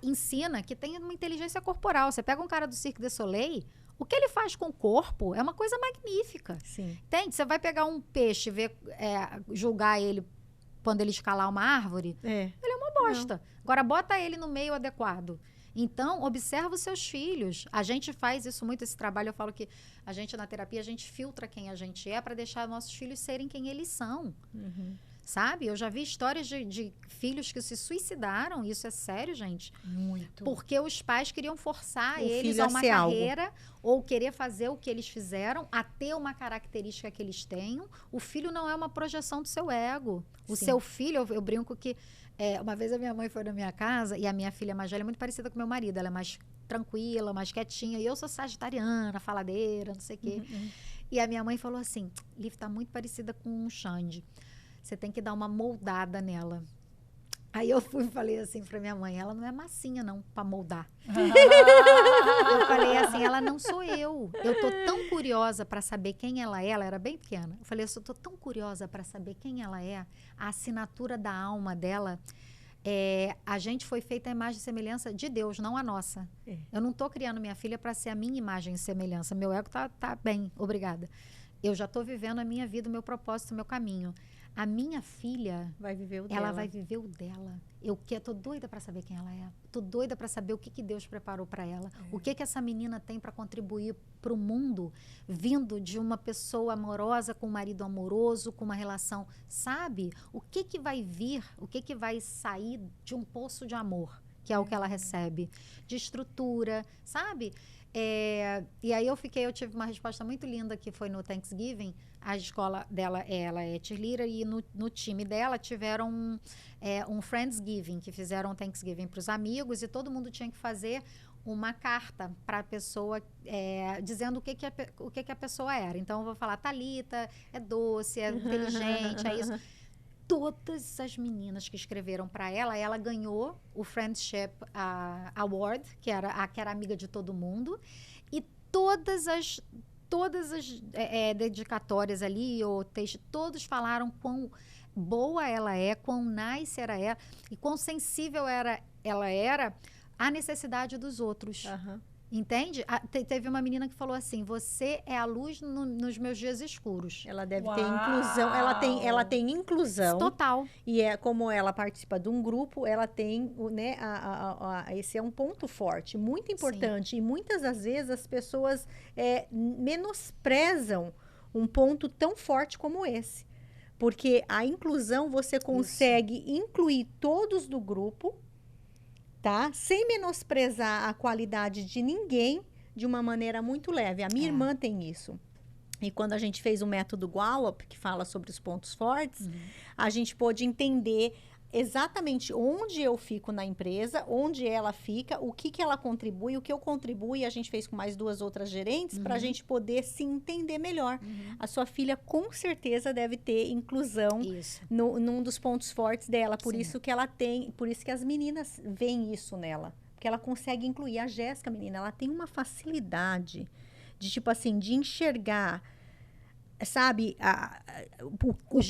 C: ensina que tem uma inteligência corporal. Você pega um cara do Cirque du Soleil, o que ele faz com o corpo é uma coisa magnífica.
B: Sim.
C: Entende? Você vai pegar um peixe e julgar ele quando ele escalar uma árvore, ele é uma bosta. Agora, bota ele no meio adequado. Então, observa os seus filhos. A gente faz isso muito, esse trabalho. Eu falo que a gente, na terapia, a gente filtra quem a gente é para deixar nossos filhos serem quem eles são. Sabe? Eu já vi histórias de filhos que se suicidaram. Isso é sério, gente?
A: Muito.
C: Porque os pais queriam forçar
B: O
C: eles
B: filho
C: a
B: a
C: uma
B: ser algo.
C: carreira ou querer fazer o que eles fizeram, a ter uma característica que eles tenham. O filho não é uma projeção do seu ego. O
B: Sim.
C: seu filho, eu brinco que uma vez a minha mãe foi na minha casa e a minha filha mais velha é muito parecida com meu marido. Ela é mais tranquila, mais quietinha. E eu sou sagitariana, faladeira, não sei o quê. E a minha mãe falou assim, Liv, tá muito parecida com o Xande. Você tem que dar uma moldada nela. Aí eu fui e falei assim pra minha mãe, ela não é massinha não, pra moldar. Eu falei assim, ela não sou eu. Eu tô tão curiosa pra saber quem ela é. Ela era bem pequena. Eu falei, eu tô tão curiosa pra saber quem ela é. A assinatura da alma dela. A gente foi feita a imagem e semelhança de Deus, não a nossa. Eu não tô criando minha filha pra ser a minha imagem e semelhança. Meu ego tá bem, obrigada. Eu já tô vivendo a minha vida, o meu propósito, o meu caminho. A minha filha,
B: Vai viver o
C: ela
B: dela.
C: vai viver o dela. Eu tô doida para saber quem ela é. Tô doida para saber o que Deus preparou para ela. O que essa menina tem para contribuir para o mundo, vindo de uma pessoa amorosa com um marido amoroso, com uma relação, sabe? O que vai vir, o que vai sair de um poço de amor, que é o que ela recebe, de estrutura, sabe? E aí eu tive uma resposta muito linda que foi no Thanksgiving. A escola dela, ela é cheerleader e no time dela tiveram um Friendsgiving, que fizeram um Thanksgiving para os amigos e todo mundo tinha que fazer uma carta para a pessoa dizendo o que a pessoa era. Então eu vou falar, Thalita é doce, é inteligente, é isso. Todas as meninas que escreveram para ela ganhou o Friendship Award, que era amiga de todo mundo, e todas as dedicatórias ali, ou texto, todos falaram quão boa ela é, quão nice ela é, e quão sensível ela era à necessidade dos outros. Entende? Teve uma menina que falou assim, você é a luz nos meus dias escuros.
B: Ela deve
A: Uau!
B: ter inclusão. Ela tem inclusão.
C: Total.
B: E como ela participa de um grupo, ela tem, né, esse é um ponto forte, muito importante. Sim. E muitas das vezes as pessoas menosprezam um ponto tão forte como esse. Porque a inclusão, você consegue incluir todos do grupo, tá? Sem menosprezar a qualidade de ninguém, de uma maneira muito leve. A minha irmã tem isso. E quando a gente fez o método Gallup, que fala sobre os pontos fortes, a gente pôde entender exatamente onde eu fico na empresa, onde ela fica, o que ela contribui, o que eu contribuo, e a gente fez com mais 2 outras gerentes, para a gente poder se entender melhor. A sua filha, com certeza, deve ter inclusão num dos pontos fortes dela, por isso que ela tem, por isso que as meninas veem isso nela, porque ela consegue incluir. A Jéssica, menina, ela tem uma facilidade de, tipo assim, de enxergar, sabe, o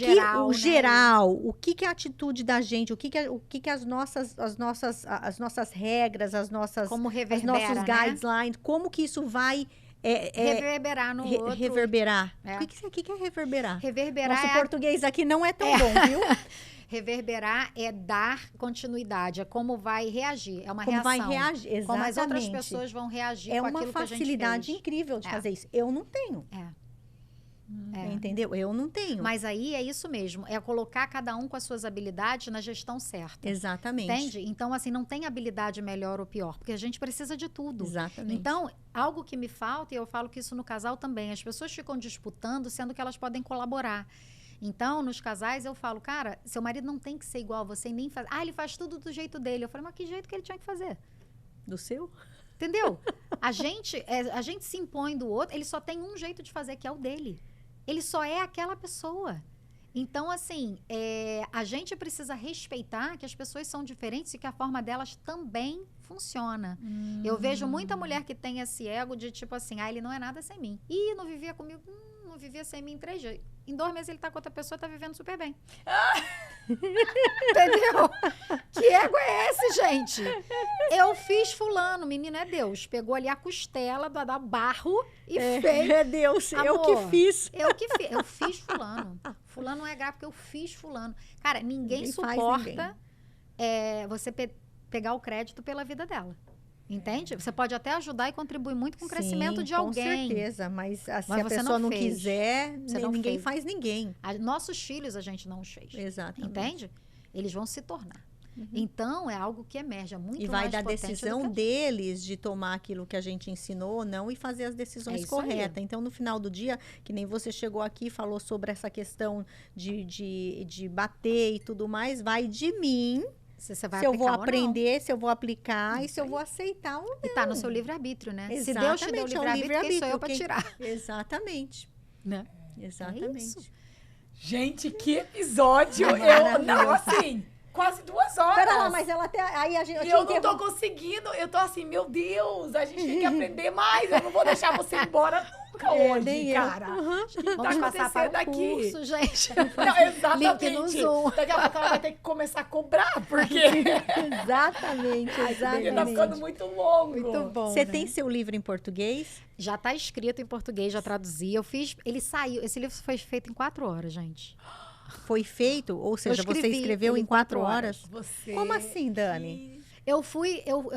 B: geral, o que é a atitude da gente, o que as nossas regras, os nossos guidelines, como que isso vai
C: reverberar no outro.
B: Reverberar. O que é reverberar?
C: Reverberar.
B: Nosso português aqui não é tão bom, viu?
C: Reverberar é dar continuidade, é como vai reagir, é uma
B: como
C: reação.
B: Vai reagir, exatamente.
C: Como as outras pessoas vão reagir com aquilo que a gente fez.
B: É uma facilidade incrível de fazer isso. Eu não tenho. Entendeu? Eu não tenho.
C: Mas aí é isso mesmo, é colocar cada um com as suas habilidades na gestão certa.
B: Exatamente.
C: Entende? Então, assim, não tem habilidade melhor ou pior, porque a gente precisa de tudo.
B: Exatamente.
C: Então, algo que me falta, e eu falo que isso no casal também, as pessoas ficam disputando, sendo que elas podem colaborar. Então, nos casais, eu falo, cara, seu marido não tem que ser igual a você e nem fazer. Ele faz tudo do jeito dele. Eu falei, mas que jeito que ele tinha que fazer?
B: Do seu?
C: Entendeu? A gente se impõe do outro, ele só tem um jeito de fazer, que é o dele. Ele só é aquela pessoa. Então, assim, a gente precisa respeitar que as pessoas são diferentes e que a forma delas também funciona. Eu vejo muita mulher que tem esse ego de tipo assim, ele não é nada sem mim. Ih, não vivia comigo, não vivia sem mim em 3 dias. Em 2 meses ele tá com outra pessoa, tá vivendo super bem. Entendeu? Que ego é esse, gente? Eu fiz fulano, menino, é Deus. Pegou ali a costela do barro e fez.
B: É Deus,
C: amor,
B: eu que fiz.
C: Eu fiz fulano. Fulano não é grave porque eu fiz fulano. Cara, ninguém suporta você pegar o crédito pela vida dela. Entende? Você pode até ajudar e contribuir muito com o crescimento de alguém.
B: Com certeza, mas se a
C: você
B: pessoa não
C: fez.
B: quiser,
C: Você não
B: ninguém
C: fez.
B: faz ninguém.
C: Nossos filhos a gente não os fez.
B: Exatamente.
C: Entende? Eles vão se tornar. Então, é algo que emerge, é muito mais
B: E vai dar
C: potente
B: decisão
C: do que
B: deles de tomar aquilo que a gente ensinou ou não e fazer as decisões
C: isso aí.
B: corretas. Então, no final do dia, que nem você chegou aqui e falou sobre essa questão de bater e tudo mais, vai de mim.
C: Você vai
B: Se eu vou
C: aplicar ou não.
B: aprender, se eu vou aplicar e
C: Isso
B: se eu
C: aí.
B: vou aceitar ou não.
C: E tá no seu livre-arbítrio, né? Se
B: Exatamente,
C: Deus te deu
B: é um
C: livre-arbítrio, quem sou eu para
B: quem-
C: tirar?
B: Exatamente.
C: Né?
B: Exatamente.
C: isso.
A: Gente, que episódio!
B: Maravilhoso.
A: Não, assim, quase 2 horas.
B: Pera lá, mas ela até. Aí a gente.
A: E eu não tô conseguindo, eu tô assim, meu Deus, a gente tem que aprender mais, eu não vou deixar você ir embora nunca hoje,
B: nem eu.
A: cara. O que tá
C: Vamos passar para
A: acontecendo
C: o
A: aqui?
C: curso, gente.
A: Não, exatamente.
C: Link no Zoom.
A: Daqui a pouco ela vai ter que começar a cobrar, porque,
B: Exatamente,
A: porque tá ficando
B: exatamente.
A: muito longo.
C: Muito bom,
B: Você
C: né?
B: tem seu livro em português?
C: Já tá escrito em português, já traduzi. Ele saiu, esse livro foi feito em 4 horas, gente.
B: Foi feito? Ou seja, você
C: escrevi
B: escreveu
C: ele
B: em
C: em
B: 4
C: 4
B: horas?
A: Você
B: Como assim, Dani?
C: Eu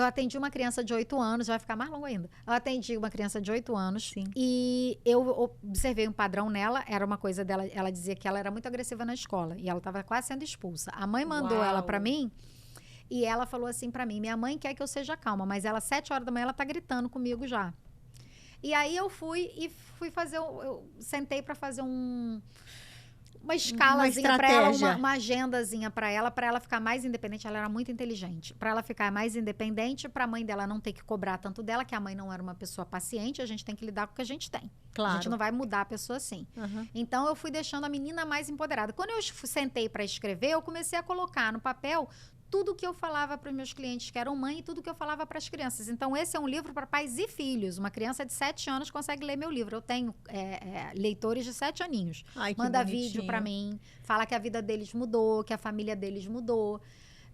C: atendi uma criança de 8 anos, vai ficar mais longo ainda. Eu atendi uma criança de 8 anos
B: Sim.
C: e eu observei um padrão nela, era uma coisa dela, ela dizia que ela era muito agressiva na escola e ela estava quase sendo expulsa. A mãe mandou
A: Uau.
C: ela para mim e ela falou assim para mim: minha mãe quer que eu seja calma, mas ela 7 horas da manhã ela tá gritando comigo já. E aí eu fui fazer, eu sentei para fazer uma escalazinha para ela,
B: estratégia.
C: uma agendazinha para ela ficar mais independente. Ela era muito inteligente. Para ela ficar mais independente, para a mãe dela não ter que cobrar tanto dela, que a mãe não era uma pessoa paciente, a gente tem que lidar com o que a gente tem.
B: Claro.
C: A gente não vai mudar a pessoa assim.
B: Aham.
C: Então eu fui deixando a menina mais empoderada. Quando eu sentei para escrever, eu comecei a colocar no papel tudo que eu falava para os meus clientes que eram mãe e tudo que eu falava para as crianças. Então, esse é um livro para pais e filhos. Uma criança de 7 anos consegue ler meu livro. Eu tenho leitores de 7 aninhos.
B: Ai, que
C: Manda
B: bonitinho.
C: vídeo para mim, fala que a vida deles mudou, que a família deles mudou,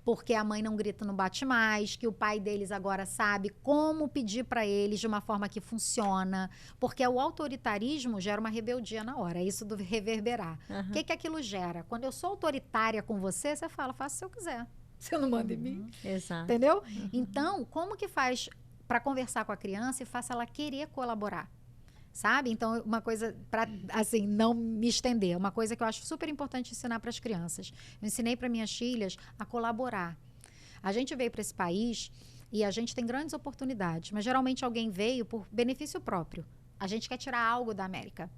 C: porque a mãe não grita, não bate mais, que o pai deles agora sabe como pedir para eles de uma forma que funciona, porque o autoritarismo gera uma rebeldia na hora, é isso do reverberar.
B: Aham.
C: O que aquilo gera? Quando eu sou autoritária com você, você fala, faça se eu quiser. Você não manda em mim.
B: Exato.
C: Entendeu? Então, como que faz para conversar com a criança e faça ela querer colaborar? Sabe? Então, uma coisa, para assim, não me estender, uma coisa que eu acho super importante ensinar para as crianças. Eu ensinei para minhas filhas a colaborar. A gente veio para esse país e a gente tem grandes oportunidades, mas geralmente alguém veio por benefício próprio. A gente quer tirar algo da América.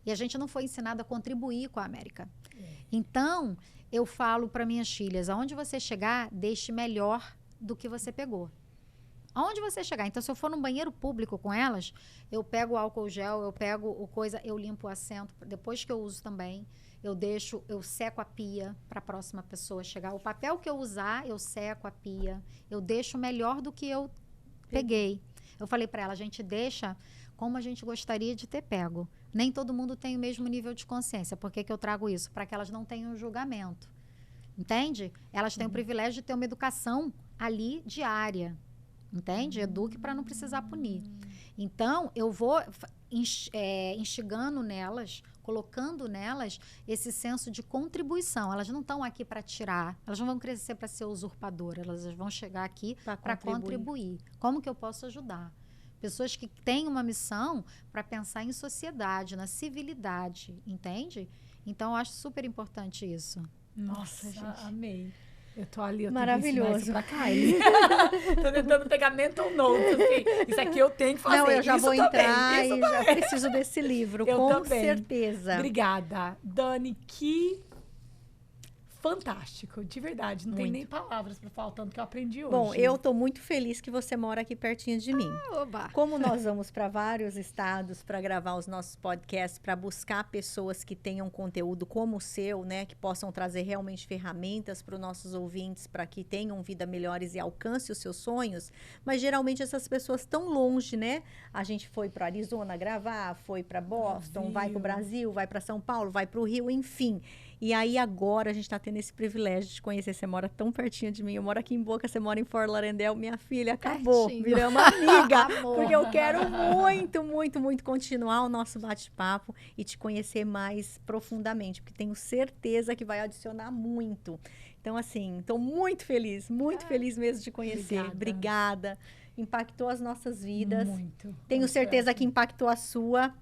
C: E a gente não foi ensinado a contribuir com a América. Então, eu falo para minhas filhas, aonde você chegar, deixe melhor do que você pegou. Aonde você chegar. Então, se eu for num banheiro público com elas, eu pego o álcool gel, eu pego o coisa, eu limpo o assento. Depois que eu uso também, eu seco a pia para a próxima pessoa chegar. O papel que eu usar, eu seco a pia. Eu deixo melhor do que eu peguei. Eu falei para ela, a gente deixa como a gente gostaria de ter pego. Nem todo mundo tem o mesmo nível de consciência. Por que eu trago isso? Para que elas não tenham julgamento. Entende? Elas têm o privilégio de ter uma educação ali diária. Entende? Eduque para não precisar punir. Então, eu vou instigando nelas, colocando nelas esse senso de contribuição. Elas não estão aqui para tirar, elas não vão crescer para ser usurpadoras, elas vão chegar aqui para contribuir. Como que eu posso ajudar? Pessoas que têm uma missão para pensar em sociedade, na civilidade, entende? Então, eu acho super importante isso.
A: Nossa, gente. Amei. Eu tô ali, eu
B: Maravilhoso.
A: tenho que ensinar isso pra Kylie. Tô tentando pegar mental notes, assim. Isso aqui eu tenho que fazer.
B: Não, eu já
A: isso
B: vou
A: também,
B: entrar
A: isso
B: e
A: também.
B: já preciso desse livro,
A: Eu
B: com
A: também.
B: certeza.
A: Obrigada. Dani, que fantástico, de verdade. Não tem
B: Muito.
A: nem palavras pra falar o tanto que eu aprendi hoje.
B: Bom, eu tô muito feliz que você mora aqui pertinho de mim.
C: Oba!
B: Como nós vamos para vários estados para gravar os nossos podcasts, para buscar pessoas que tenham conteúdo como o seu, né, que possam trazer realmente ferramentas para os nossos ouvintes, para que tenham vida melhores e alcance os seus sonhos, mas geralmente essas pessoas estão longe, né? A gente foi para Arizona gravar, foi para Boston, vai para o Brasil, vai para São Paulo, vai para o Rio, enfim. E aí agora a gente está tendo esse privilégio de conhecer. Você mora tão pertinho de mim. Eu moro aqui em Boca, você mora em Fort Lauderdale. Minha filha, acabou.
C: Pertinho.
B: Viramos amiga.
C: Amor.
B: Porque eu quero muito, muito, muito continuar o nosso bate-papo e te conhecer mais profundamente. Porque tenho certeza que vai adicionar muito. Então, assim, estou muito feliz mesmo de conhecer. Obrigada. Impactou as nossas vidas.
A: Muito.
B: Tenho certeza que impactou a sua.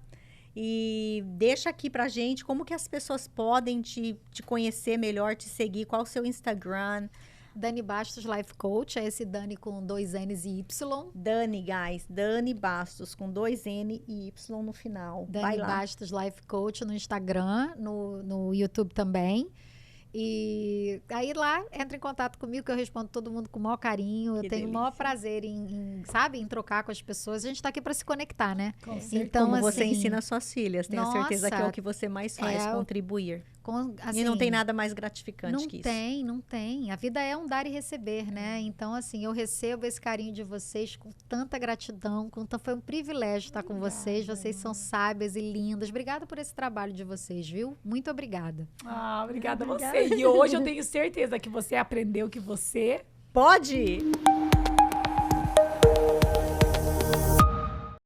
B: E deixa aqui pra gente como que as pessoas podem te conhecer melhor, te seguir, qual o seu Instagram.
C: Dani Bastos Life Coach, é esse Dani com 2 N's e Y.
B: Dani, guys, Dani Bastos, com 2 N e Y no final.
C: Dani
B: Vai lá.
C: Bastos Life Coach no Instagram, no YouTube também. E aí lá, entra em contato comigo, que eu respondo todo mundo com o maior carinho. Eu tenho o maior prazer em trocar com as pessoas. A gente tá aqui para se conectar, né?
B: Então, como você ensina suas filhas. Tenho certeza que é o que você mais faz, contribuir.
C: Assim,
B: e não tem nada mais gratificante que isso.
C: Não tem. A vida é um dar e receber, né? Então, assim, eu recebo esse carinho de vocês com tanta gratidão. Foi um privilégio estar com vocês. Vocês são sábias e lindas. Obrigada por esse trabalho de vocês, viu? Muito obrigada.
A: Obrigada a você. E hoje eu tenho certeza que você aprendeu que você
B: pode!